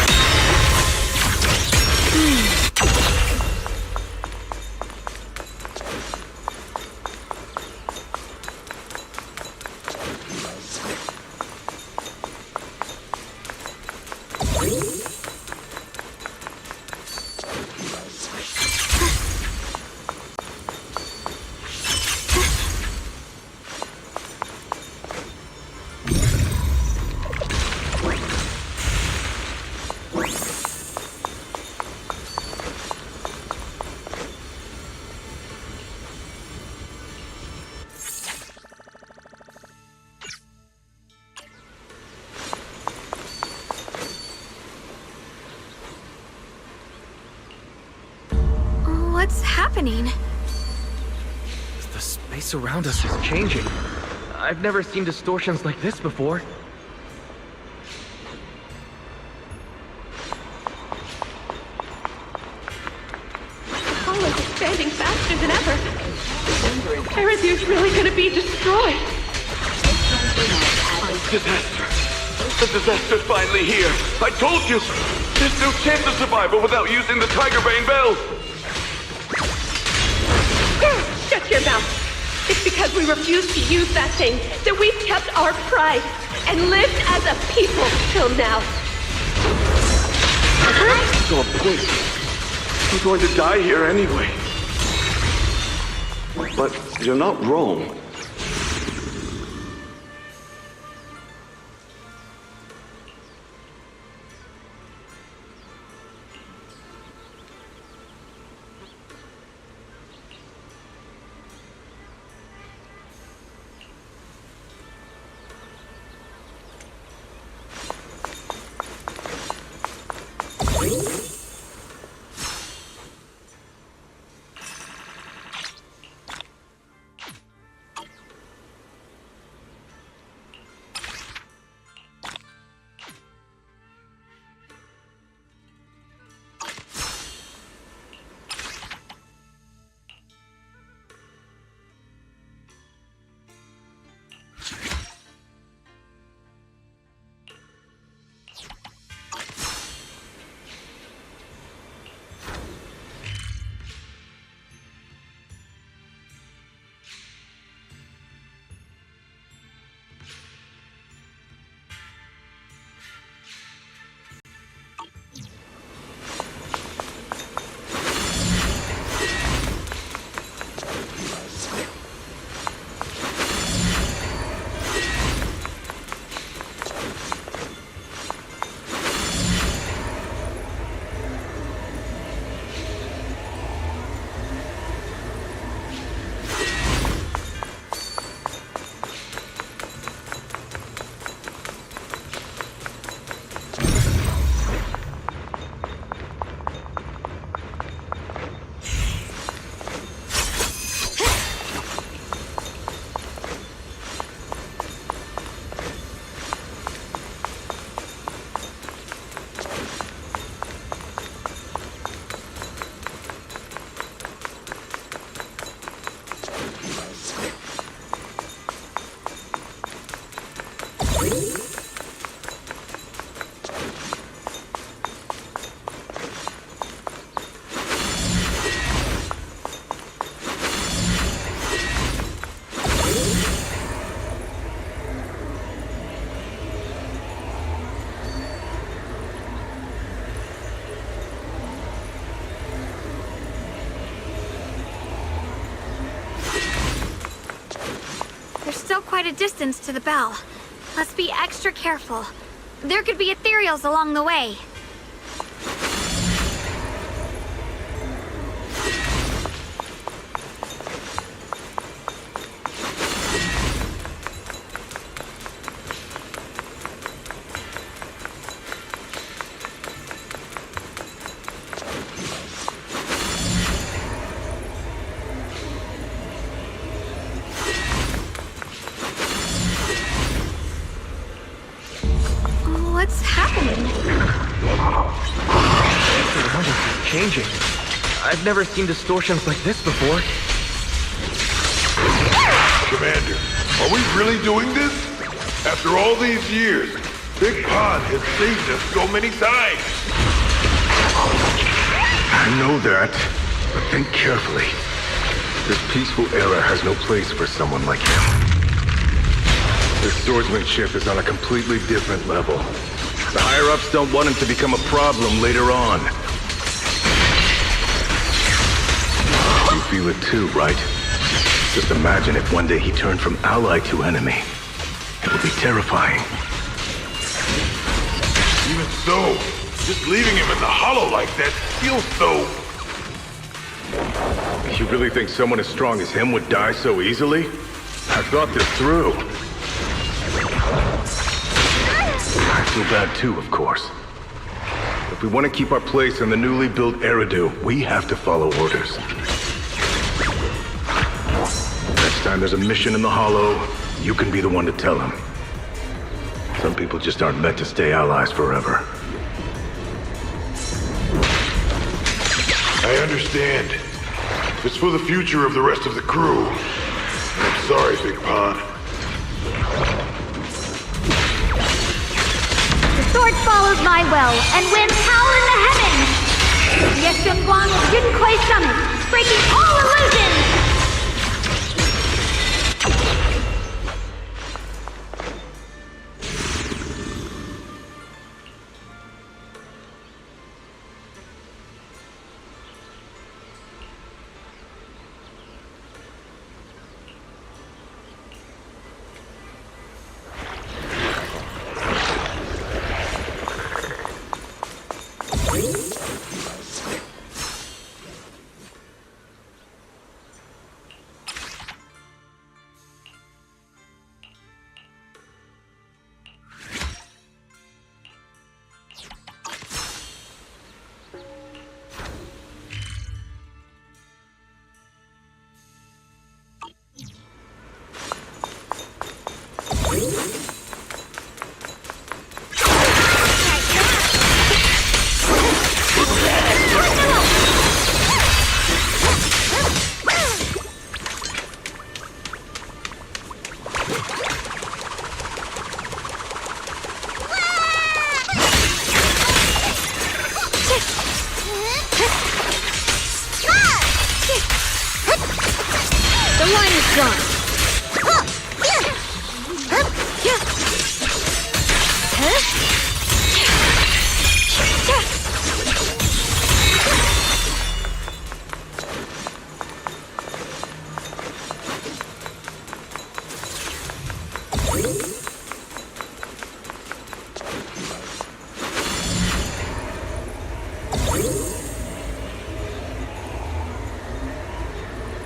What's happening? The space around us is changing. I've never seen distortions like this before. The hall is expanding faster than ever. Erethu's really gonna be destroyed. Disaster. The disaster's finally here. I told you! There's no chance of survival without using the Tigerbane Bell! Shut your mouth. It's because we refused to use that thing that we've kept our pride and lived as a people till now. Oh, please. I'm going to die here anyway. But you're not Rome. Quite a distance to the bell. Let's be extra careful. There could be ethereals along the way. Changing. I've never seen distortions like this before. Commander, are we really doing this? After all these years, Big Pond has saved us so many times. I know that, but think carefully. This peaceful era has no place for someone like him. His swordsmanship is on a completely different level. The higher-ups don't want him to become a problem later on. You feel it too, right? Just imagine if one day he turned from ally to enemy. It would be terrifying. Even so, just leaving him in the hollow like that feels so... You really think someone as strong as him would die so easily? I thought this through. I feel bad too, of course. If we want to keep our place in the newly built Eridu, we have to follow orders. Next time time there's a mission in the Hollow, you can be the one to tell him. Some people just aren't meant to stay allies forever. I understand. It's for the future of the rest of the crew. And I'm sorry, Big Pond. The sword follows my will and wins power in the heavens. Yeshun Guan will Jin Kuei summon, breaking all illusions.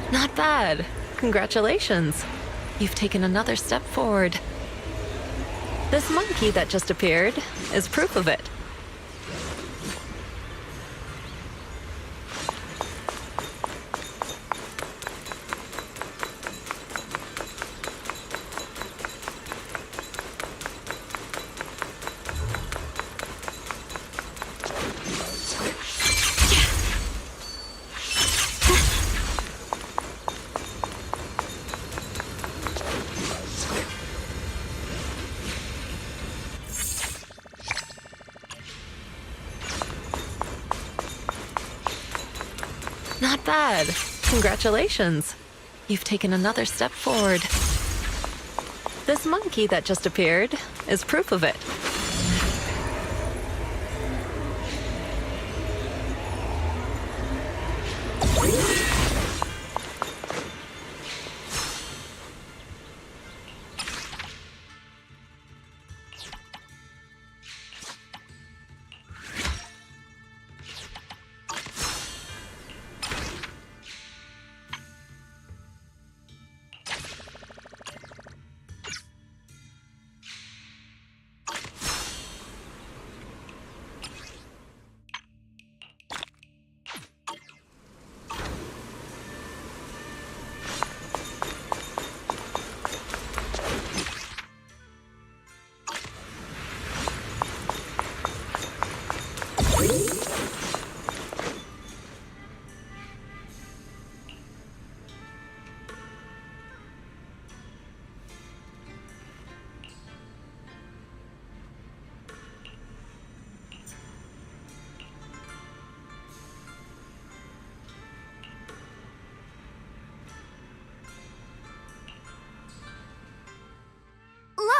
Not bad. Congratulations. You've taken another step forward. This monkey that just appeared is proof of it. Not bad. Congratulations. You've taken another step forward. This monkey that just appeared is proof of it.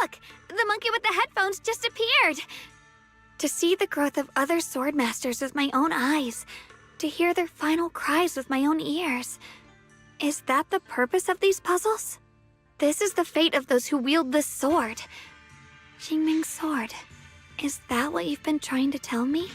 Look! The monkey with the headphones just appeared! To see the growth of other swordmasters with my own eyes, to hear their final cries with my own ears. Is that the purpose of these puzzles? This is the fate of those who wield this sword. Xingming's sword. Is that what you've been trying to tell me?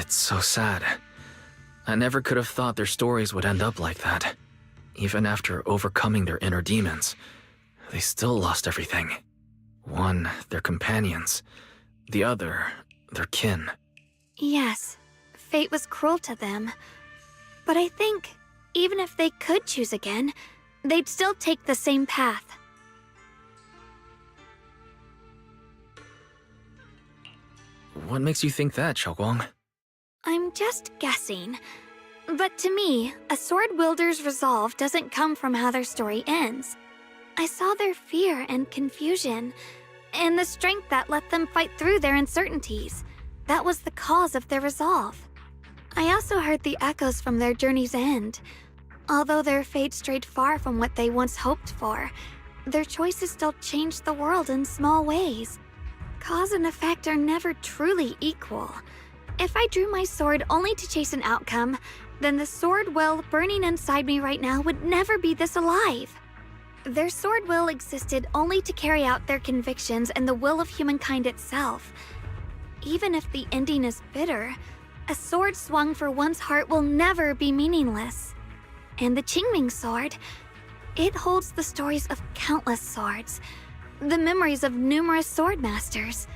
It's so sad. I never could have thought their stories would end up like that. Even after overcoming their inner demons, they still lost everything. One, their companions. The other, their kin. Yes, fate was cruel to them. But I think, even if they could choose again, they'd still take the same path. What makes you think that, Xiaoguang? I'm just guessing. But to me, a sword wielder's resolve doesn't come from how their story ends. I saw their fear and confusion, and the strength that let them fight through their uncertainties. That was the cause of their resolve. I also heard the echoes from their journey's end. Although their fate strayed far from what they once hoped for, their choices still changed the world in small ways. Cause and effect are never truly equal. If I drew my sword only to chase an outcome, then the sword will burning inside me right now would never be this alive. Their sword will existed only to carry out their convictions and the will of humankind itself. Even if the ending is bitter, a sword swung for one's heart will never be meaningless. And the Qingming sword, it holds the stories of countless swords, the memories of numerous sword masters.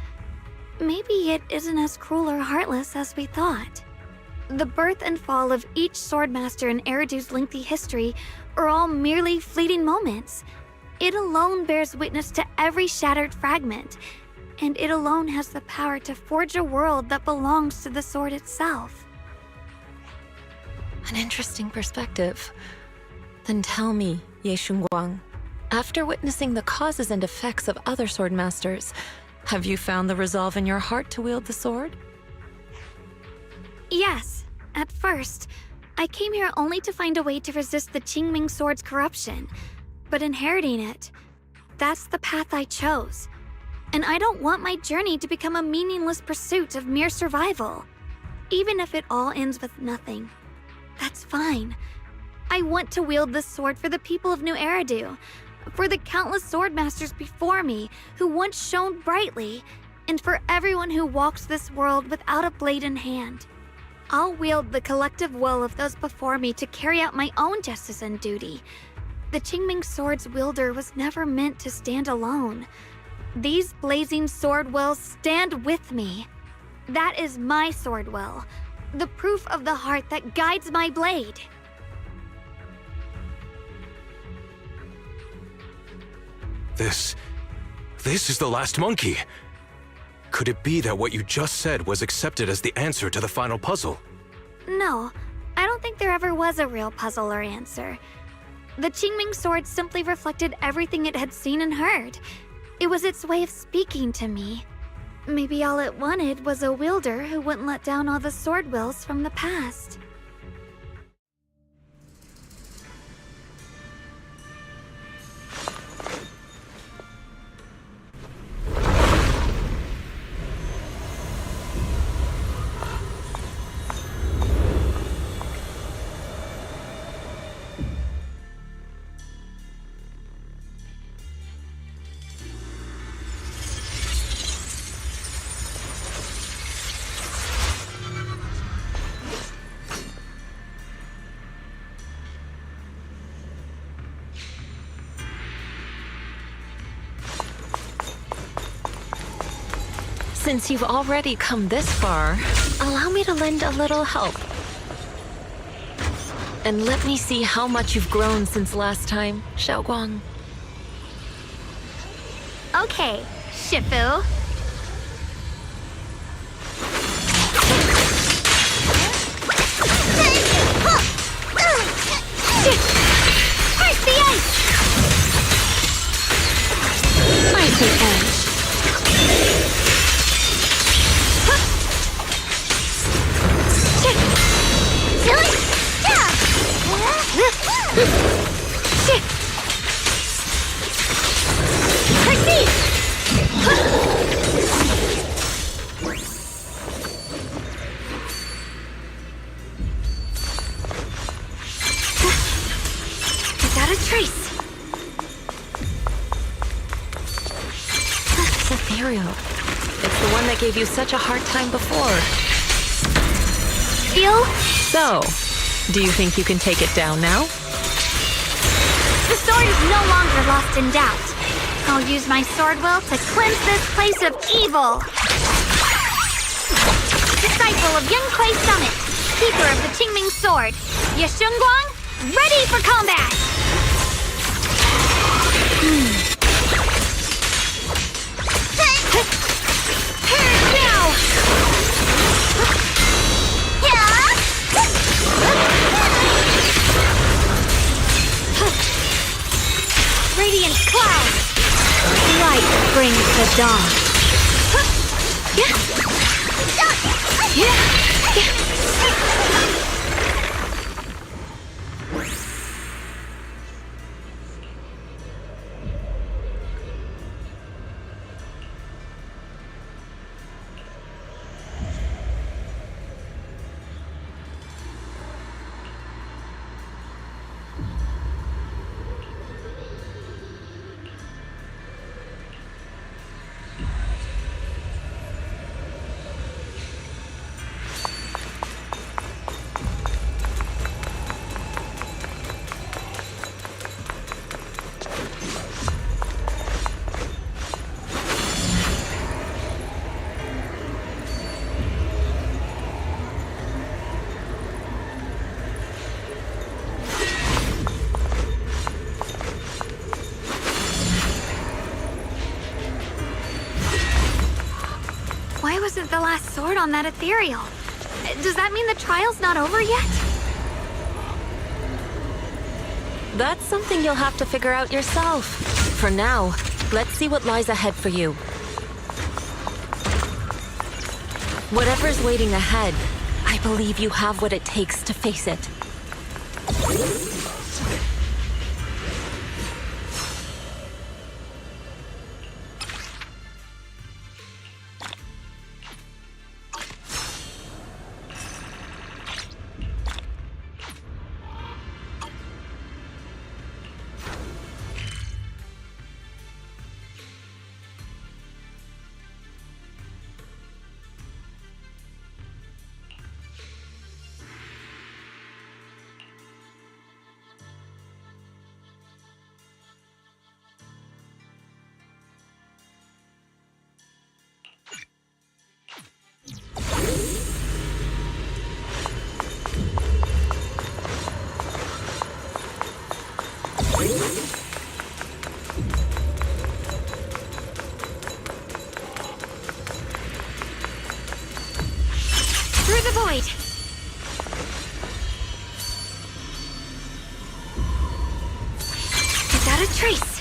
Maybe it isn't as cruel or heartless as we thought. The birth and fall of each swordmaster in Eridu's lengthy history are all merely fleeting moments. It alone bears witness to every shattered fragment, and it alone has the power to forge a world that belongs to the sword itself. An interesting perspective. Then tell me, Ye Shunguang, after witnessing the causes and effects of other swordmasters, have you found the resolve in your heart to wield the sword? Yes, at first. I came here only to find a way to resist the Qingming sword's corruption, but inheriting it, that's the path I chose. And I don't want my journey to become a meaningless pursuit of mere survival. Even if it all ends with nothing, that's fine. I want to wield this sword for the people of New Eridu, for the countless swordmasters before me who once shone brightly, and for everyone who walks this world without a blade in hand. I'll wield the collective will of those before me to carry out my own justice and duty. The Qingming sword's wielder was never meant to stand alone. These blazing sword wills stand with me. That is my sword will, the proof of the heart that guides my blade. This is the last monkey. Could it be that what you just said was accepted as the answer to the final puzzle? No, I don't think there ever was a real puzzle or answer. The Qingming sword simply reflected everything it had seen and heard. It was its way of speaking to me. Maybe all it wanted was a wielder who wouldn't let down all the sword wills from the past. Since you've already come this far, allow me to lend a little help. And let me see how much you've grown since last time, Xiaoguang. Okay, Shifu. Break the ice! Icy edge. Without a trace. It's ethereal. It's the one that gave you such a hard time before. feel? So, do you think you can take it down now? The sword is no longer lost in doubt. I'll use my sword will to cleanse this place of evil. Disciple of Yunquei Summit, keeper of the Qingming sword, Yeshunguang, ready for combat! Now! Radiant cloud! Light brings the dawn. Why wasn't the last sword on that ethereal? Does that mean the trial's not over yet? That's something you'll have to figure out yourself. For now, let's see what lies ahead for you. Whatever's waiting ahead, I believe you have what it takes to face it. Through the void! Without a trace!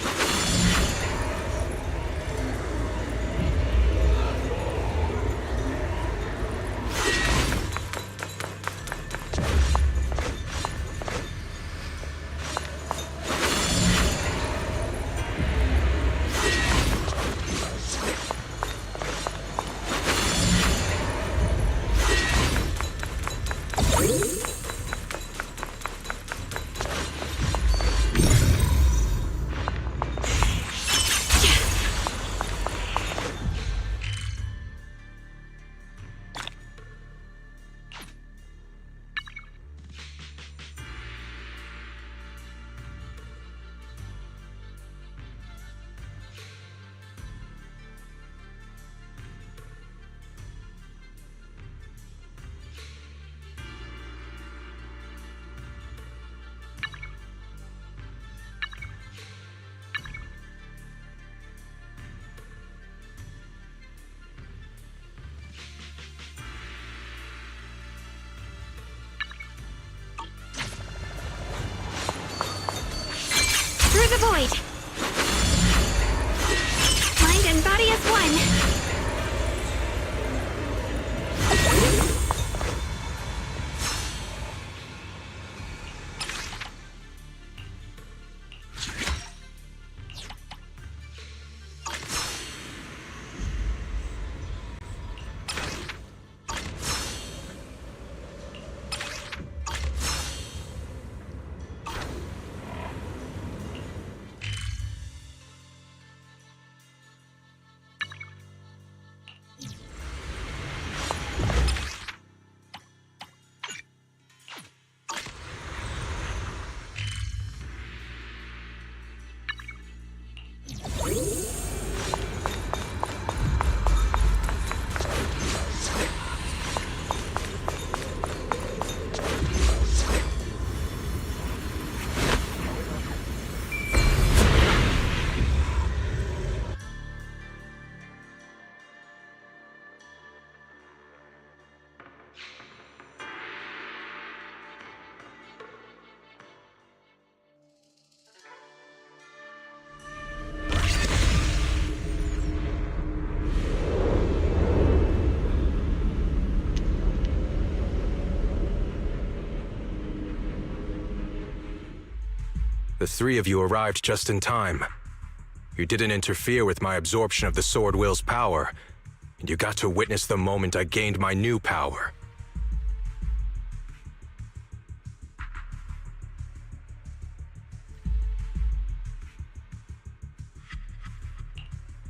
Through the void! Mind and body as one! The three of you arrived just in time. You didn't interfere with my absorption of the Sword Will's power, and you got to witness the moment I gained my new power.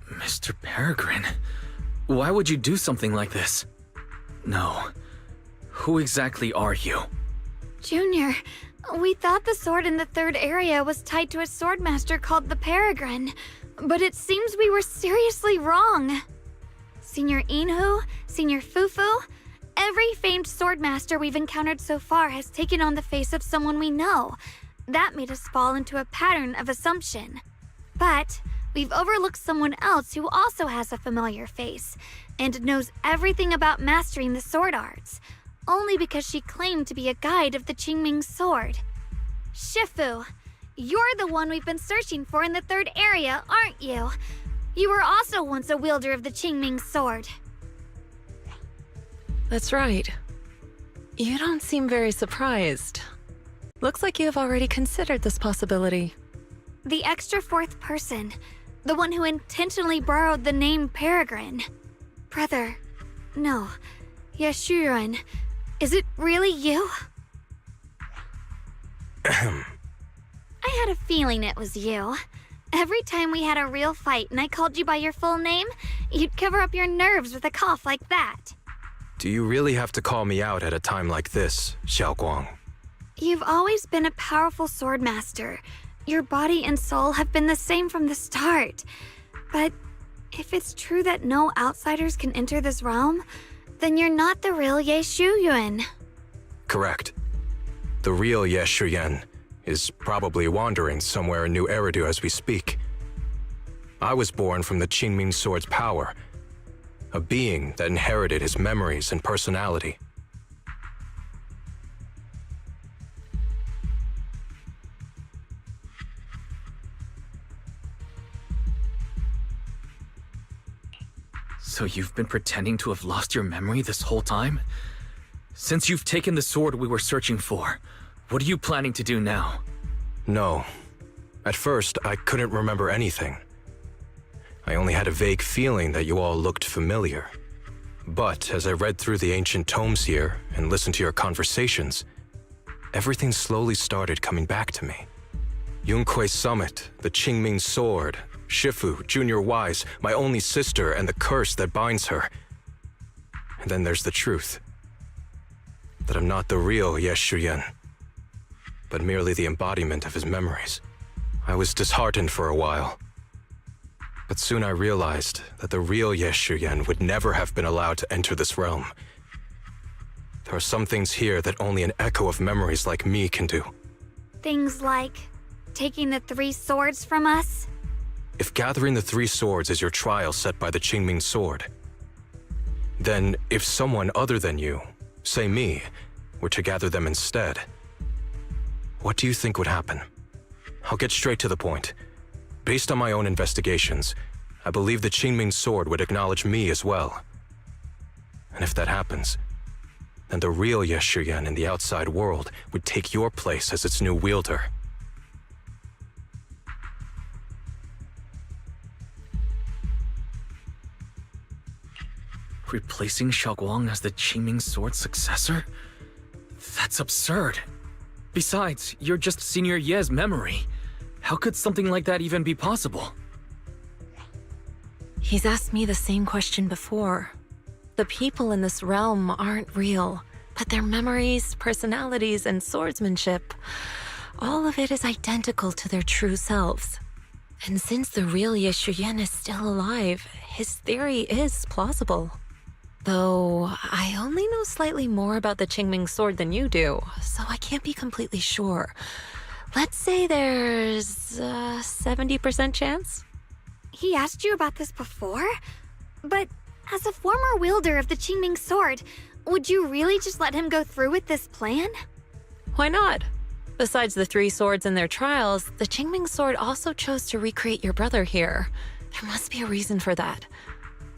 Mr. Peregrine, why would you do something like this? No. Who exactly are you? Junior, we thought the sword in the third area was tied to a swordmaster called the Peregrine, but it seems we were seriously wrong. Senior Inhu, Senior Fufu, every famed swordmaster we've encountered so far has taken on the face of someone we know. That made us fall into a pattern of assumption. But we've overlooked someone else who also has a familiar face and knows everything about mastering the sword arts, only because she claimed to be a guide of the Qingming sword. Shifu, you're the one we've been searching for in the third area, aren't you? You were also once a wielder of the Qingming sword. That's right. You don't seem very surprised. Looks like you have already considered this possibility. The extra fourth person, the one who intentionally borrowed the name Peregrine. Brother, no, Yashuren, is it really you? I had a feeling it was you. Every time we had a real fight and I called you by your full name, you'd cover up your nerves with a cough like that. Do you really have to call me out at a time like this, Xiaoguang? You've always been a powerful swordmaster. Your body and soul have been the same from the start. But if it's true that no outsiders can enter this realm, then you're not the real Ye Shuyuan. Correct. The real Ye Shuyan is probably wandering somewhere in New Eridu as we speak. I was born from the Qingming sword's power, a being that inherited his memories and personality. So you've been pretending to have lost your memory this whole time? Since you've taken the sword we were searching for, what are you planning to do now? No. At first, I couldn't remember anything. I only had a vague feeling that you all looked familiar. But as I read through the ancient tomes here and listened to your conversations, everything slowly started coming back to me. Yunkui's summit, the Qingming sword, Shifu, Junior Wise, my only sister, and the curse that binds her. And then there's the truth. That I'm not the real Ye Shuyan, but merely the embodiment of his memories. I was disheartened for a while. But soon I realized that the real Ye Shuyan would never have been allowed to enter this realm. There are some things here that only an echo of memories like me can do. Things like taking the 3 swords from us? If gathering the 3 swords is your trial set by the Qingming sword, then if someone other than you, say me, were to gather them instead, what do you think would happen? I'll get straight to the point. Based on my own investigations, I believe the Qingming sword would acknowledge me as well. And if that happens, then the real Ye Shuyan in the outside world would take your place as its new wielder. Replacing Xiaoguang as the Qingming sword's successor? That's absurd. Besides, you're just Senior Ye's memory. How could something like that even be possible? He's asked me the same question before. The people in this realm aren't real, but their memories, personalities, and swordsmanship, all of it is identical to their true selves. And since the real Ye Shuyan is still alive, his theory is plausible. Though, I only know slightly more about the Qingming sword than you do, so I can't be completely sure. Let's say there's a 70% chance? He asked you about this before? But as a former wielder of the Qingming sword, would you really just let him go through with this plan? Why not? Besides the 3 swords in their trials, the Qingming sword also chose to recreate your brother here. There must be a reason for that.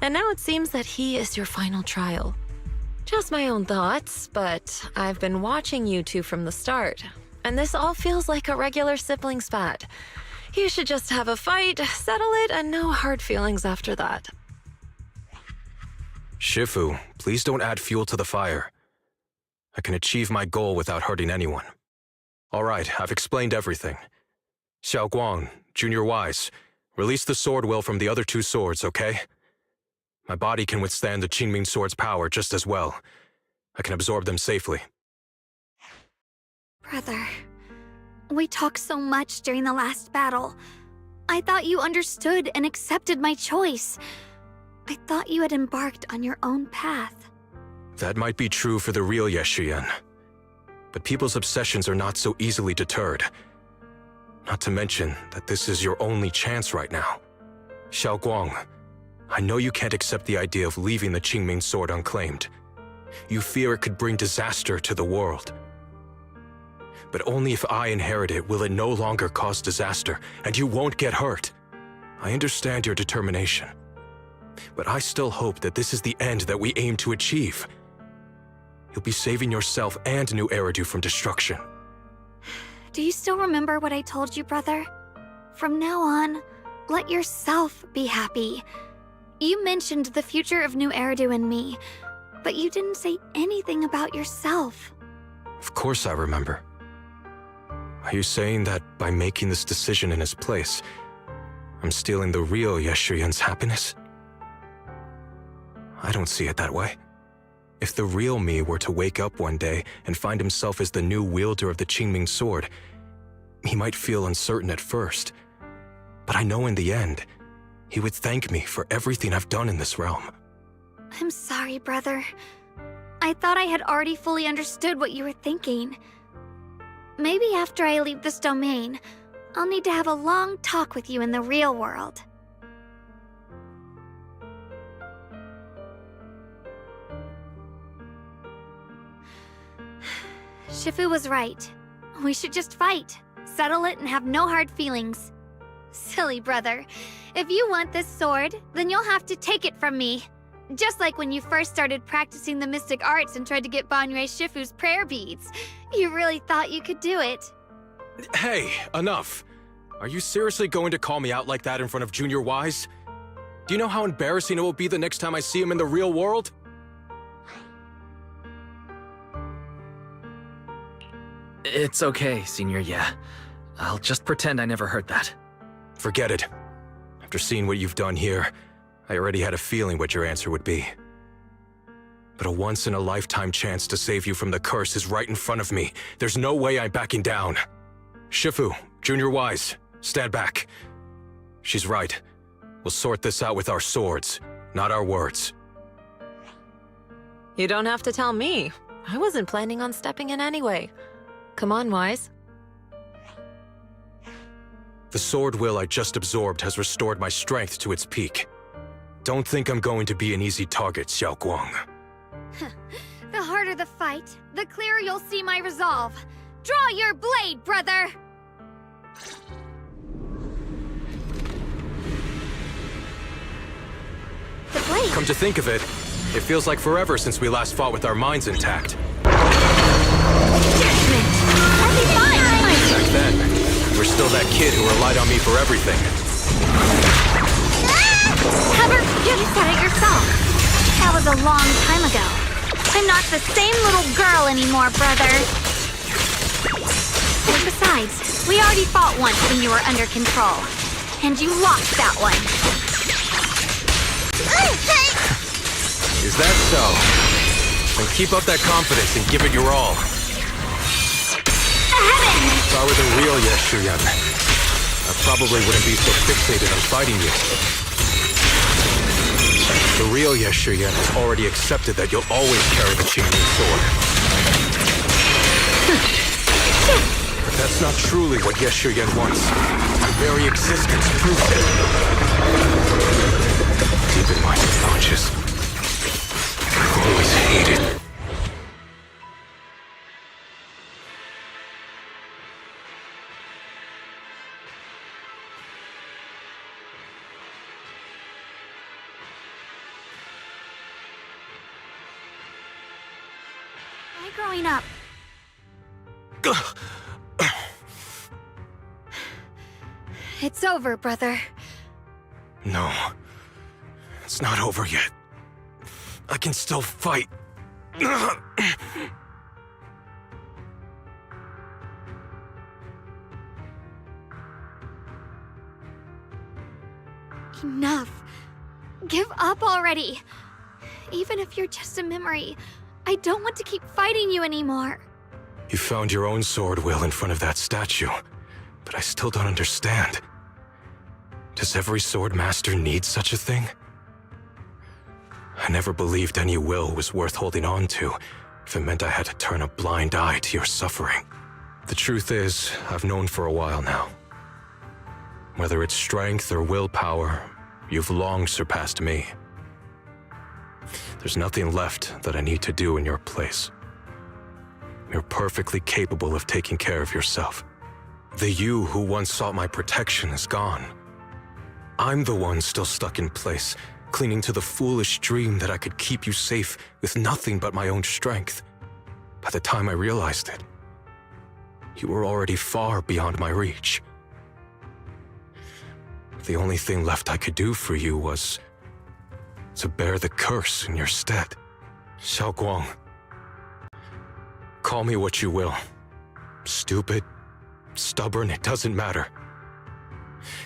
And now it seems that he is your final trial. Just my own thoughts, but I've been watching you two from the start. and this all feels like a regular sibling spat. You should just have a fight, settle it, and no hard feelings after that. Shifu, please don't add fuel to the fire. I can achieve my goal without hurting anyone. All right, I've explained everything. Xiao Guang, Junior Wise, release the sword will from the other two swords, okay? My body can withstand the Qingming sword's power just as well. I can absorb them safely. Brother, we talked so much during the last battle. I thought you understood and accepted my choice. I thought you had embarked on your own path. That might be true for the real Yeshuyan. But people's obsessions are not so easily deterred. Not to mention that this is your only chance right now. Xiao Guang, I know you can't accept the idea of leaving the Qingming sword unclaimed. You fear it could bring disaster to the world. But only if I inherit it will it no longer cause disaster, and you won't get hurt. I understand your determination. But I still hope that this is the end that we aim to achieve. You'll be saving yourself and New Eridu from destruction. Do you still remember what I told you, brother? From now on, let yourself be happy. You mentioned the future of New Eridu and me, but you didn't say anything about yourself. Of course I remember. Are you saying that by making this decision in his place, I'm stealing the real Yeshuyan's happiness? I don't see it that way. If the real me were to wake up one day and find himself as the new wielder of the Qingming sword, he might feel uncertain at first. But I know in the end, he would thank me for everything I've done in this realm. I'm sorry, brother. I thought I had already fully understood what you were thinking. Maybe after I leave this domain, I'll need to have a long talk with you in the real world. Shifu was right. We should just fight, settle it, and have no hard feelings. Silly brother. If you want this sword, then you'll have to take it from me. Just like when you first started practicing the mystic arts and tried to get Banrei Shifu's prayer beads. You really thought you could do it. Hey, enough. Are you seriously going to call me out like that in front of Junior Wise? Do you know how embarrassing it will be the next time I see him in the real world? It's okay, Senior, yeah. I'll just pretend I never heard that. Forget it. After seeing what you've done here, I already had a feeling what your answer would be. But a once-in-a-lifetime chance to save you from the curse is right in front of me. There's no way I'm backing down. Shifu, Junior Wise, stand back. She's right. We'll sort this out with our swords, not our words. You don't have to tell me. I wasn't planning on stepping in anyway. Come on, Wise. The sword will I just absorbed has restored my strength to its peak. Don't think I'm going to be an easy target, Xiao Guang. The harder the fight, the clearer you'll see my resolve. Draw your blade, brother! The blade? Come to think of it, it feels like forever since we last fought with our minds intact. I'll be fine! Back then, you were still that kid who relied on me for everything. Never you said it yourself. That was a long time ago. I'm not the same little girl anymore, brother. And besides, we already fought once when you were under control. And you lost that one. Is that so? Then keep up that confidence and give it your all. If I were the real Yeshuyan, I probably wouldn't be so fixated on fighting you. The real Yeshuyan has already accepted that you'll always carry the Qingming sword. But that's not truly what Yeshuyan wants. My very existence proves it. Deep in my subconscious, I've always hated. Growing up. It's over, brother. No. It's not over yet. I can still fight. Enough. Give up already. Even if you're just a memory, I don't want to keep fighting you anymore. You found your own sword, Will, in front of that statue. But I still don't understand. Does every sword master need such a thing? I never believed any will was worth holding on to if it meant I had to turn a blind eye to your suffering. The truth is, I've known for a while now. Whether it's strength or willpower, you've long surpassed me. There's nothing left that I need to do in your place. You're perfectly capable of taking care of yourself. The you who once sought my protection is gone. I'm the one still stuck in place, clinging to the foolish dream that I could keep you safe with nothing but my own strength. By the time I realized it, you were already far beyond my reach. The only thing left I could do for you was to bear the curse in your stead. Xiaoguang, call me what you will. Stupid, stubborn, it doesn't matter.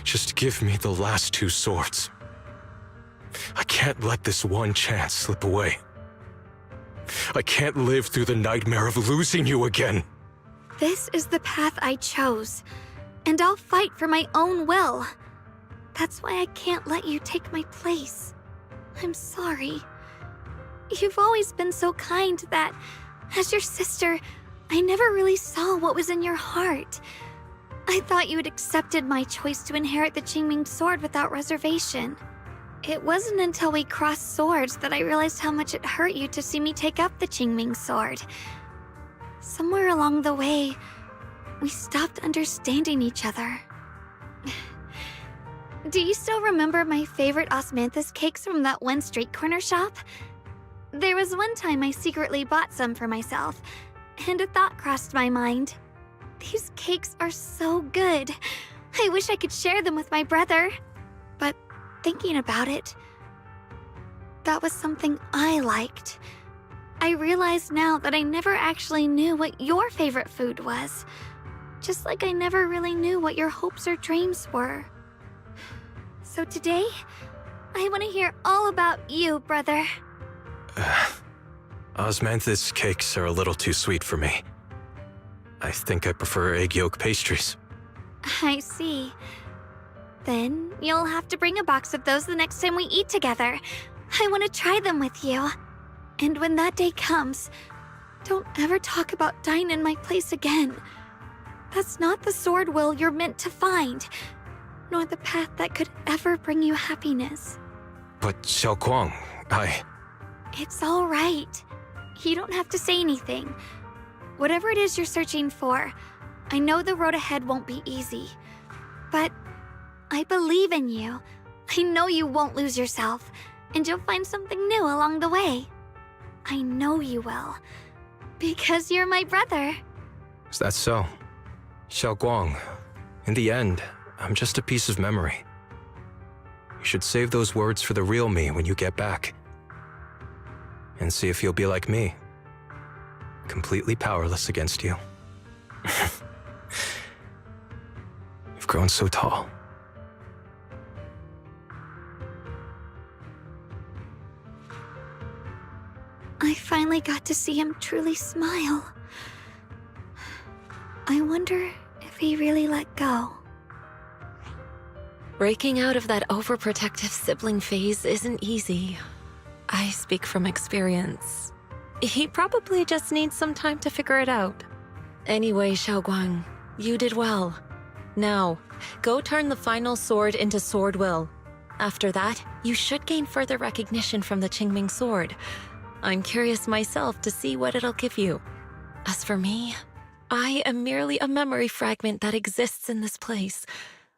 Just give me the last 2 swords. I can't let this one chance slip away. I can't live through the nightmare of losing you again. This is the path I chose, and I'll fight for my own will. That's why I can't let you take my place. I'm sorry. You've always been so kind that, as your sister, I never really saw what was in your heart. I thought you had accepted my choice to inherit the Qingming sword without reservation. It wasn't until we crossed swords that I realized how much it hurt you to see me take up the Qingming sword. Somewhere along the way, we stopped understanding each other. Do you still remember my favorite osmanthus cakes from that one street corner shop? There was one time I secretly bought some for myself, and a thought crossed my mind. These cakes are so good. I wish I could share them with my brother. But thinking about it, that was something I liked. I realize now that I never actually knew what your favorite food was. Just like I never really knew what your hopes or dreams were. So today, I want to hear all about you, brother. Osmanthus cakes are a little too sweet for me. I think I prefer egg yolk pastries. I see. Then you'll have to bring a box of those the next time we eat together. I want to try them with you. And when that day comes, don't ever talk about dying in my place again. That's not the sword will you're meant to find, nor the path that could ever bring you happiness. But Xiaoguang, It's all right. You don't have to say anything. Whatever it is you're searching for, I know the road ahead won't be easy. But I believe in you. I know you won't lose yourself, and you'll find something new along the way. I know you will. Because you're my brother. Is that so? Xiaoguang, in the end, I'm just a piece of memory. You should save those words for the real me when you get back. And see if you'll be like me. Completely powerless against you. You've grown so tall. I finally got to see him truly smile. I wonder if he really let go. Breaking out of that overprotective sibling phase isn't easy. I speak from experience. He probably just needs some time to figure it out. Anyway, Xiaoguang, you did well. Now, go turn the final sword into sword will. After that, you should gain further recognition from the Qingming sword. I'm curious myself to see what it'll give you. As for me, I am merely a memory fragment that exists in this place.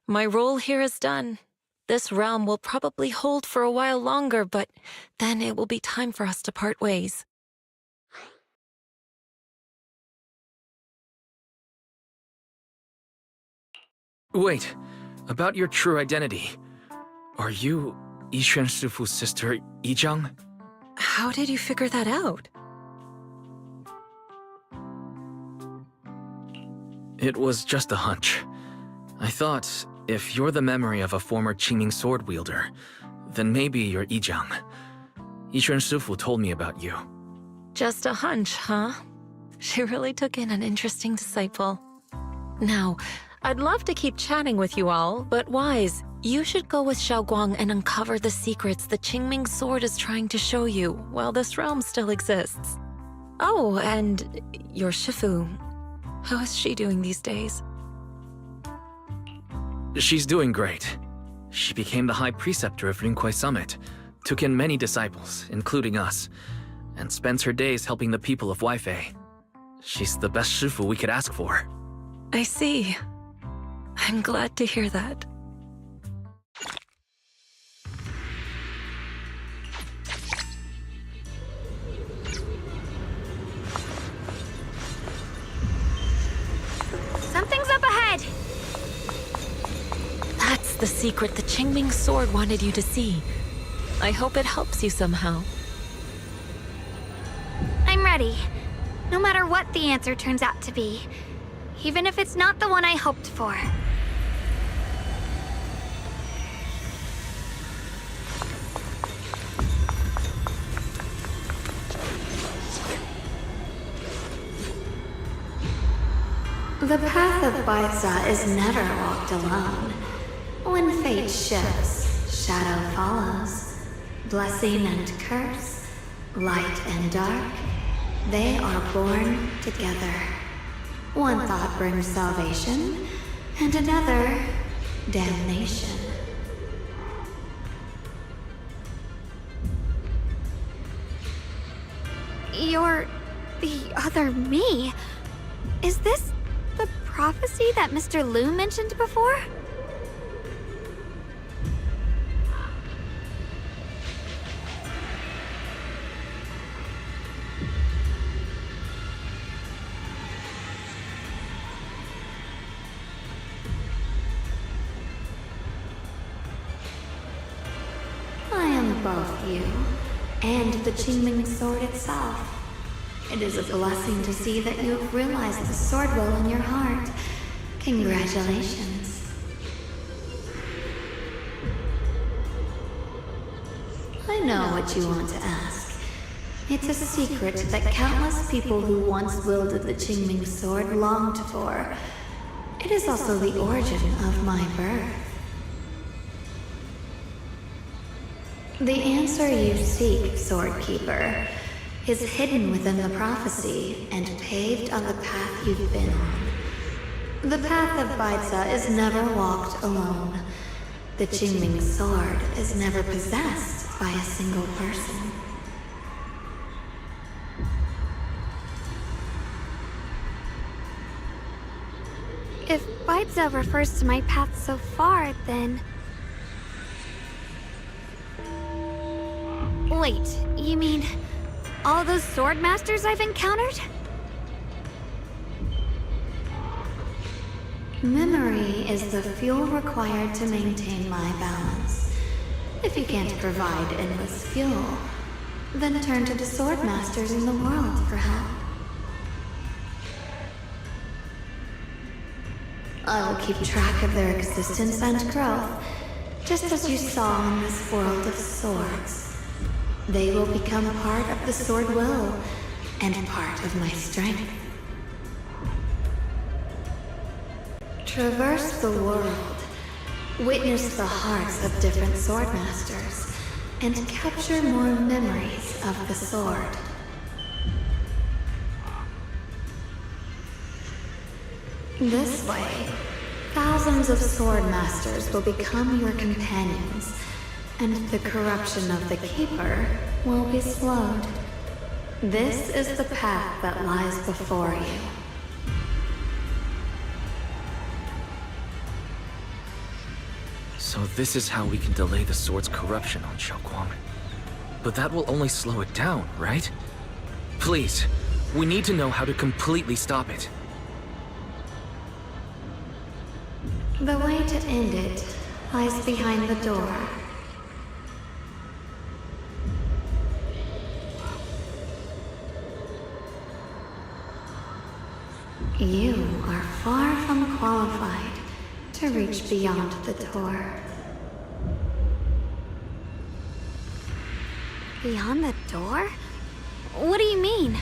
My role here is done. This realm will probably hold for a while longer, but then it will be time for us to part ways. Wait, About your true identity. Are you Yixuan Shifu's sister, Yizhang? How did you figure that out? It was just a hunch. I thought, if you're the memory of a former Qingming sword wielder, then maybe you're Yizhang. Yixuan Shifu told me about you. Just a hunch, huh? She really took in an interesting disciple. Now, I'd love to keep chatting with you all, but Wise, you should go with Xiaoguang and uncover the secrets the Qingming sword is trying to show you while this realm still exists. Oh, and your Shifu. How is she doing these days? She's doing great. She became the High Preceptor of Rinkwei Summit, took in many disciples, including us, and spends her days helping the people of Weifei. She's the best Shifu we could ask for. I see. I'm glad to hear that. Something's up ahead! That's the secret the Qingming sword wanted you to see. I hope it helps you somehow. I'm ready. No matter what the answer turns out to be. Even if it's not the one I hoped for. The path of Baiza is never walked alone. When fate shifts, shadow follows. Blessing and curse, light and dark, they are born together. One thought brings salvation, and another, damnation. You're the other me. Is this the prophecy that Mr. Liu mentioned before? I am both you and the Qingming sword itself. It is a blessing to see that you have realized the sword will in your heart. Congratulations. I know what you want to ask. It's a secret that countless people who once wielded the Qingming sword longed for. It is also the origin of my birth. The answer you seek, Swordkeeper, is hidden within the prophecy and paved on the path you've been on. The path of Baiza is never walked alone. The Qingming sword is never possessed by a single person. If Baiza refers to my path so far, then... Wait, you mean all those sword masters I've encountered? Memory is the fuel required to maintain my balance. If you can't provide endless fuel, then turn to the sword masters in the world for help. I will keep track of their existence and growth, just as you saw in this world of swords. They will become part of the sword will, and part of my strength. Traverse the world, witness the hearts of different sword masters, and capture more memories of the sword. This way, thousands of sword masters will become your companions, and the corruption of the Keeper will be slowed. This is the path that lies before you. So this is how we can delay the sword's corruption on Xiaoguang. But that will only slow it down, right? Please, we need to know how to completely stop it. The way to end it lies behind the door. You are far from qualified to reach beyond the door. Beyond the door? What do you mean?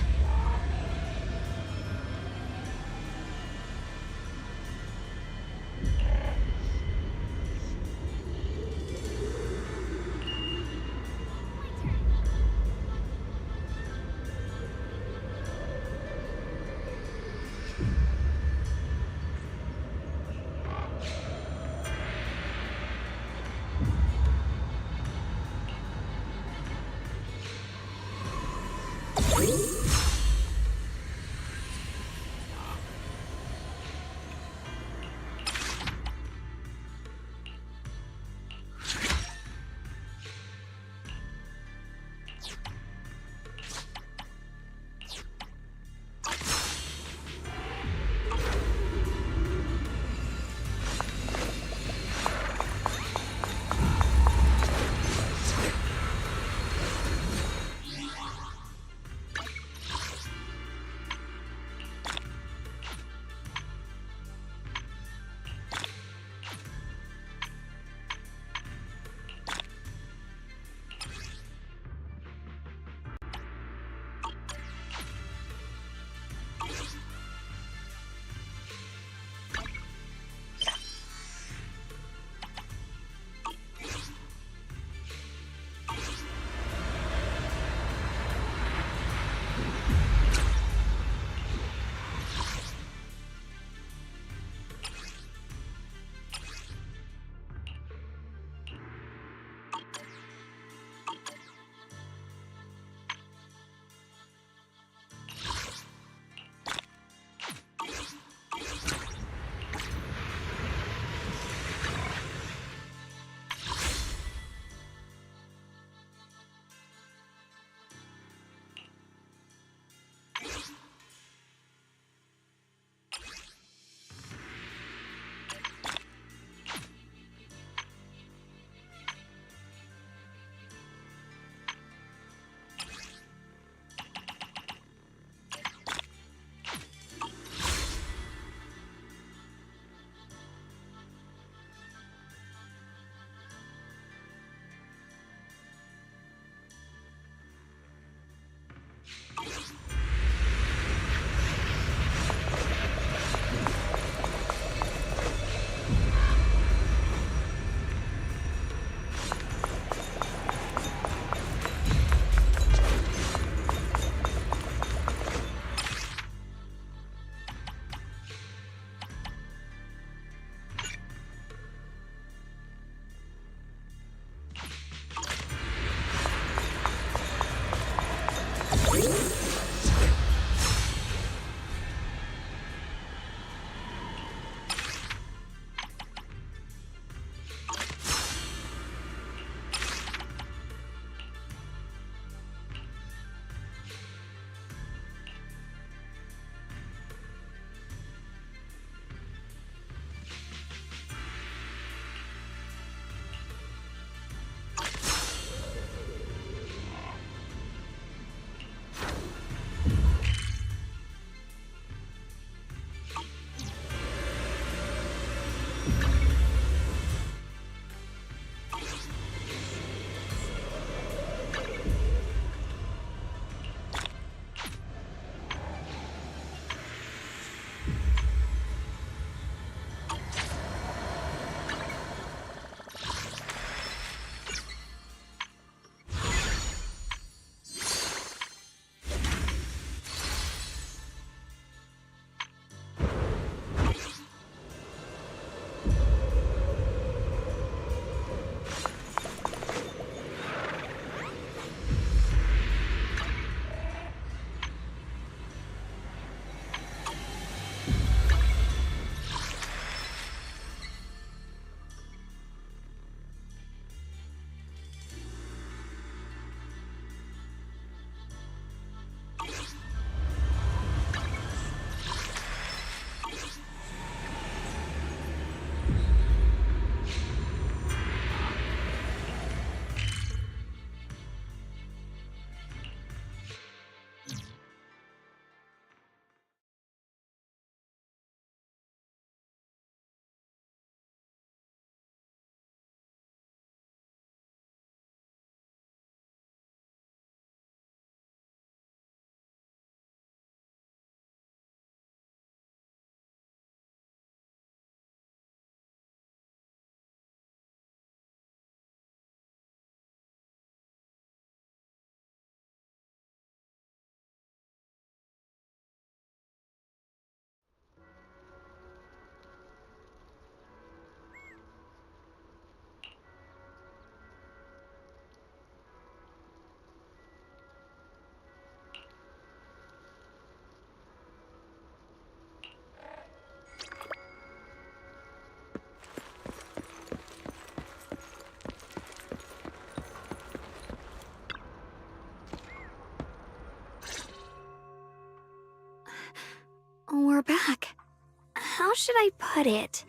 how should I put it?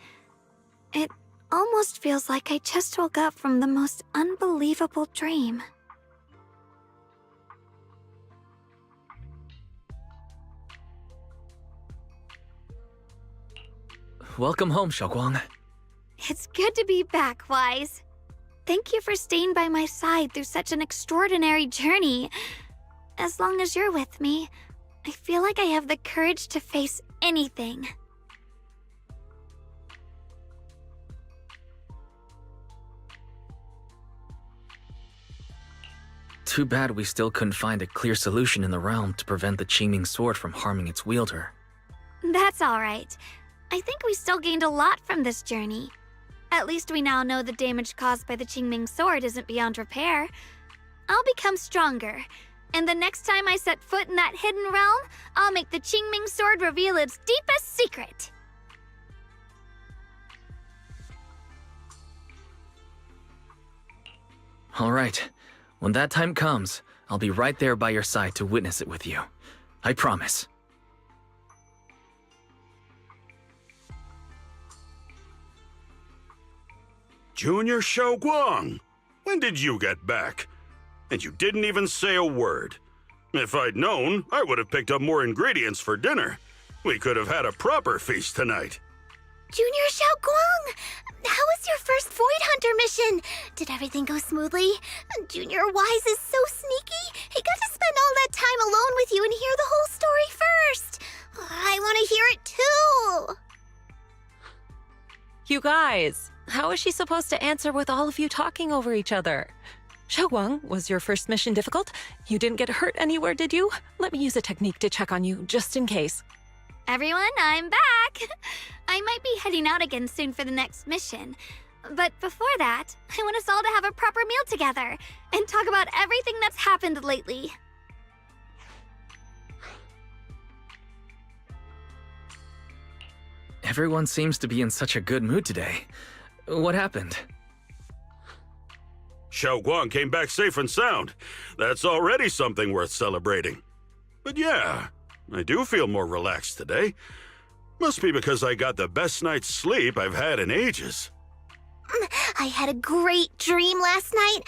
It almost feels like I just woke up from the most unbelievable dream. Welcome home, Xiaoguang. It's good to be back, Wise. Thank you for staying by my side through such an extraordinary journey. As long as you're with me, I feel like I have the courage to face anything. Too bad we still couldn't find a clear solution in the realm to prevent the Qingming sword from harming its wielder. That's all right. I think we still gained a lot from this journey. At least we now know the damage caused by the Qingming sword isn't beyond repair. I'll become stronger, and the next time I set foot in that hidden realm, I'll make the Qingming sword reveal its deepest secret. All right. When that time comes, I'll be right there by your side to witness it with you. I promise. Junior Xiaoguang, when did you get back? And you didn't even say a word. If I'd known, I would have picked up more ingredients for dinner. We could have had a proper feast tonight. Junior Xiaoguang, how was your first Void Hunter mission? Did everything go smoothly? Junior Wise is so sneaky. He got to spend all that time alone with you and hear the whole story first. I want to hear it too. You guys, how is she supposed to answer with all of you talking over each other? Xiaoguang, was your first mission difficult? You didn't get hurt anywhere, did you? Let me use a technique to check on you, just in case. Everyone, I'm back! I might be heading out again soon for the next mission. But before that, I want us all to have a proper meal together and talk about everything that's happened lately. Everyone seems to be in such a good mood today. What happened? Xiaoguang came back safe and sound. That's already something worth celebrating. But yeah, I do feel more relaxed today. Must be because I got the best night's sleep I've had in ages. I had a great dream last night.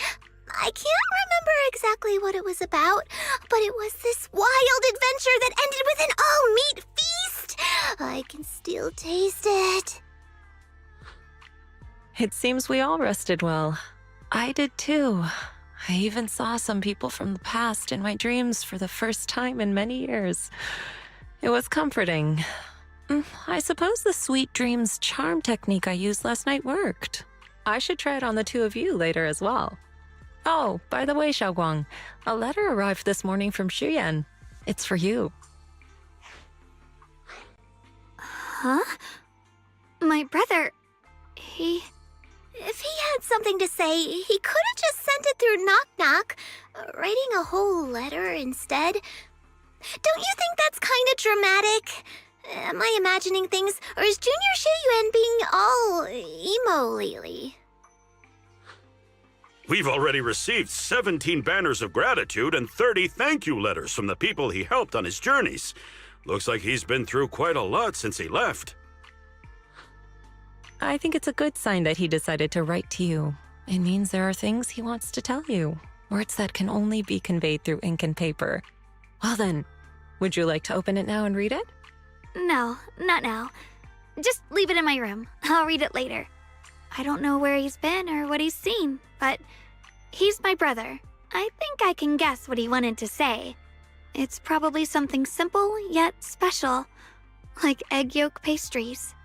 I can't remember exactly what it was about, but it was this wild adventure that ended with an all-meat feast. I can still taste it. It seems we all rested well. I did too. I even saw some people from the past in my dreams for the first time in many years. It was comforting. I suppose the sweet dreams charm technique I used last night worked. I should try it on the two of you later as well. Oh, by the way, Xiaoguang, a letter arrived this morning from Xuyan. It's for you. Huh? My brother, If he had something to say, he could have just sent it through Knock Knock, writing a whole letter instead. Don't you think that's kind of dramatic? Am I imagining things, or is Junior Shiyuan being all emo lately? We've already received 17 banners of gratitude and 30 thank you letters from the people he helped on his journeys. Looks like he's been through quite a lot since he left. I think it's a good sign that he decided to write to you. It means there are things he wants to tell you, words that can only be conveyed through ink and paper. Well then, would you like to open it now and read it? no, not now. Just leave it in my room. I'll read it later. I don't know where he's been or what he's seen, but he's my brother. I think I can guess what he wanted to say. It's probably something simple yet special, like egg yolk pastries.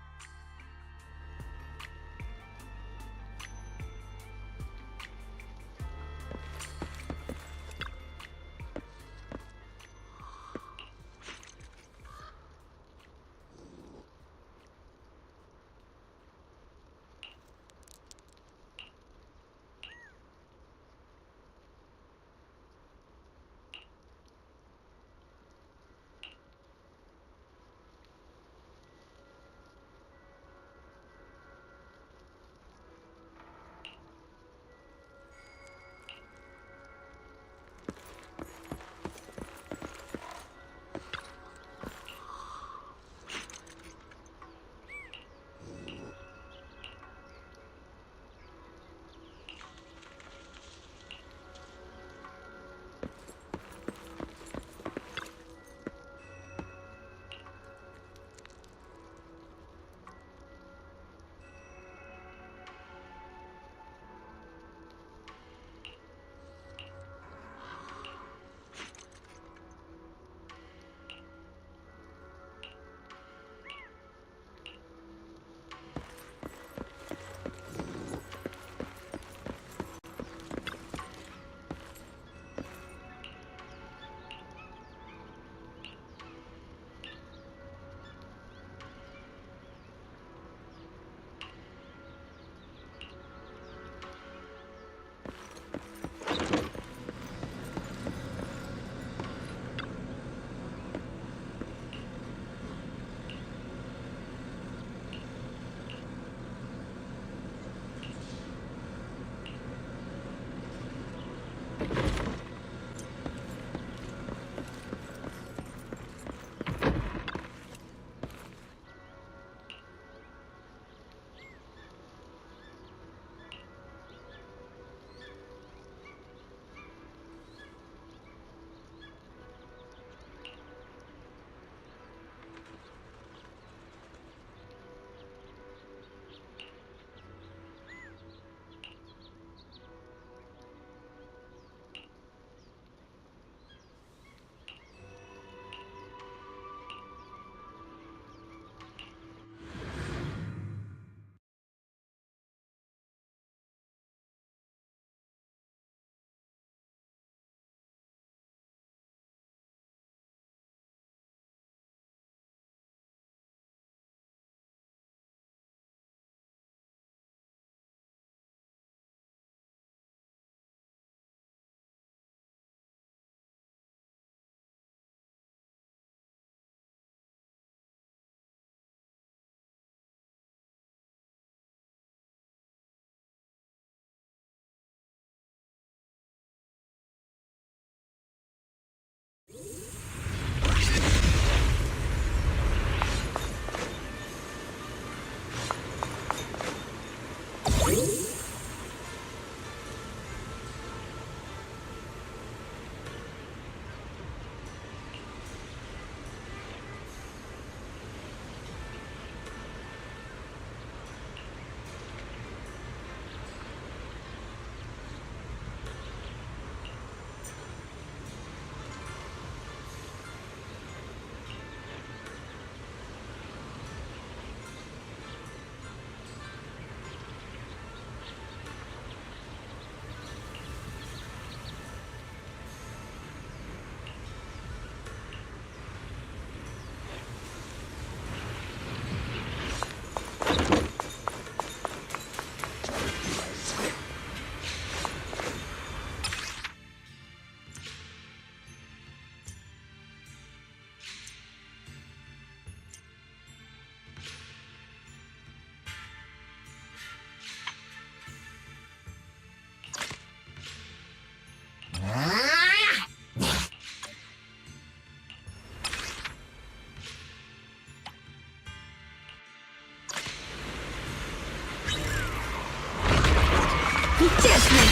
Judgment!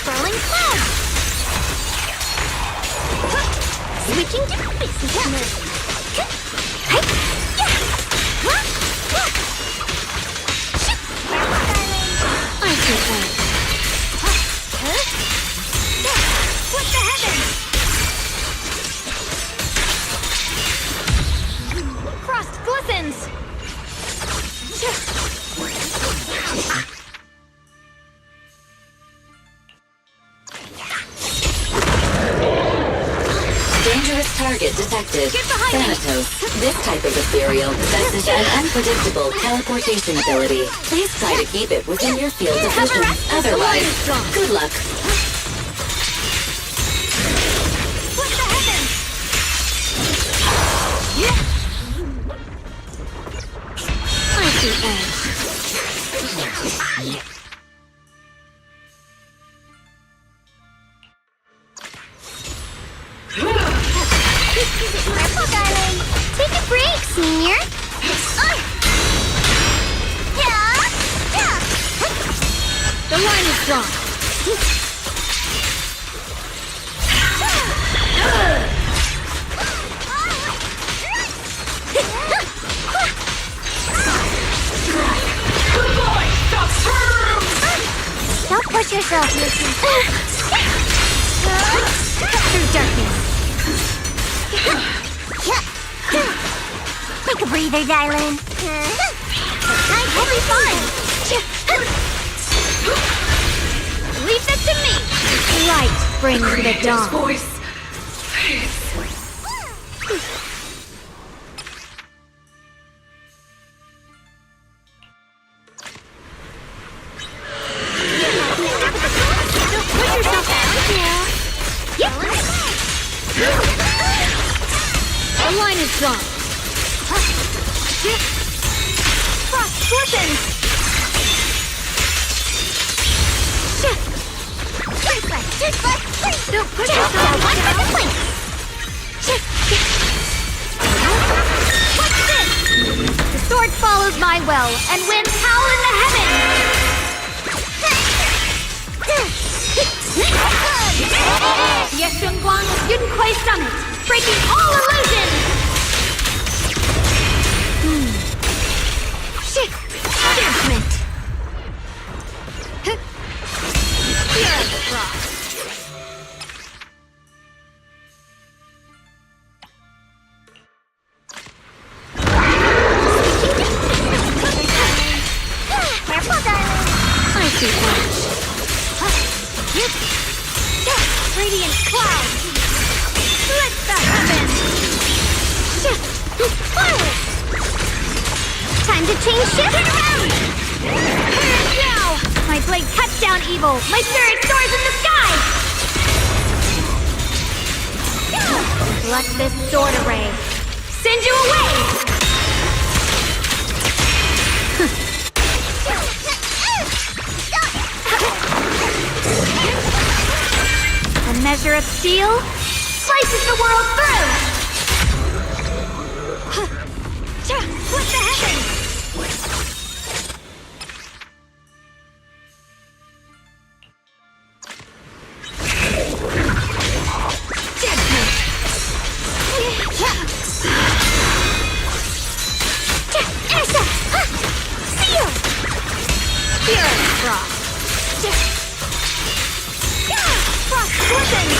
Crawling cloud! Switching to business mode! I see that. What the heavens? Frost glistens! Dangerous target detected. Thanatos. This type of ethereal possesses an unpredictable teleportation ability. Please try to keep it within your field of vision. Otherwise, good luck. What the heavens? I see edge. Careful, darling. Take a break, senior. The line is drawn. Don't push yourself, Lucy. Through darkness. Take a breather, darling. We'll be fine. Leave that to me. Light brings the dawn. Voice. Don't put yourself out here. The line is drawn. Frost glistens. Don't push yourself out. What's this? The sword follows my well, and winds howl in the heavens. Yes, Shungguang of Yunquay Summit, breaking all illusions! Judgment! Fear of the frost. Careful, darling. I see edge. Radiant cloud! Split the heavens! Forward! Time to change shift! Turn around! Now! My blade cuts down evil! My spirit soars in the sky! Let this sword array send you away! A measure of steel slices the world through! What the heavens? Judgment! Seal! Fear of frost! Frost glistens!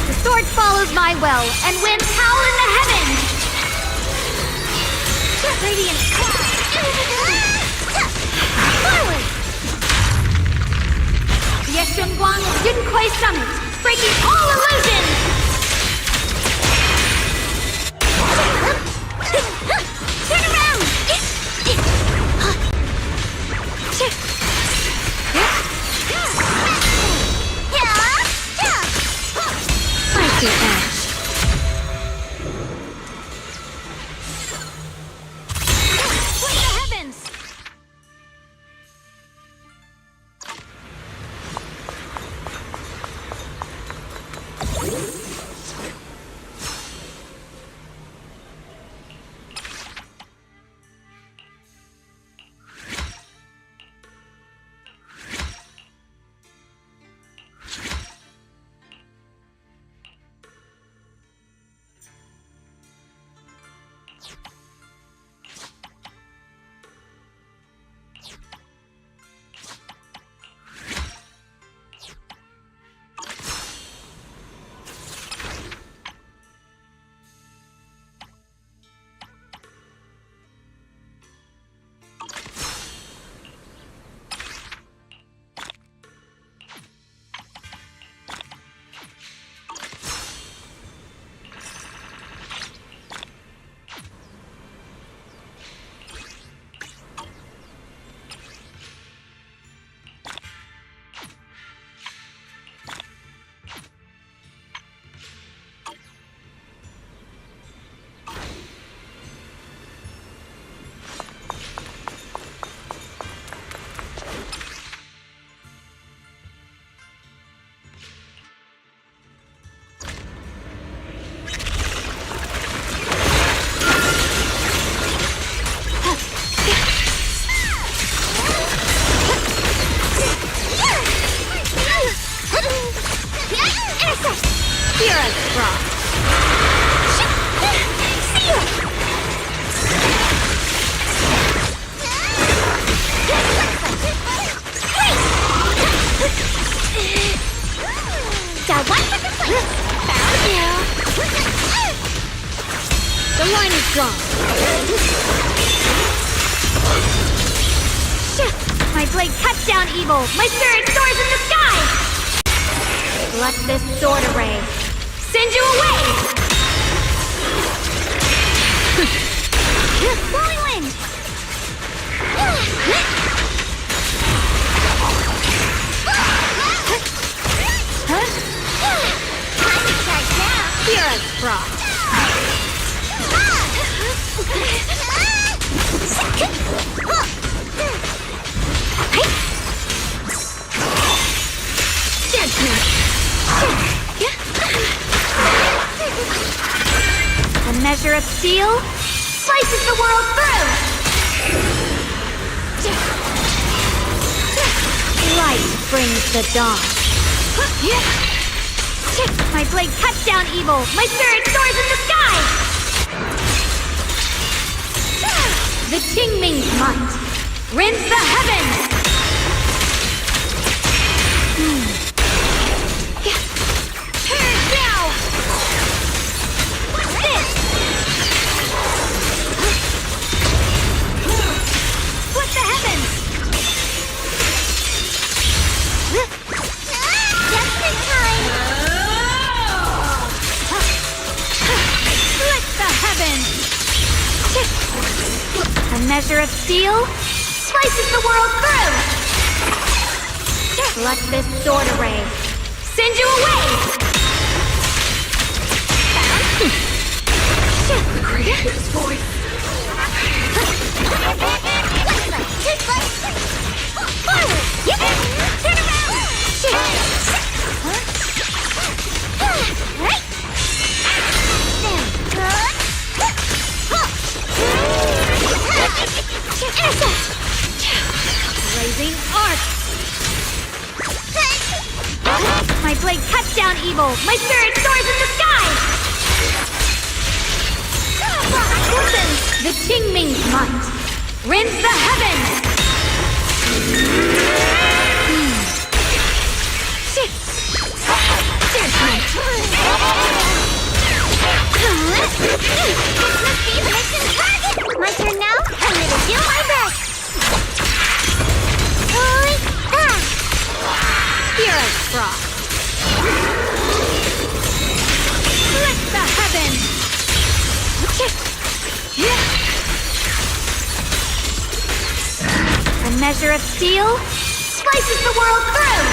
The sword follows my well, and winds howl in the heavens! Radiant forward! Yes, Shungguang of Yunquay Summit, breaking all illusions! Turn around! I see edge. What the heavens? Fear as frost. See ya! Got one for the place. Found you. The line is drawn. My blade cuts down evil. My spirit soars in the sky. Let this sword array send you away. Blowing wind. Fear as frost. A measure of steel slices the world through. Light brings the dawn. My blade cuts down evil. My spirit soars in the sky. The Qingming's might rends the heavens. Now! What's this? Split the heavens! Just in time! Split the heavens! A measure of steel slices the world through! Let this sword array send you away! The creator's voice! Forward! Turn around! Blazing arc! My blade cuts down evil. My spirit soars in the sky. The Qingming's might rends the heavens. There's my turn. My turn now. I'm gonna do my best. Fear as frost. Split the heavens! A measure of steel slices the world through!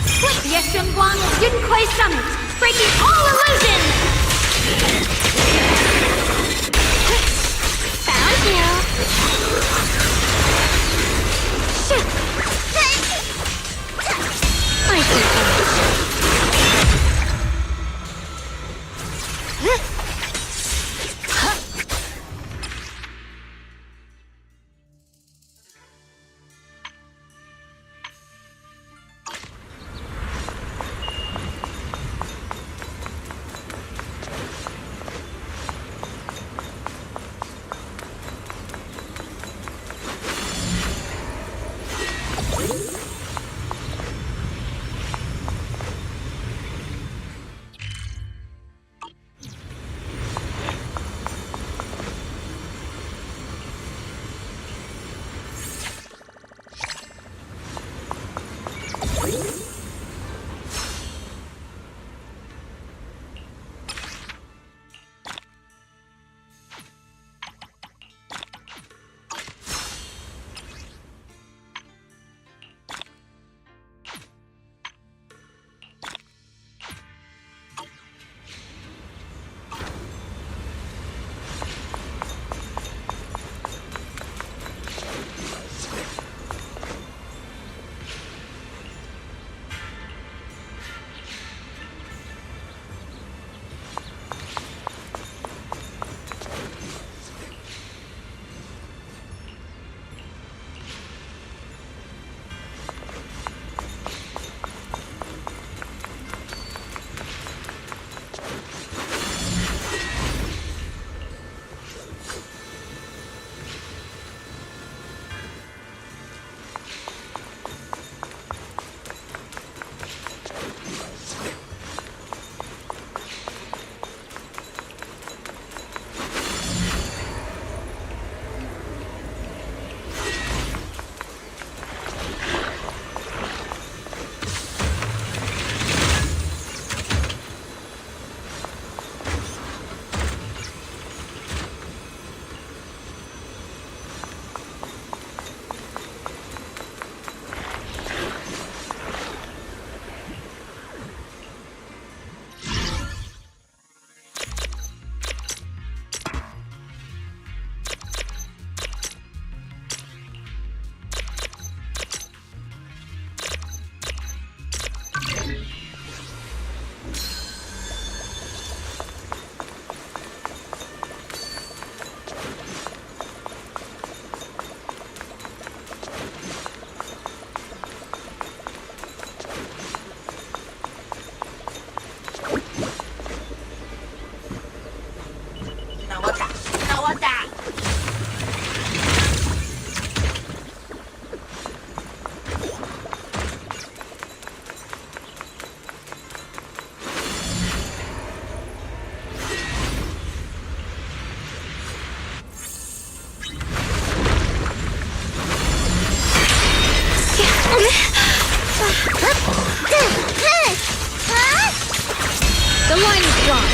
Split the Yeshunguang of Yunquai Summit, breaking all illusions! Found you! My The line is drawn.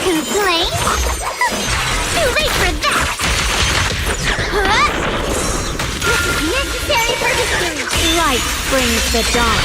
Complain? Too late for that! Necessary purposes! Light brings the dawn.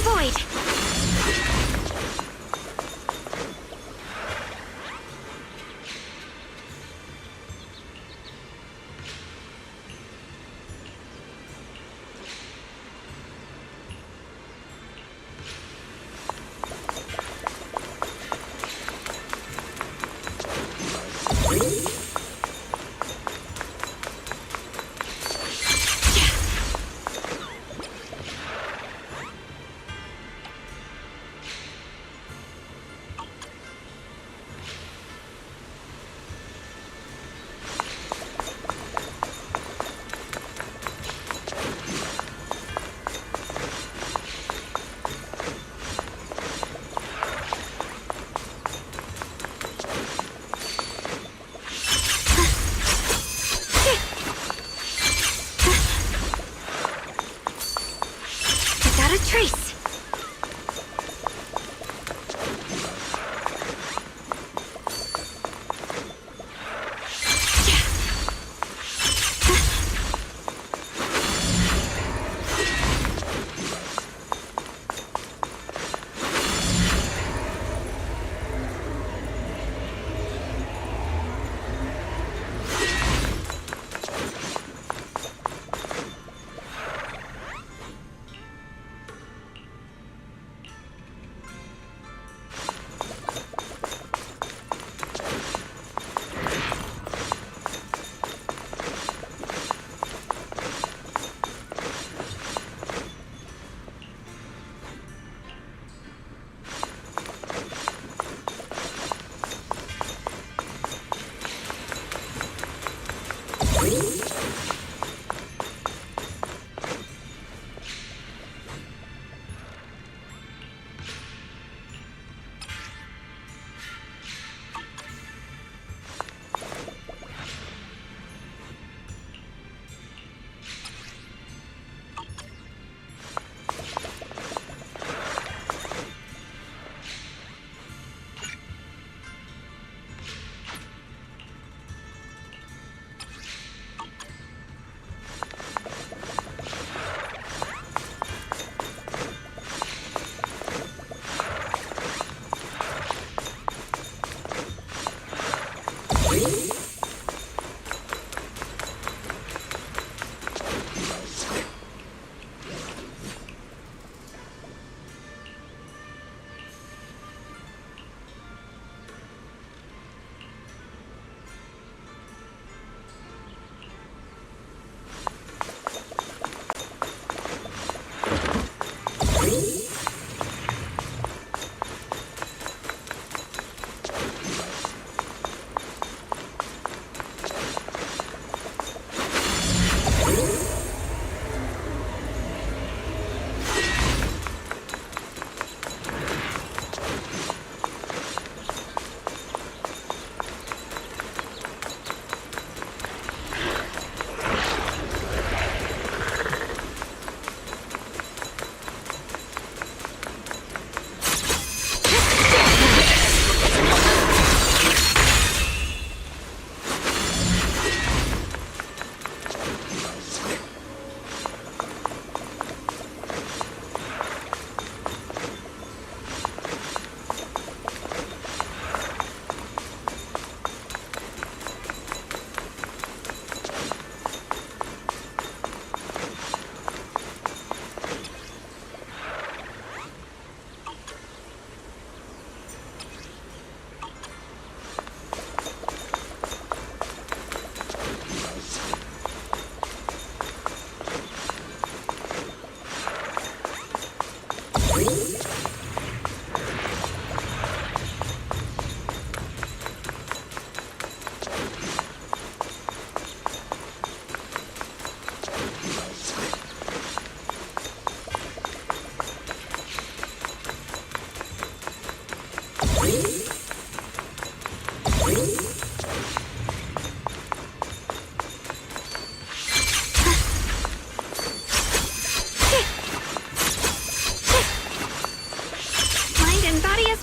void! Trace!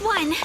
one.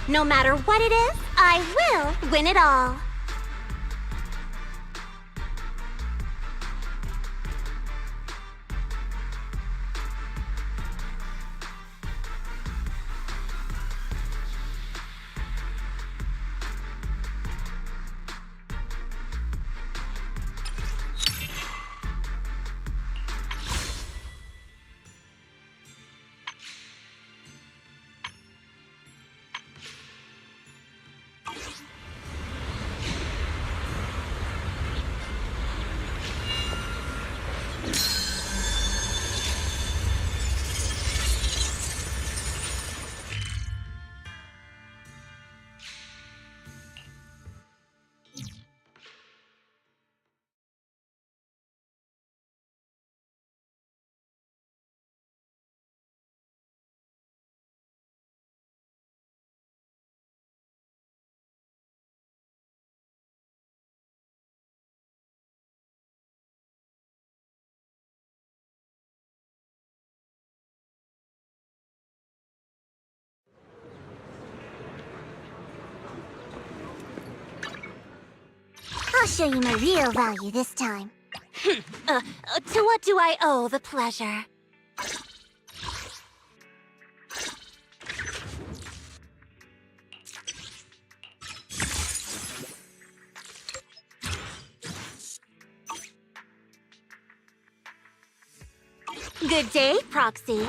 No matter what it is, I will win it all. I'll show you my real value this time. To what do I owe the pleasure? Good day, Proxy.